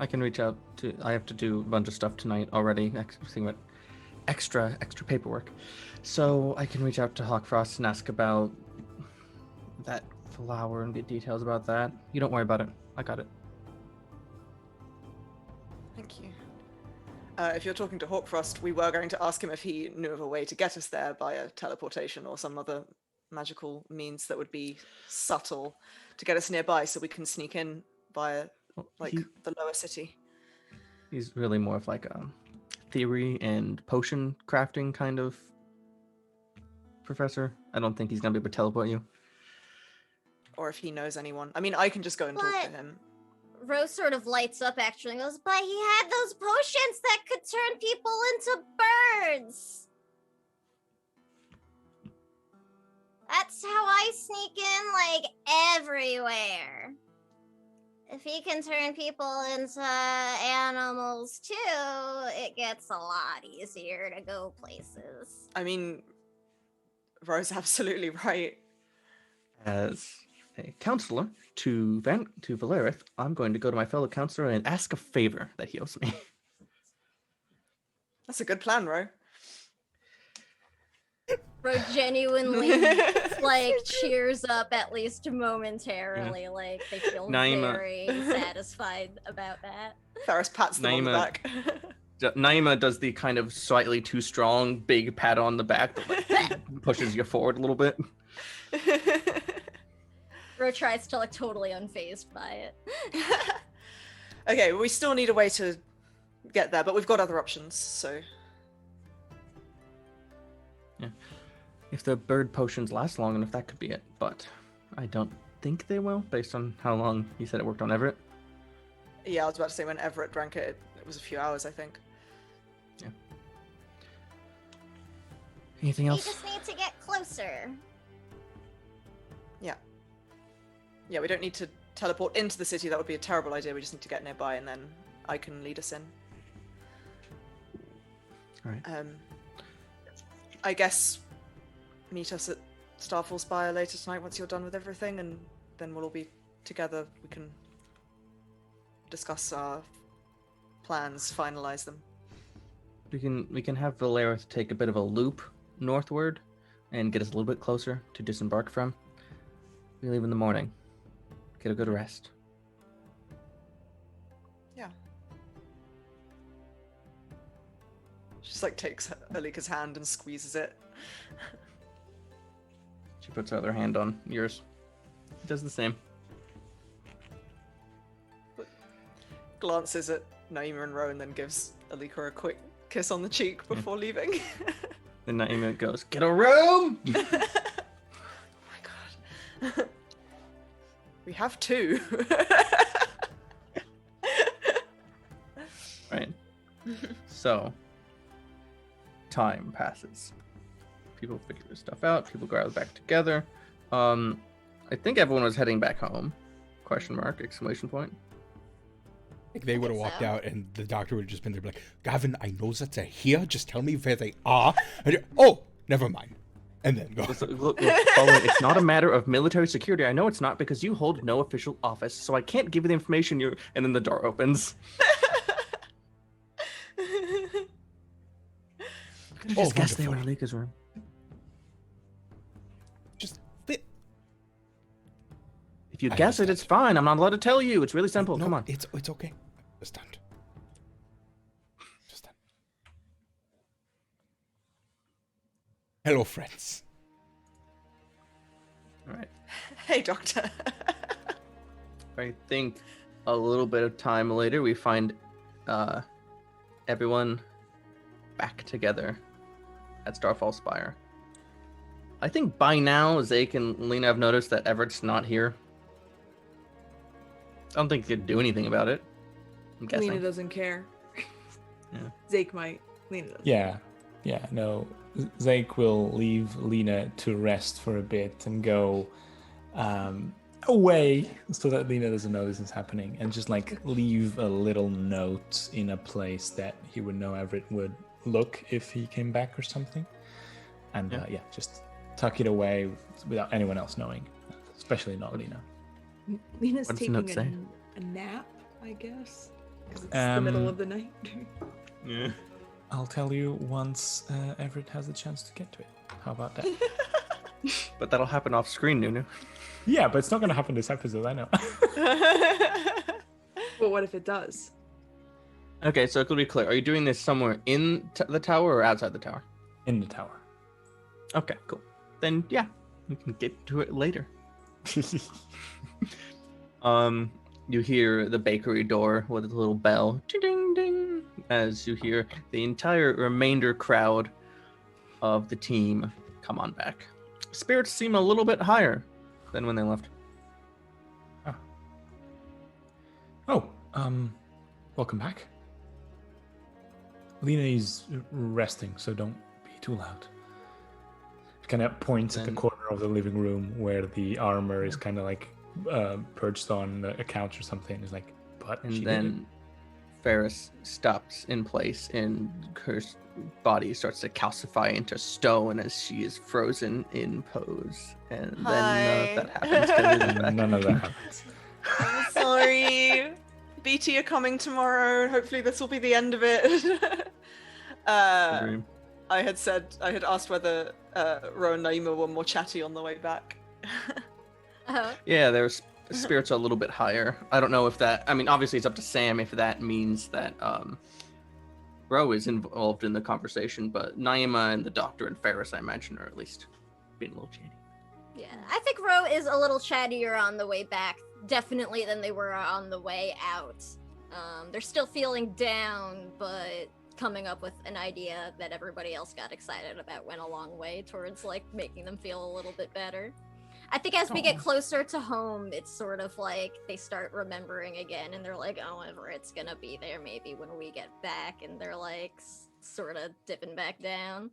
I can reach out to... I have to do a bunch of stuff tonight already. Thinking about extra paperwork. So I can reach out to Hawkfrost and ask about that flower and get details about that. You don't worry about it. I got it. Thank you. If you're talking to Hawkfrost, we were going to ask him if he knew of a way to get us there via teleportation or some other magical means that would be subtle to get us nearby so we can sneak in via the lower city. He's really more of like a theory and potion crafting kind of professor. I don't think he's gonna be able to teleport you. Or if he knows anyone. I mean, I can just go and talk to him. Rose sort of lights up actually and goes, but he had those potions that could turn people into birds. That's how I sneak in, like, everywhere. If he can turn people into animals too, it gets a lot easier to go places. I mean, Rose absolutely right. As a counselor to Valerith, I'm going to go to my fellow counselor and ask a favor that he owes me. That's a good plan, Ro. Ro genuinely cheers up at least momentarily. Yeah. Like they feel very satisfied about that. Ferris pats them on the back. Naima does the kind of slightly too strong big pat on the back that pushes you forward a little bit. Ro tries to look totally unfazed by it. Okay, we still need a way to get there, but we've got other options, so... Yeah. If the bird potions last long enough, that could be it, but I don't think they will, based on how long he said it worked on Everett. Yeah, I was about to say when Everett drank it, it was a few hours, I think. Yeah. Anything We else? just need to get closer. Yeah. Yeah, we don't need to teleport into the city. That would be a terrible idea. We just need to get nearby, and then I can lead us in. All right. I guess meet us at Starfall Spire later tonight once you're done with everything, and then we'll all be together. We can discuss our plans, finalize them. We can have Valerith take a bit of a loop northward and get us a little bit closer to disembark from. We leave in the morning. Get a good rest. Yeah. She just takes Alika's hand and squeezes it. She puts her other hand on yours. Does the same. Glances at Naima and Ro and then gives Alika a quick kiss on the cheek before leaving. Then Naima goes, "Get a room!" Oh my god. We have two. Right. So, time passes. People figure this stuff out. People gather back together. I think everyone was heading back home. Question mark, exclamation point. Like they would have walked out and the doctor would have just been there like, Gavin, I know that they're here. Just tell me where they are. And oh, never mind. And then go. Look, Owen, it's not a matter of military security. I know it's not because you hold no official office, so I can't give you the information you. And then the door opens. Just guess they were in Alika's room. Just fit. If you guess it, it's fine. I'm not allowed to tell you. It's really simple. No, Come on. It's okay. Just stand. Hello, friends. All right. Hey, Doctor. I think a little bit of time later, we find everyone back together at Starfall Spire. I think by now, Zake and Lena have noticed that Everett's not here. I don't think they could do anything about it. I'm guessing. Lena doesn't care. Yeah. Zake might. Lena doesn't. Yeah, no. Zake will leave Lena to rest for a bit and go away so that Lena doesn't know this is happening, and just leave a little note in a place that he would know Everett would look if he came back or something. And just tuck it away without anyone else knowing, especially not Lena. Lena's What does the note say? taking a nap, I guess, because it's the middle of the night. Yeah. I'll tell you once Everett has a chance to get to it. How about that? But that'll happen off screen, Nunu. Yeah, but it's not going to happen this episode, I know. But what if it does? Okay, so it could be clear. Are you doing this somewhere in the tower or outside the tower? In the tower. Okay, cool. Then yeah, we can get to it later. You hear the bakery door with a little bell, ding ding, as you hear the entire remainder crowd of the team come on back. Spirits seem a little bit higher than when they left. Welcome back. Lena is resting, so don't be too loud. Kind of points at the corner of the living room where the armor is kind of perched on a couch or something. It's like, but And she then Ferris stops in place and her body starts to calcify into stone as she is frozen in pose. And then none of that happens. 'Cause it is back. None of that happens. I'm sorry. BT are coming tomorrow. Hopefully this will be the end of it. I had asked whether Ro and Naima were more chatty on the way back. Yeah, there's spirits are a little bit higher. I don't know if that, I mean, obviously it's up to Sam if that means that Ro is involved in the conversation, but Naima and the Doctor and Ferris, I imagine, are at least being a little chatty. Yeah, I think Ro is a little chattier on the way back, definitely, than they were on the way out. They're still feeling down, but coming up with an idea that everybody else got excited about went a long way towards making them feel a little bit better. I think as we get closer to home, it's sort of like they start remembering again, and they're like, "Oh, ever it's gonna be there maybe when we get back," and they're like sort of dipping back down.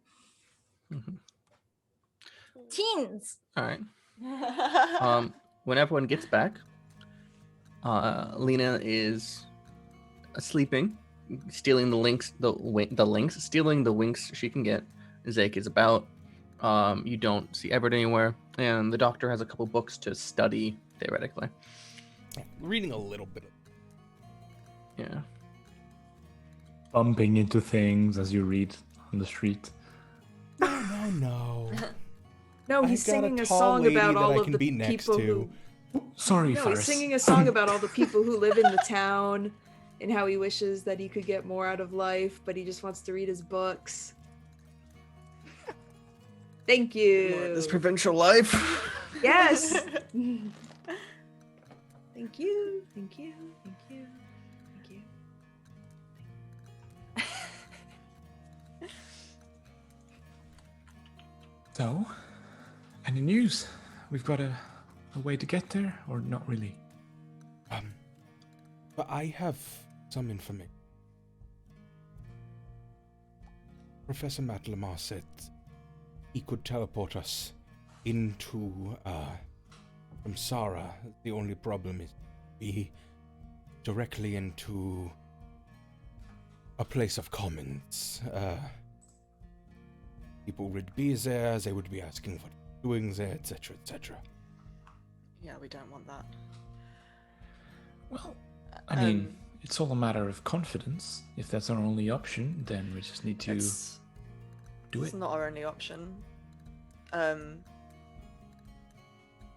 Mm-hmm. Teens. All right. When everyone gets back, Lena is sleeping, stealing the links, stealing the winks she can get. Zeke is about. You don't see Everett anywhere, and the doctor has a couple books to study theoretically. Reading a little bit. Yeah. Bumping into things as you read on the street. No. No, he's singing a song about all of the people who. Sorry, No, Faris. he's singing a song about all the people who live in the town, and how he wishes that he could get more out of life, but he just wants to read his books. Thank you. This provincial life. Yes. Thank you. Thank you. Thank you. Thank you. So, any news? We've got a way to get there, or not really? But I have some information. Professor Matt Lamar said he could teleport us into Samsara. The only problem is be directly into a place of commons. People would be there, they would be asking what you're doing there, etc., etc. Yeah, we don't want that. Well, I mean, it's all a matter of confidence. If that's our only option, then we just need to do it. It's not our only option.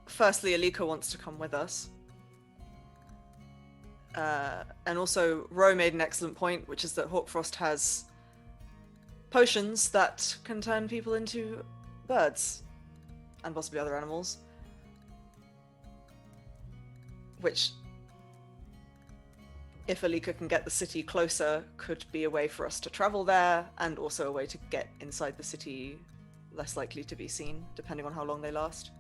Firstly, Alika wants to come with us. And also, Ro made an excellent point, which is that Hawkfrost has potions that can turn people into birds and possibly other animals. Which, if Alika can get the city closer, could be a way for us to travel there, and also a way to get inside the city less likely to be seen, depending on how long they last.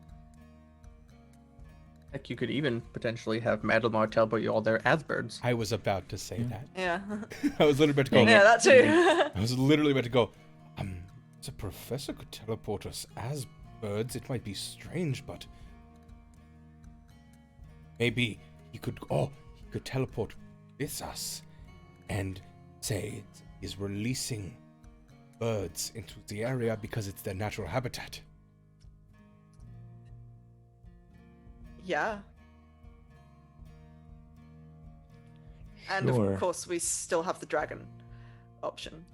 Heck, you could even potentially have Madeline teleport you all there as birds. I was about to say that. Yeah. I was literally about to go. Yeah, that too. I was literally about to go. The professor could teleport us as birds. It might be strange, but maybe he could. Oh, he could teleport with us, and say he's releasing birds into the area because it's their natural habitat. Yeah. And Sure. of course, we still have the dragon option.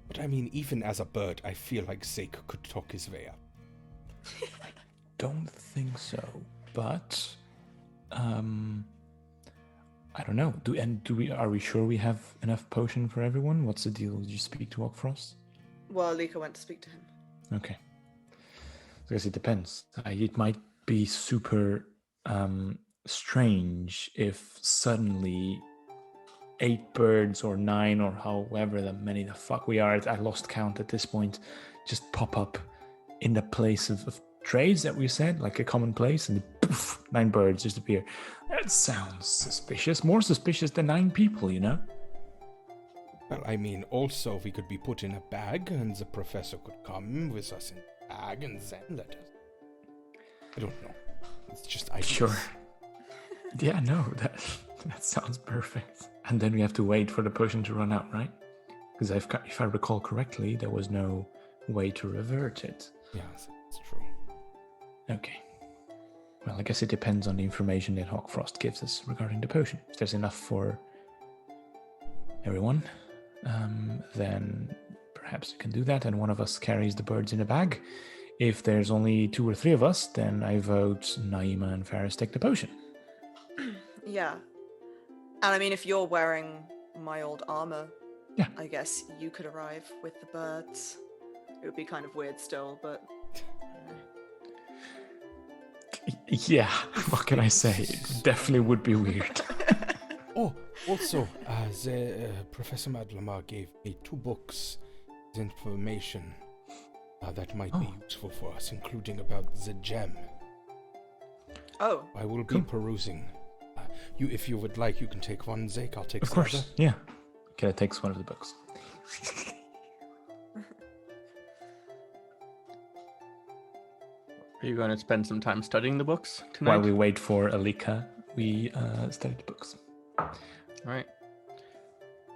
But I mean, even as a bird, I feel like Zeke could talk his way up. Don't think so, but I don't know. Are we sure we have enough potion for everyone? What's the deal? Did you speak to Hawkfrost? Well, Alika went to speak to him. Okay. I guess it depends. It might be super strange if suddenly 8 birds or 9 or however many the fuck we are, I lost count at this point, just pop up in the place of trades that we said, like a common place, and poof, 9 birds just appear. That sounds suspicious. More suspicious than 9 people, you know? Well, I mean, also, we could be put in a bag, and the professor could come with us in a bag and then let us. I don't know. It's just ideas. Sure. Yeah, no, that sounds perfect. And then we have to wait for the potion to run out, right? Because if I recall correctly, there was no way to revert it. Yeah, that's true. Okay. Well, I guess it depends on the information that Hawkfrost gives us regarding the potion. If there's enough for everyone, then perhaps we can do that, and one of us carries the birds in a bag. If there's only 2 or 3 of us, then I vote Naima and Faris take the potion. Yeah. And I mean, if you're wearing my old armor, yeah, I guess you could arrive with the birds. It would be kind of weird still, but... Yeah, what can I say? It definitely would be weird. Oh, also, Professor Madlamar gave me 2 books with information that might be useful for us, including about the gem. Oh. I will be perusing. If you would like, you can take one, Zeke. I'll take Of the course, other. yeah. Kira takes one of the books. Are you going to spend some time studying the books tonight? While we wait for Alika, we study the books. All right.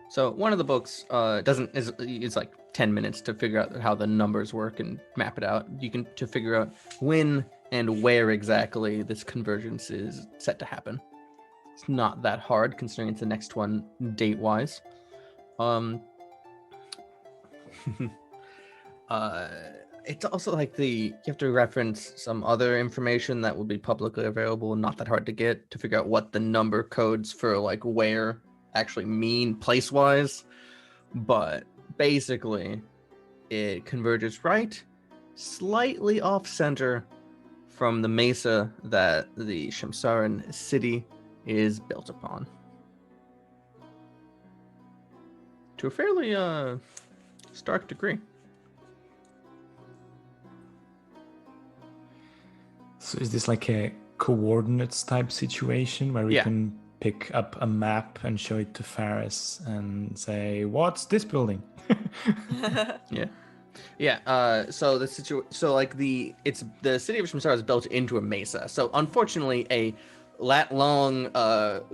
So one of the books is like 10 minutes to figure out how the numbers work and map it out. You can to figure out when and where exactly this convergence is set to happen. It's not that hard considering it's the next one date-wise. It's also like you have to reference some other information that will be publicly available, not that hard to get, to figure out what the number codes for like where actually mean place-wise. But basically, it converges right, slightly off-center from the mesa that the Shamsaran city is built upon. To a fairly stark degree. So is this like a coordinates type situation where we Yeah. can pick up a map and show it to Faris and say, "What's this building?" Yeah. So the city of Shamsara is built into a mesa. So unfortunately, a lat long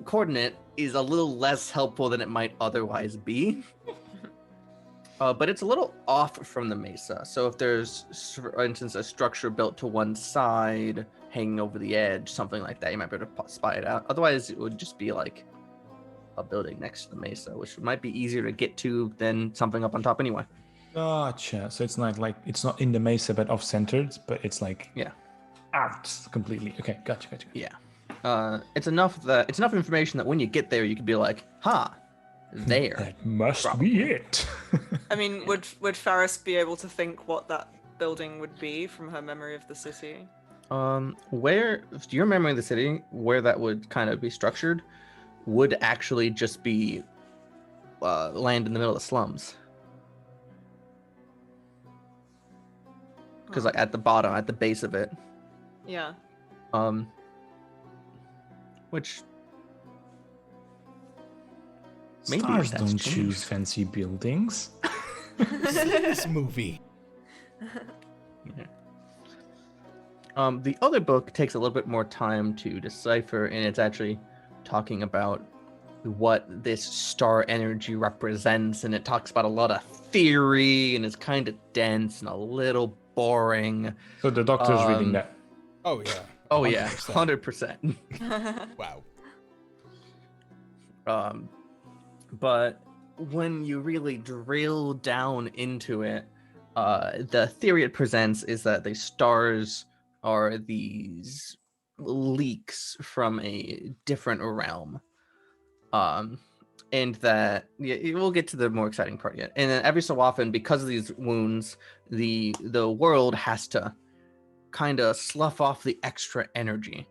coordinate is a little less helpful than it might otherwise be. But it's a little off from the mesa. So if there's, for instance, a structure built to one side, hanging over the edge, something like that, you might be able to spy it out. Otherwise, it would just be like a building next to the mesa, which might be easier to get to than something up on top anyway. Gotcha. So it's not like it's not in the mesa but off-centered, but it's like out completely. Okay, gotcha. Yeah. It's enough information that when you get there, you could be like, there. That must be it. I mean, would Faris be able to think what that building would be from her memory of the city? Where your memory of the city, where that would kind of be structured, would actually just be land in the middle of the slums. Because like at the bottom, at the base of it. Yeah. Which Stars that's don't changed. choose fancy buildings. This movie. The other book takes a little bit more time to decipher, and it's actually talking about what this star energy represents, and it talks about a lot of theory, and it's kind of dense and a little boring. So the doctor's reading that. Oh yeah. Oh 100%. Yeah, 100%. Wow. But when you really drill down into it, the theory it presents is that the stars are these leaks from a different realm. And that we'll get to the more exciting part yet. And then every so often, because of these wounds, the world has to kind of slough off the extra energy.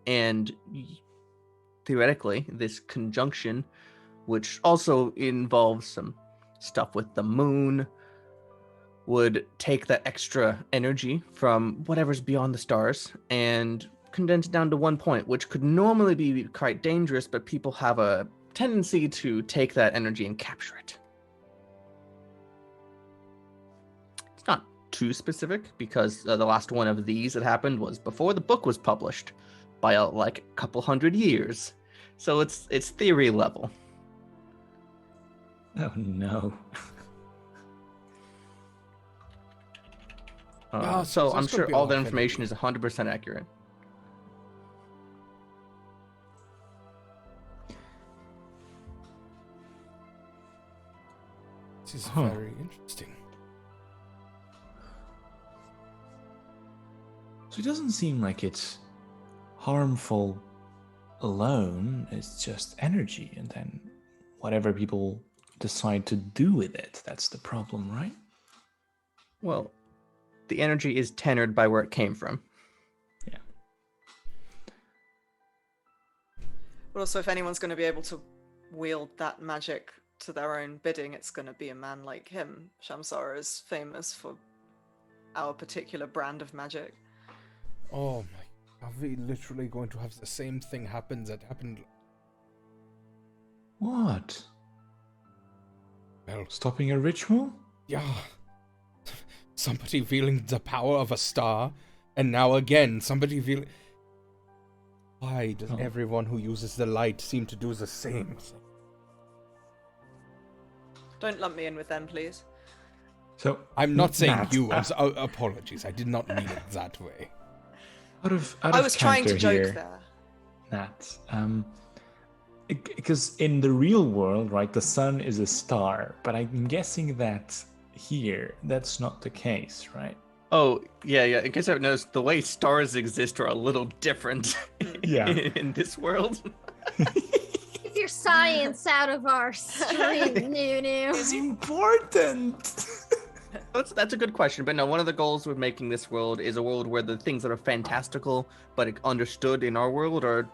And theoretically, this conjunction, which also involves some stuff with the moon, would take that extra energy from whatever's beyond the stars and condense it down to one point, which could normally be quite dangerous, but people have a tendency to take that energy and capture it. It's not too specific because the last one of these that happened was before the book was published by a couple hundred years. So it's theory level. Oh no. So I'm sure all the information is 100% accurate. This is very interesting. So it doesn't seem like it's harmful alone. It's just energy, and then whatever people decide to do with it, that's the problem, right? Well, the energy is tenured by where it came from. Yeah. But also, if anyone's going to be able to wield that magic to their own bidding, it's going to be a man like him. Shamsara is famous for our particular brand of magic. Oh my Are we literally going to have the same thing happen that happened? What? Well, stopping a ritual? Yeah. Somebody feeling the power of a star, and now again, somebody feeling... Why does everyone who uses the light seem to do the same thing? Don't lump me in with them, please. So I'm not saying Nat, you. Apologies. I did not mean it that way. I was trying to joke here, there. Nat, because in the real world, right, the sun is a star, but I'm guessing that here, that's not the case, right? Oh, yeah. In case I've noticed, the way stars exist are a little different in this world. Keep your science out of our stream, Nunu. It's important. That's a good question, but no, one of the goals with making this world is a world where the things that are fantastical but understood in our world are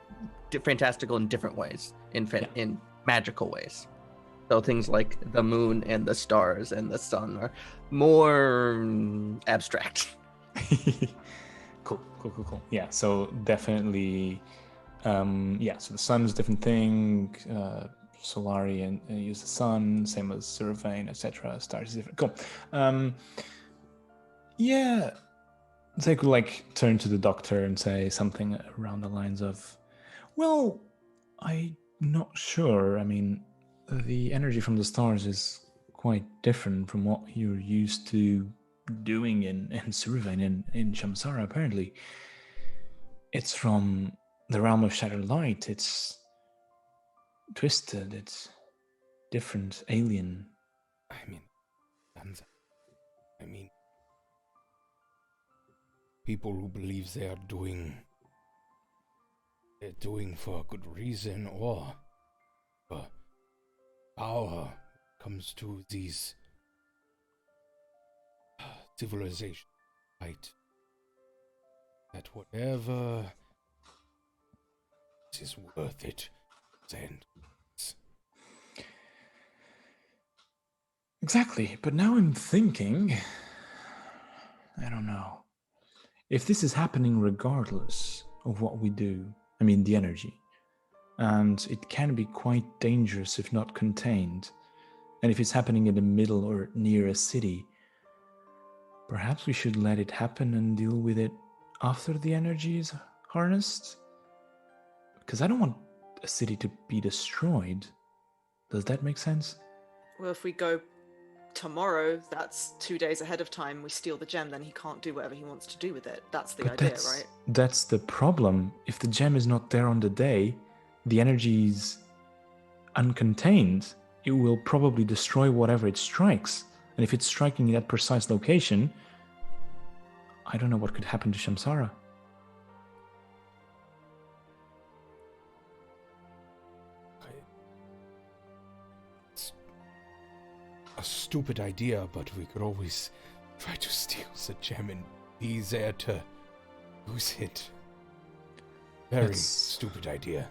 fantastical in different ways, in magical ways. So things like the moon and the stars and the sun are more abstract. Cool. Yeah, so definitely, so the sun is a different thing. Solari and use the sun, same as Soaring, etc. Stars is different. Cool. They could like turn to the doctor and say something around the lines of, well, I'm not sure. I mean, the energy from the stars is quite different from what you're used to doing in Soaring in Shamsara, apparently. It's from the realm of shattered light. It's twisted, it's different, alien. I mean, people who believe they're doing for a good reason, or for power comes to these civilizations, right? That whatever is worth it, then. Exactly, but now I'm thinking, I don't know, if this is happening regardless of what we do, I mean the energy, and it can be quite dangerous if not contained, and if it's happening in the middle or near a city, perhaps we should let it happen and deal with it after the energy is harnessed? Because I don't want a city to be destroyed. Does that make sense? Well, if we go tomorrow, that's 2 days ahead of time, we steal the gem, then he can't do whatever he wants to do with it. That's the idea, right? That's the problem. If the gem is not there on the day, the energy is uncontained. It will probably destroy whatever it strikes. And if it's striking in that precise location, I don't know what could happen to Shamsara. A stupid idea, but we could always try to steal the gem and be there to use it. Very stupid idea.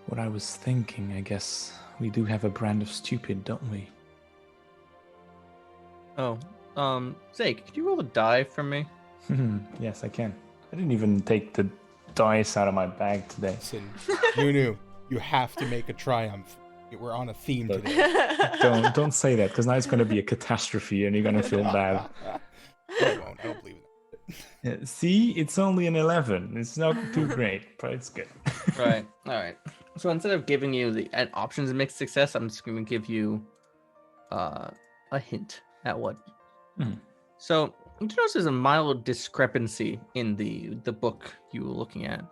What I was thinking, I guess we do have a brand of stupid, don't we? Oh, Zake, could you roll a die for me? Yes, I can. I didn't even take the dice out of my bag today. Listen, Nunu, you have to make a triumph. We're on a theme today. Don't say that, because now it's going to be a catastrophe and you're going to feel bad. I won't. I don't believe in that. See, it's only an 11. It's not too great, but it's good. Right. All right. So instead of giving you the options of mixed success, I'm just going to give you a hint at what. So you notice there's a mild discrepancy in the book you were looking at.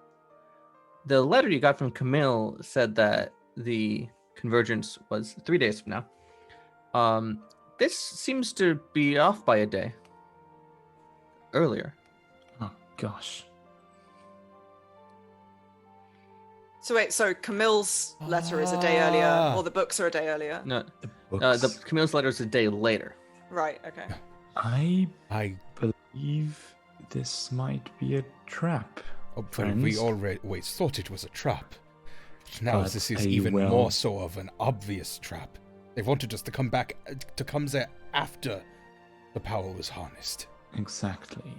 The letter you got from Camille said that the convergence was 3 days from now. This seems to be off by a day. Earlier. Oh, gosh. So wait, so Camille's letter is a day earlier, or the books are a day earlier? No, the Camille's letter is a day later. Right, okay. I believe this might be a trap. Oh, but we always thought it was a trap. Now this is even more so of an obvious trap. They wanted us to come there after the power was harnessed. Exactly.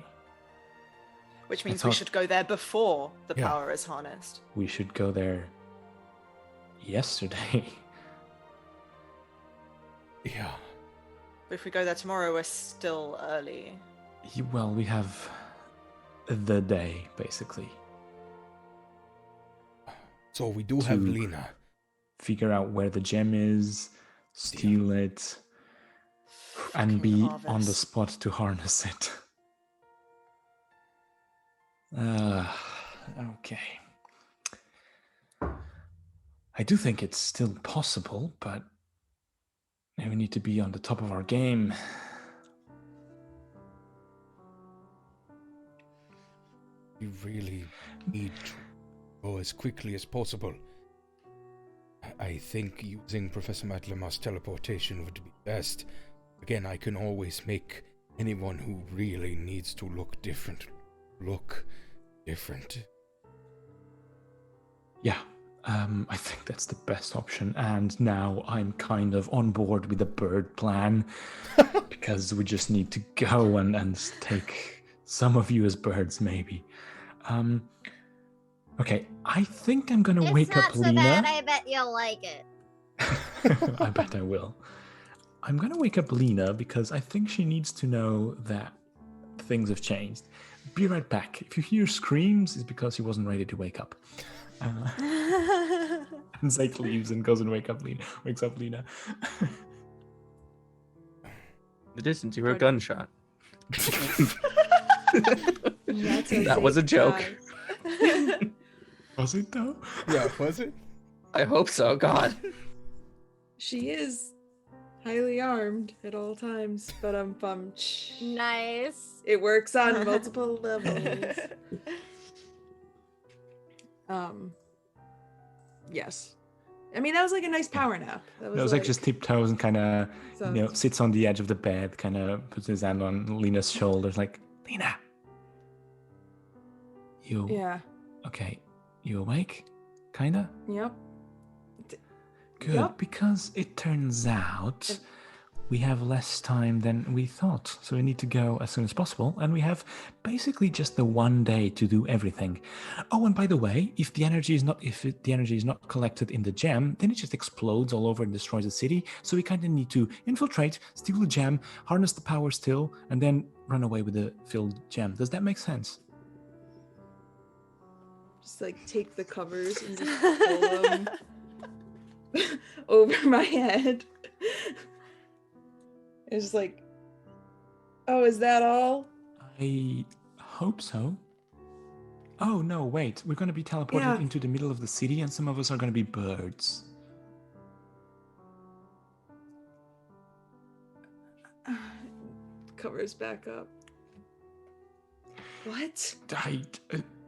Which means we should go there before the power is harnessed. We should go there yesterday. Yeah. But if we go there tomorrow, we're still early. Well, we have the day, basically. So we do have Lena. Figure out where the gem is, steal it, and be on the spot to harness it. Okay. I do think it's still possible, but we need to be on the top of our game. We really need to go as quickly as possible. I think using Professor Matlamar's teleportation would be best. Again, I can always make anyone who really needs to look different. Yeah, I think that's the best option. And now I'm kind of on board with the bird plan because we just need to go and take some of you as birds, maybe. Okay, I think I'm gonna wake up Lena. It's not so bad, I bet you'll like it. I bet I will. I'm gonna wake up Lena because I think she needs to know that things have changed. Be right back. If you hear screams, it's because he wasn't ready to wake up. And Zeke leaves and goes and wakes up Lena. In the distance, you heard a gunshot. That was a joke. Was it though? Yeah, was it? I hope so, God. She is highly armed at all times, but Nice. it works on multiple levels. Yes. I mean, that was like a nice power nap. That was like just tiptoes and kind of, sits on the edge of the bed, kind of puts his hand on Lena's shoulders, like, Lena. You. Yeah. Okay. You awake? Kinda? Yep. Good, Yep. because it turns out we have less time than we thought. So we need to go as soon as possible, and we have basically just the one day to do everything. Oh, and by the way, if the energy is not collected in the gem, then it just explodes all over and destroys the city. So we kind of need to infiltrate, steal the gem, harness the power still, and then run away with the filled gem. Does that make sense? Just like take the covers and just pull them over my head. It's just like, oh, is that all? I hope so. Oh, no, wait. We're going to be teleported into the middle of the city, and some of us are going to be birds. Covers back up. What?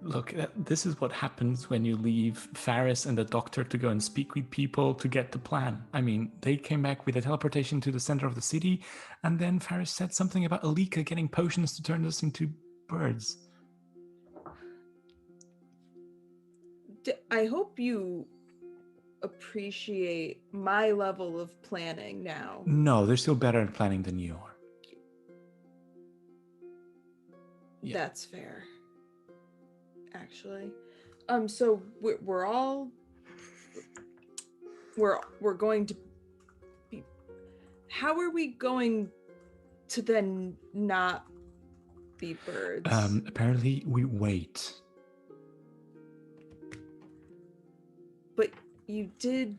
Look, this is what happens when you leave Faris and the doctor to go and speak with people to get the plan. I mean, they came back with a teleportation to the center of the city, and then Faris said something about Alika getting potions to turn us into birds. I hope you appreciate my level of planning now. No, they're still better at planning than you are. Yeah. That's fair. Actually, so we're going to be. How are we going to then not be birds? Apparently we wait. But you did.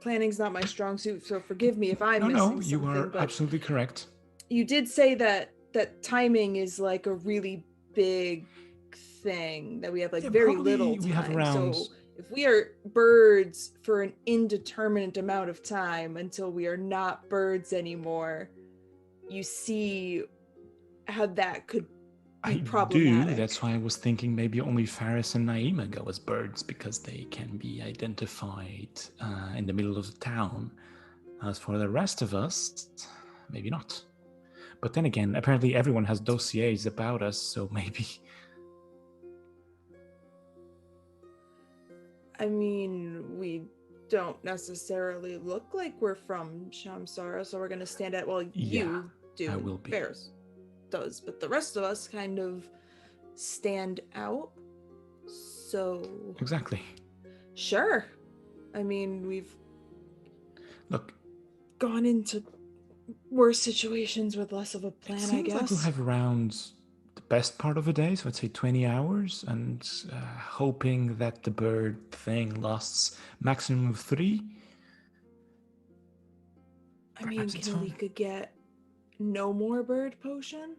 Planning's not my strong suit, so forgive me if I'm missing something. No, you are absolutely correct. You did say that timing is like a really big thing, that we have very little time. We have around... So if we are birds for an indeterminate amount of time until we are not birds anymore, you see how that could be problematic. I do. That's why I was thinking maybe only Faris and Naima go as birds, because they can be identified in the middle of the town. As for the rest of us, maybe not. But then again, apparently everyone has dossiers about us, so maybe... I mean, we don't necessarily look like we're from Shamsara, so we're going to stand out while you do. I will be. Bears. does, but the rest of us kind of stand out. So Exactly. sure. I mean, we've Look, gone into worse situations with less of a plan, it I seems guess. like we'll have around the best part of a day, so I'd say 20 hours, and hoping that the bird thing lasts maximum of 3. I mean, Perhaps it's can we fine. could get no more bird potion?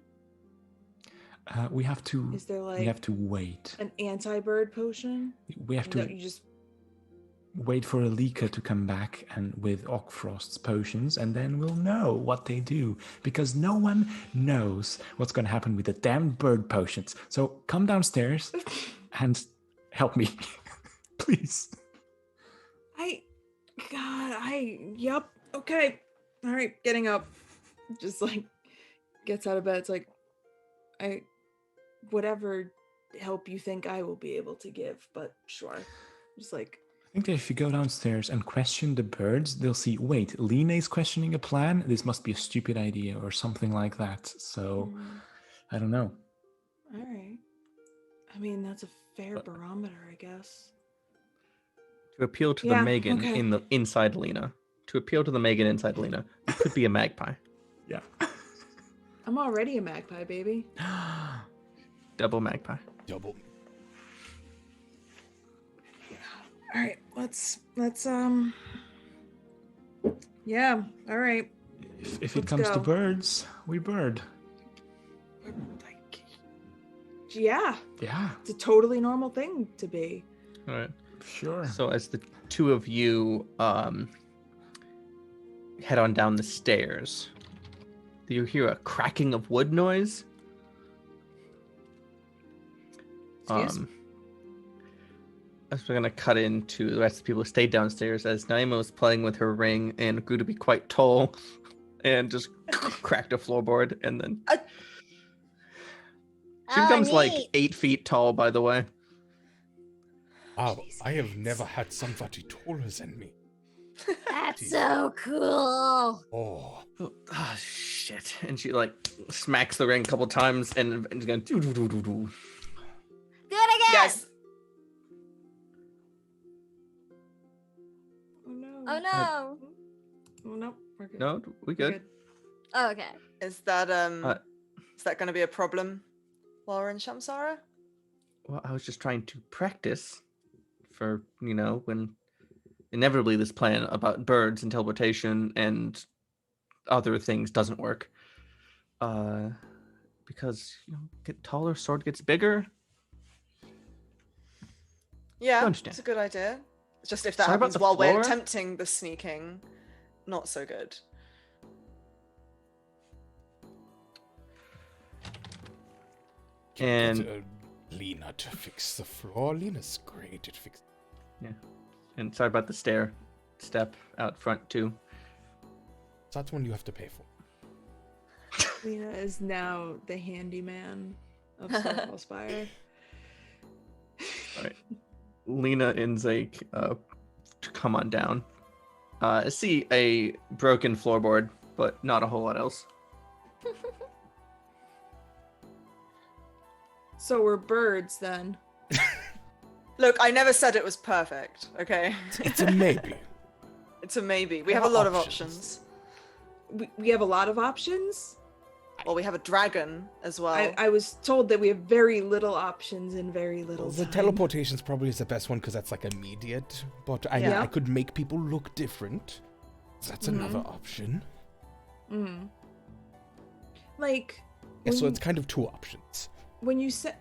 We have to. Is there We have to wait. an anti-bird potion? We have to You just wait for Alika to come back and with Ockfrost's potions, and then we'll know what they do. Because no one knows what's going to happen with the damn bird potions. So come downstairs and help me, please. Yep. Okay. All right. Getting up. Just like gets out of bed. It's like, whatever help you think I will be able to give, but sure. Just like, I think that if you go downstairs and question the birds, they'll see, wait, Lena is questioning a plan? This must be a stupid idea or something like that. So, I don't know. all right. I mean, that's a fair barometer, I guess. To appeal to the Megan inside Lena. To appeal to the Megan inside Lena. You could be a magpie. Yeah. I'm already a magpie, baby. Double magpie. Double. All right, let's yeah, all right. If it comes to birds, we bird. Yeah. Yeah. It's a totally normal thing to be. All right. Sure. So as the two of you head on down the stairs, do you hear a cracking of wood noise? As we're gonna cut into the rest of the people who stayed downstairs, as Naima was playing with her ring and grew to be quite tall, and just cracked a floorboard, and then she becomes like 8 feet tall. By the way. Wow, I have never had somebody taller than me. That's so cool. Oh, Shit! And she like smacks the ring a couple times, and is going do do do do do. Good again. Yes. Oh no. Oh no. Oh no, we're good. No, we good. Oh, okay. Is that going to be a problem while we're in Shamsara? Well, I was just trying to practice for, when inevitably this plan about birds and teleportation and other things doesn't work. Because, get taller, sword gets bigger. Yeah, it's a good idea. It's just if that happens while we're attempting the sneaking, not so good. And Lena to fix the floor. Lena's great at fixing. Yeah, and sorry about the step out front too. That's one you have to pay for. Lena is now the handyman of Starfall Spire. All right, Lena and Zake, come on down. See a broken floorboard, but not a whole lot else. So we're birds then. Look, I never said it was perfect, okay? It's a maybe. It's a maybe. We have a lot of options. We have a lot of options? Well, we have a dragon as well. I was told that we have very little options and very little The time. teleportation's probably the best one because that's like immediate. But I could make people look different. That's another option. Like... Yeah, so it's kind of two options. When you say...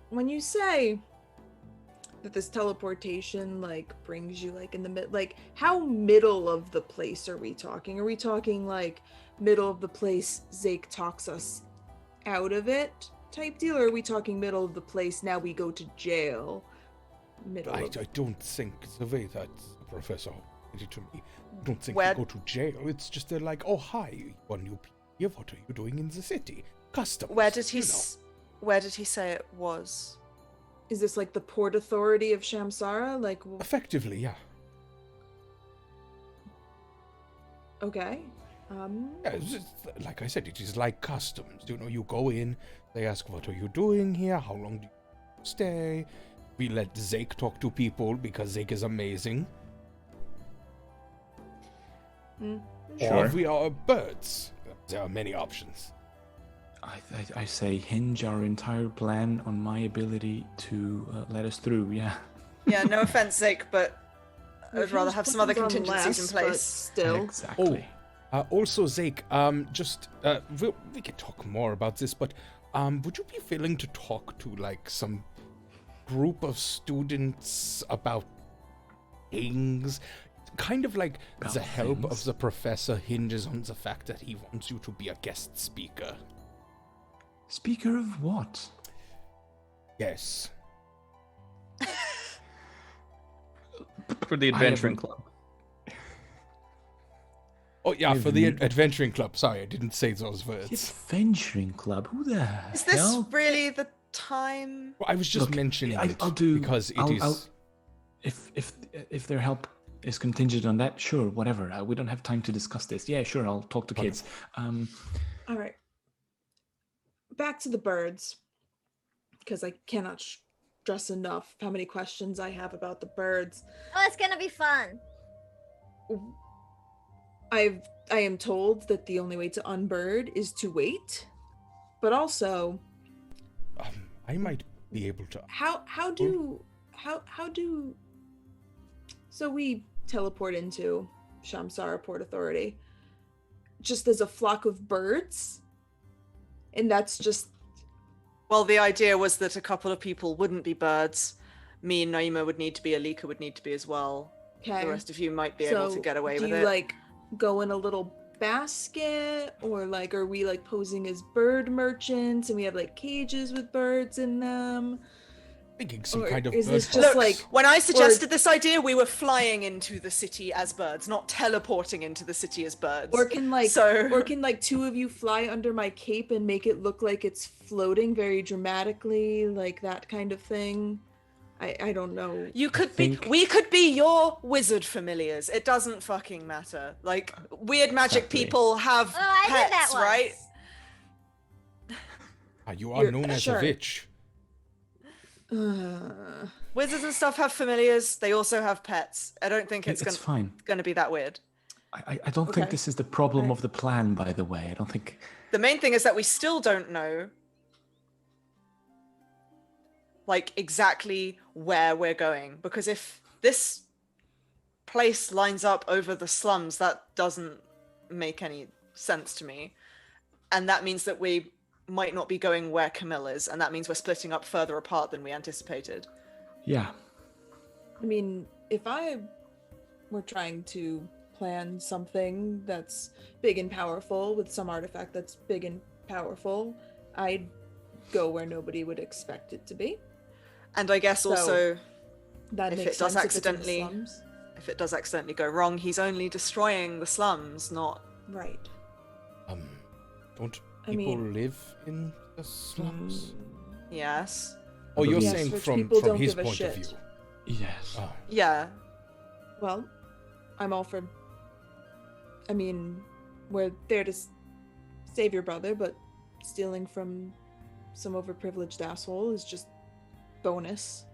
When you say that this teleportation, like, brings you, like, in the mid... Like, how middle of the place are we talking? Are we talking, like, middle of the place, Zake talks us out of it type deal? Or are we talking middle of the place, now we go to jail? I don't think the way that Professor did it to me, I don't think you go to jail. It's just they're like, oh, hi, one new here. What are you doing in the city? Customs. Where did he say it was? Is this like the Port Authority of Shamsara? Like, effectively, yeah. Okay. Yeah, like I said, it is like customs. You know, you go in, they ask, what are you doing here? How long do you stay? We let Zake talk to people because Zake is amazing. Or we are birds. There are many options. I say hinge our entire plan on my ability to let us through, yeah. Yeah, no offense, Zake, but I'd rather have some other contingencies in place. Still. Exactly. Also, Zake, we can talk more about this, but would you be willing to talk to, like, some group of students about things? Kind of like the help of the professor hinges on the fact that he wants you to be a guest speaker. Speaker of what? Yes. For the Adventuring Club. Oh, yeah, for the Adventuring Club. Sorry, I didn't say those words. Adventuring Club? Who the hell? Is this really the time? Well, I was just mentioning it because it is... If their help is contingent on that, sure, whatever. We don't have time to discuss this. Yeah, sure, I'll talk to kids. All right. Back to the birds, because I cannot stress enough how many questions I have about the birds. Oh, it's gonna be fun. I am told that the only way to unbird is to wait, but also I might be able to. So we teleport into Shamsara Port Authority just as a flock of birds, and that's just. Well, the idea was that a couple of people wouldn't be birds. Me and Naima would need to be. Alika would need to be as well. Okay. The rest of you might be able to get away with it. Do you like go in a little basket, or like are we like posing as bird merchants and we have like cages with birds in them? Thinking some kind of is bird this just Look, like when I suggested this idea, we were flying into the city as birds, not teleporting into the city as birds. Or can like two of you fly under my cape and make it look like it's floating very dramatically, like that kind of thing? I don't know. We could be your wizard familiars. It doesn't fucking matter. Like, weird magic people have pets, right? You are known as a witch. Wizards and stuff have familiars. They also have pets. I don't think it's going to be that weird. I don't think this is the problem of the plan, by the way. I don't think... The main thing is that we still don't know like exactly where we're going, because if this place lines up over the slums, that doesn't make any sense to me, and that means that we might not be going where Camille is, and that means we're splitting up further apart than we anticipated. Yeah. I mean, if I were trying to plan something that's big and powerful with some artifact that's big and powerful, I'd go where nobody would expect it to be. And I guess also, that if makes it does sense accidentally, if it does accidentally go wrong, he's only destroying the slums, not right. Don't people live in the slums? Yes. Oh, you're saying from his point of view? Yes. Oh. Yeah. Well, I'm all for. I mean, we're there to save your brother, but stealing from some overprivileged asshole is just bonus.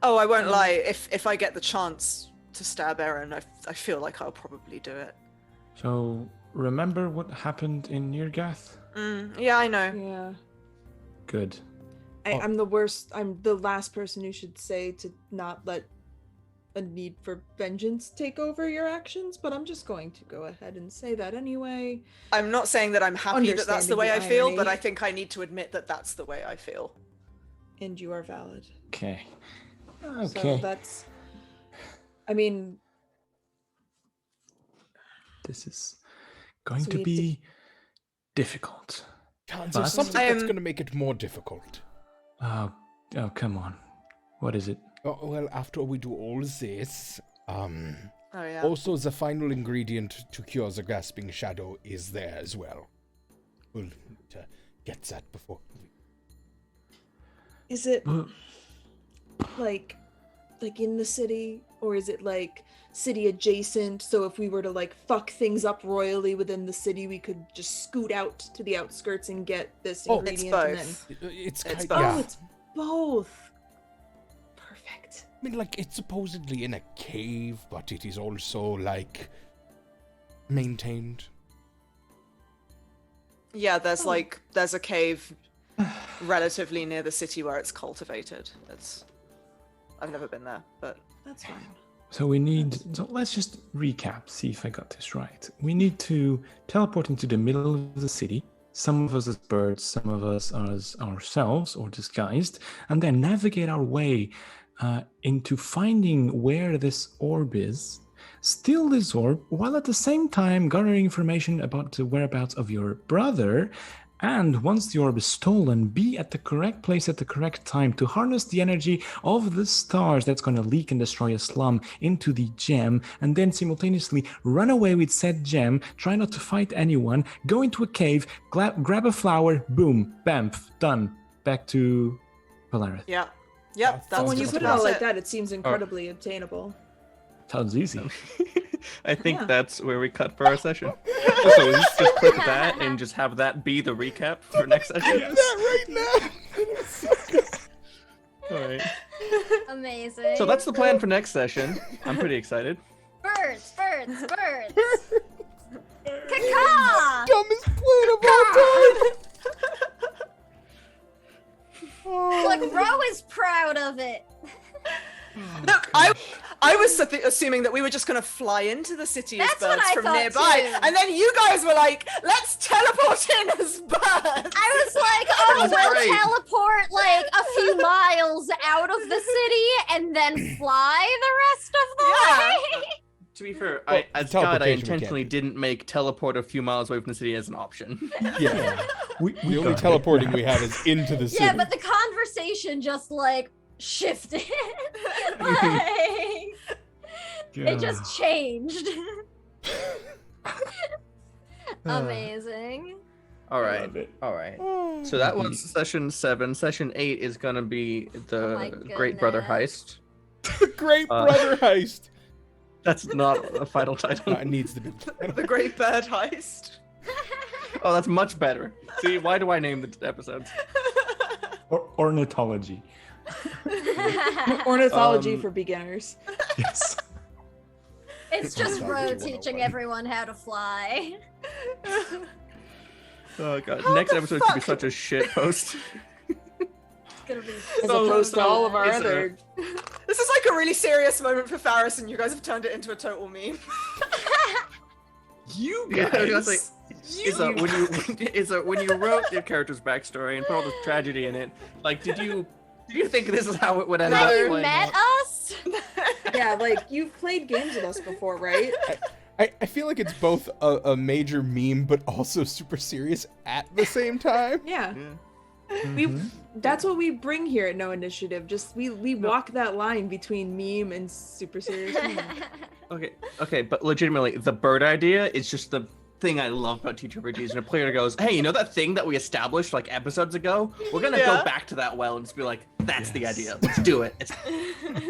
Oh, I won't lie. If I get the chance to stab Aaron, I feel like I'll probably do it. So, remember what happened in Nirgath? Yeah, I know. Yeah. Good. I'm the worst. I'm the last person you should say to not let a need for vengeance take over your actions, but I'm just going to go ahead and say that anyway. I'm not saying that I'm happy that that's the way I feel, but I think I need to admit that that's the way I feel. And you are valid. Okay. So that's... I mean... This is going to be difficult. There's something that's going to make it more difficult. Oh, come on. What is it? Oh, well, after we do all this, yeah. Also the final ingredient to cure the grasping shadow is there as well. We'll need to get that before. Is it like like in the city, or is it like city adjacent? So if we were to like fuck things up royally within the city, we could just scoot out to the outskirts and get this ingredient. It's and both. then It's It's kind both. yeah. it's both. Perfect. I mean, like, it's supposedly in a cave, but it is also, like, maintained. Yeah, there's a cave relatively near the city where it's cultivated. I've never been there, but That's fine. So let's just recap, see if I got this right. We need to teleport into the middle of the city, some of us as birds, some of us as ourselves or disguised, and then navigate our way into finding where this orb is, steal this orb, while at the same time gathering information about the whereabouts of your brother. And once the orb is stolen, be at the correct place at the correct time to harness the energy of the stars that's going to leak and destroy a slum into the gem, and then simultaneously run away with said gem, try not to fight anyone, go into a cave, grab a flower, boom, bamf, done. Back to Polaris. yeah. Yep, that's When you just put it about out like that, it seems incredibly obtainable. Sounds easy. I think Yeah. that's where we cut for our session. So we just click that and just have that be the recap for next session. That right now. All right. Amazing. So that's the plan for next session. I'm pretty excited. Birds. Caw! Dumbest plan of all time. Look, Ro is proud of it. Look, I was assuming that we were just gonna fly into the city as That's what birds I from thought nearby, too. and then you guys were like, "Let's teleport in as birds." I was like, oh, was we'll great. teleport like a few miles out of the city and then fly the rest of the Yeah. way. To be fair, Well, as God, I teleportation intentionally mechanic. didn't make teleport a few miles away from the city as an option. Yeah. We The only got it. teleporting we have is into the city. Yeah, but the conversation just like shifted. Like, it just changed. Amazing. All I right. love it. All right. So that was session 7. Session 8 is gonna be Oh my the Great Brother goodness. heist. The Great Brother heist. That's not a final title. No, it needs to be. The Great Bird Heist. Oh, that's much better. See, why do I name the episodes? Ornithology. Ornithology Um, for beginners. Yes. It's just Ro 101. teaching everyone how to fly. Oh god. How Next the episode should be fuck? such a shit post. It's gonna be As So- opposed to so all of our it's other. This is like a really serious moment for Faris, and you guys have turned it into a total meme. You Yeah, I was gonna guys. say, when you wrote your character's backstory and put all this tragedy in it, like did you think this is how it would end up? Have you playing met out? us? Yeah, like you've played games with us before, right? I feel like it's both a major meme, but also super serious at the same time. Yeah. Yeah. That's what we bring here at No Initiative. Just we walk that line between meme and super serious. humor. Okay, but legitimately, the bird idea is just the thing I love about TTRPGs. And a player goes, "Hey, you know that thing that we established like episodes ago? We're gonna Yeah. go back to that well and just be like, that's the Yes. idea. Let's do it. It's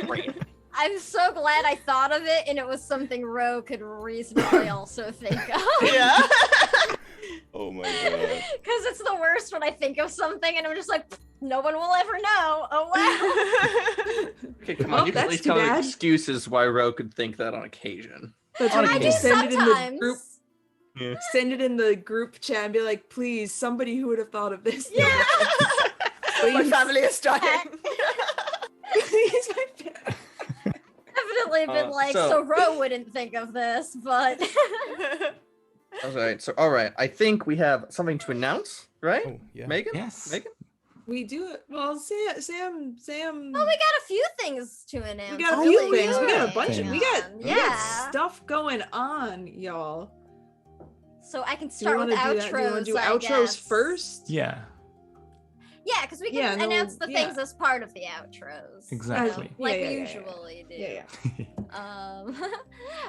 great." I'm so glad I thought of it, and it was something Ro could reasonably also think of. Yeah. Oh my god. Because it's the worst when I think of something and I'm just like, no one will ever know. Oh wow. Okay, come Well, on. You can at that's least too tell me bad. excuses why Ro could think that on occasion. That's On when I you do occasion. send it in the sometimes. group. Yeah. Send it in the group chat and be like, please, somebody who would have thought of this. Yeah. My family is dying. Please, my family. Definitely been like, so- so Ro wouldn't think of this, but All right. I think we have something to announce, right? Oh yeah. Megan? Yes. Megan? We do it. Well, Sam. well, we got a few things to announce. We got a really few things. We got a bunch of. Things. We got yeah. stuff going on, y'all. So I can Do you start want with to do outros. that? Do you want to do I outros guess. first? Yeah. Yeah, because we can announce the things as part of the outros. Exactly. Like we usually do. Yeah.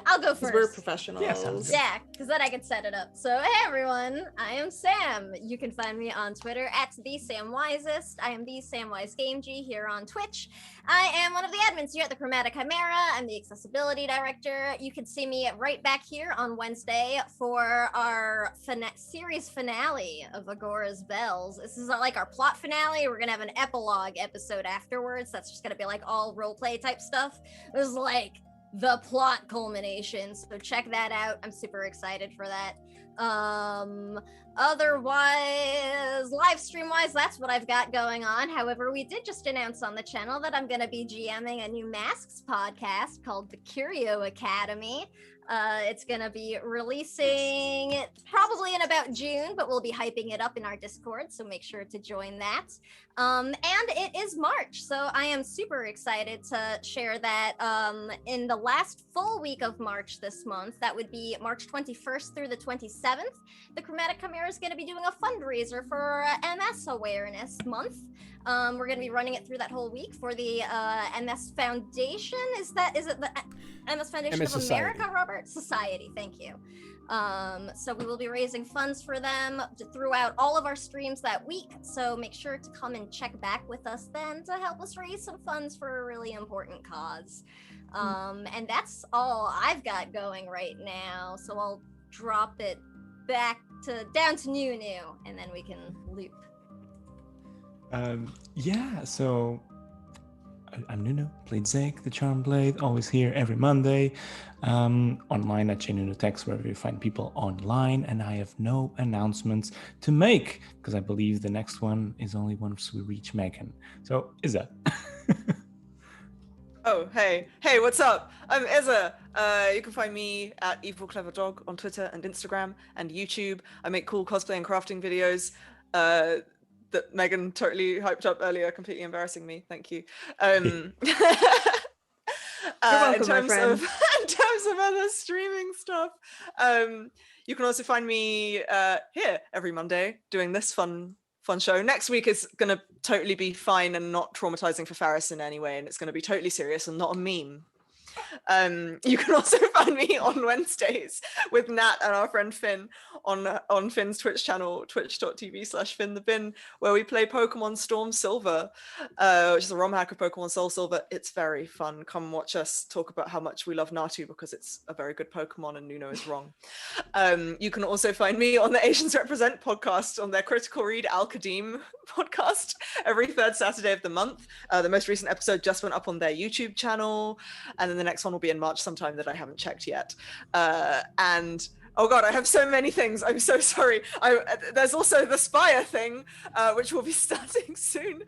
I'll go first. We're professionals. Yeah, because then I can set it up. So, hey everyone, I am Sam. You can find me on Twitter at @TheSamWisest. I am the Samwise GameG here on Twitch. I am one of the admins here at the Chromatic Chimera. I'm the accessibility director. You can see me right back here on Wednesday for our series finale of Agora's Bells. This is like our plot finale. We're gonna have an epilogue episode afterwards. That's just gonna be like all roleplay type stuff. It was like the plot culmination, so check that out. I'm super excited for that. Otherwise, live stream wise, that's what I've got going on. However, we did just announce on the channel that I'm going to be GMing a new Masks podcast called The Curio Academy. It's going to be releasing probably in about June, but we'll be hyping it up in our Discord, so make sure to join that. And it is March, so I am super excited to share that in the last full week of March this month. That would be March 21st through the 27th. The Chromatic Chimera is going to be doing a fundraiser for MS Awareness Month. We're going to be running it through that whole week for the MS Foundation. Is it the MS Foundation MS of Society. America, Robert? Society, thank you. So we will be raising funds for them throughout all of our streams that week. So make sure to come and check back with us then to help us raise some funds for a really important cause. And that's all I've got going right now. So I'll drop it back down to Nunu, and then we can loop. So I'm Nuno, played Zeke, the Charmed Blade, always here every Monday, online at ChainUnoText, wherever you find people online, and I have no announcements to make, because I believe the next one is only once we reach Megan. So, Izza. Oh, hey, what's up? I'm Izza. You can find me at Evil Clever Dog on Twitter and Instagram and YouTube. I make cool cosplay and crafting videos that Megan totally hyped up earlier, completely embarrassing me. Thank you. You're welcome, in terms my friend. of other streaming stuff, you can also find me here every Monday doing this fun show. Next week is going to totally be fine and not traumatizing for Faris in any way, and it's going to be totally serious and not a meme. You can also find me on Wednesdays with Nat and our friend Finn on Finn's Twitch channel, twitch.tv/FinnTheBin, where we play Pokemon Storm Silver, which is a ROM hack of Pokemon Soul Silver. It's very fun. Come watch us talk about how much we love Natu because it's a very good Pokemon and Nuno is wrong. You can also find me on the Asians Represent podcast on their Critical Read Al-Qadim podcast every third Saturday of the month. The most recent episode just went up on their YouTube channel, and then the next one will be in March sometime that I haven't checked yet. And oh god, I have so many things. I'm so sorry. There's also the Spire thing, which will be starting soon.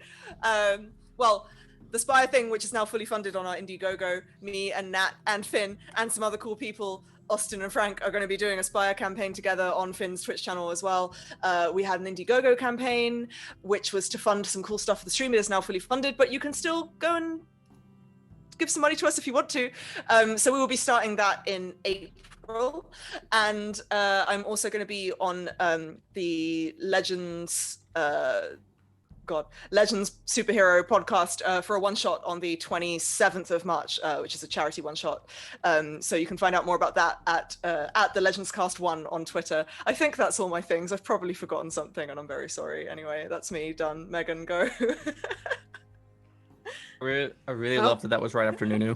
Well, the Spire thing, which is now fully funded on our Indiegogo, me and Nat and Finn and some other cool people, Austin and Frank, are going to be doing a Spire campaign together on Finn's Twitch channel as well. We had an Indiegogo campaign, which was to fund some cool stuff for the stream. It is now fully funded, but you can still go and give some money to us if you want to. So we will be starting that in April. And I'm also going to be on the Legends superhero podcast for a one-shot on the 27th of March, which is a charity one-shot. So you can find out more about that at the Legends Cast 1 on Twitter. I think that's all my things. I've probably forgotten something and I'm very sorry. Anyway, that's me done. Megan, go. I really love that was right after Nunu.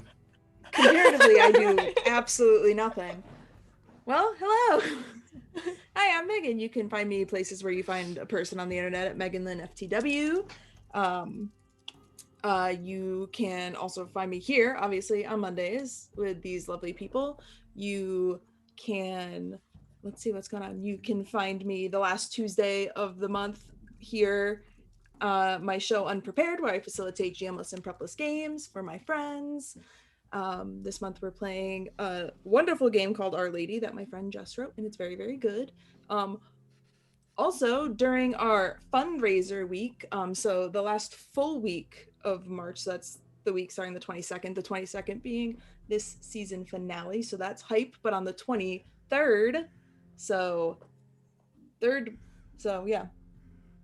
Comparatively, I do absolutely nothing. Well, hello. Hi, I'm Megan. You can find me places where you find a person on the internet at MeganLynnFTW. You can also find me here, obviously, on Mondays with these lovely people. You can, let's see what's going on. You can find me the last Tuesday of the month here, my show Unprepared, where I facilitate GMless and prepless games for my friends. This month we're playing a wonderful game called Our Lady that my friend Jess wrote, and it's very, very good. Also, during our fundraiser week, so the last full week of March, so that's the week starting the 22nd being this season finale, so that's hype, but on the 23rd,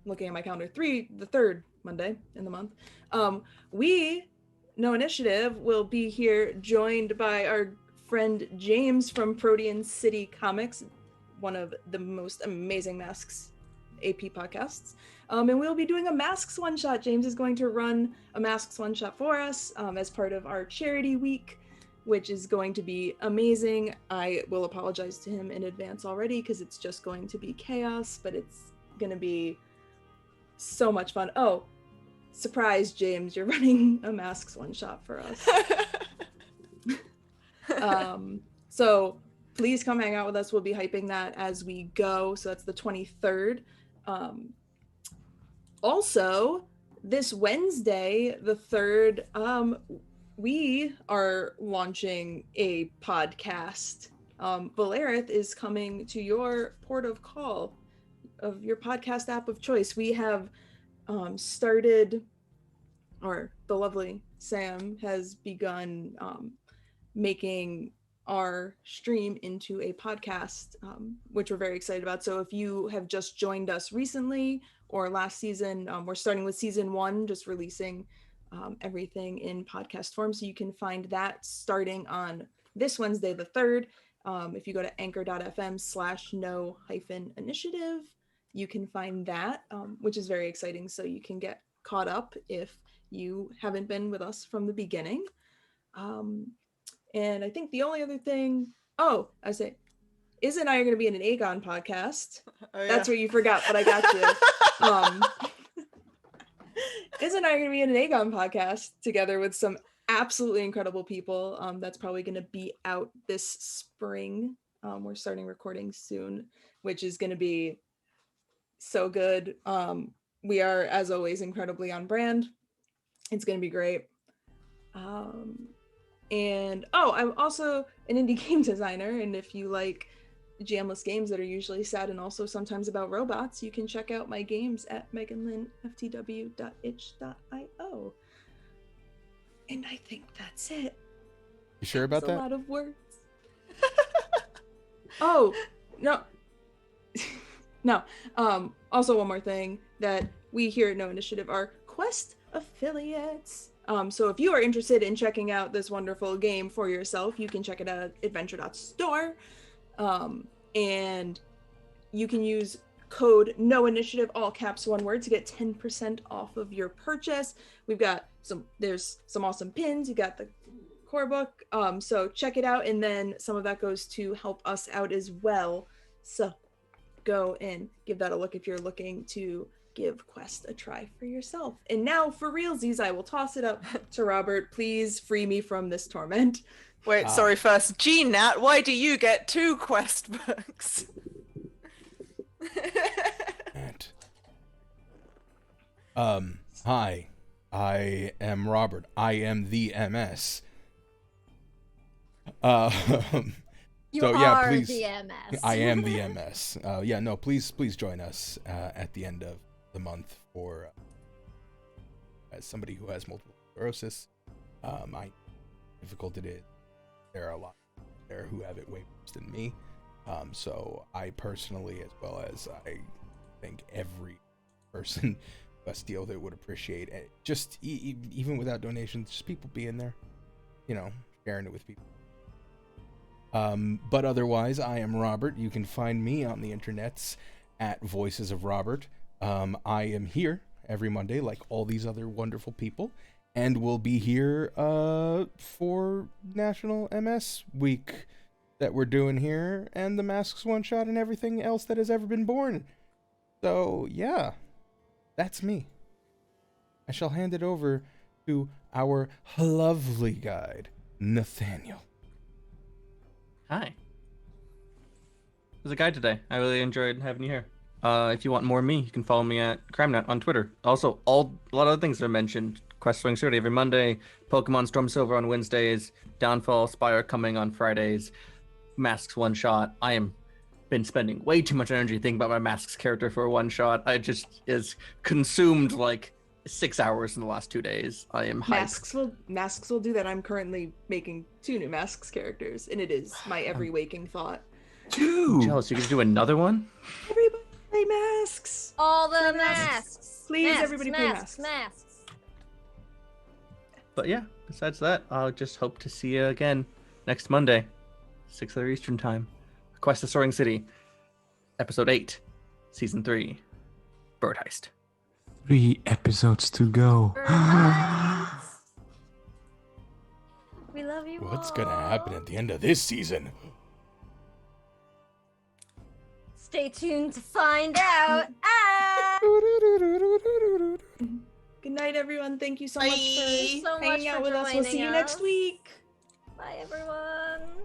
looking at my calendar, the third Monday in the month, we, No Initiative, will be here joined by our friend James from Protean City Comics, one of the most amazing Masks AP podcasts. And we'll be doing a Masks one-shot. James is going to run a Masks one-shot for us as part of our charity week, which is going to be amazing. I will apologize to him in advance already because it's just going to be chaos, but it's going to be so much fun. Oh, surprise, James, you're running a Masks one-shot for us. So please come hang out with us. We'll be hyping that as we go. So that's the 23rd. Also, this Wednesday, the 3rd, we are launching a podcast. Valerith is coming to your port of call of your podcast app of choice. We have started, or the lovely Sam has begun making our stream into a podcast, which we're very excited about. So if you have just joined us recently or last season, we're starting with season 1, just releasing everything in podcast form. So you can find that starting on this Wednesday, the 3rd. If you go to anchor.fm/no-initiative, you can find that, which is very exciting. So you can get caught up if you haven't been with us from the beginning. And I think the only other thing, I say, Iz and I are going to be in an Aegon podcast. Oh, yeah. That's what you forgot, but I got you. Iz and I are going to be in an Aegon podcast together with some absolutely incredible people. That's probably going to be out this spring. We're starting recording soon, which is going to be so good. We are, as always, incredibly on brand. It's going to be great. And I'm also an indie game designer, and if you like jamless games that are usually sad and also sometimes about robots, you can check out my games at meganlynnftw.itch.io. And I think that's it. You sure about that? A lot of words. Oh, no. No. Also one more thing, that we here at No Initiative are Quest affiliates. So if you are interested in checking out this wonderful game for yourself, you can check it out at adventure.store. And you can use code NOINITIATIVE, all caps, one word, to get 10% off of your purchase. There's some awesome pins. You got the core book. So check it out. And then some of that goes to help us out as well. So go and give that a look if you're looking to give Quest a try for yourself. And now for realsies, I will toss it up to Robert. Please free me from this torment. Wait, sorry, first. Nat, why do you get 2 Quest books? Hi, I am Robert. I am the MS. You so, are please, the MS. I am the MS. Please join us at the end of the month for as somebody who has multiple sclerosis. I difficult it is. There are a lot there who have it way worse than me. So I personally, as well as I think every person who has to deal with it, would appreciate it. Just even without donations, just people being there, sharing it with people. But otherwise, I am Robert. You can find me on the internets at Voices of Robert. I am here every Monday, like all these other wonderful people, and we'll be here for National MS Week that we're doing here, and the Masks One Shot, and everything else that has ever been born. So, yeah, that's me. I shall hand it over to our lovely guide, Nathaniel. Hi. There's a guide today. I really enjoyed having you here. If you want more of me, you can follow me at CrimeNut on Twitter. Also, a lot of other things are mentioned. Quest Swing Survey every Monday, Pokemon Storm Silver on Wednesdays, Downfall Spire coming on Fridays, Masks One Shot. I am been spending way too much energy thinking about my Masks character for a one shot. I just is consumed like 6 hours in the last 2 days. I am hyped. Masks will do that. I'm currently making 2 new Masks characters, and it is my every waking thought. 2. I'm jealous. You can do another one. Everybody Play masks. All the Play masks. Please, masks, everybody play masks. masks. But yeah, besides that, I'll just hope to see you again next Monday, 6:00 Eastern Time. Quest of Soaring City, Episode 8, Season 3, Bird Heist. 3 episodes to go. We love you. What's gonna happen at the end of this season? Stay tuned to find out. Good night, everyone. Thank you so much for so hanging much out for with us. We'll see joining you next us. week. Bye, everyone.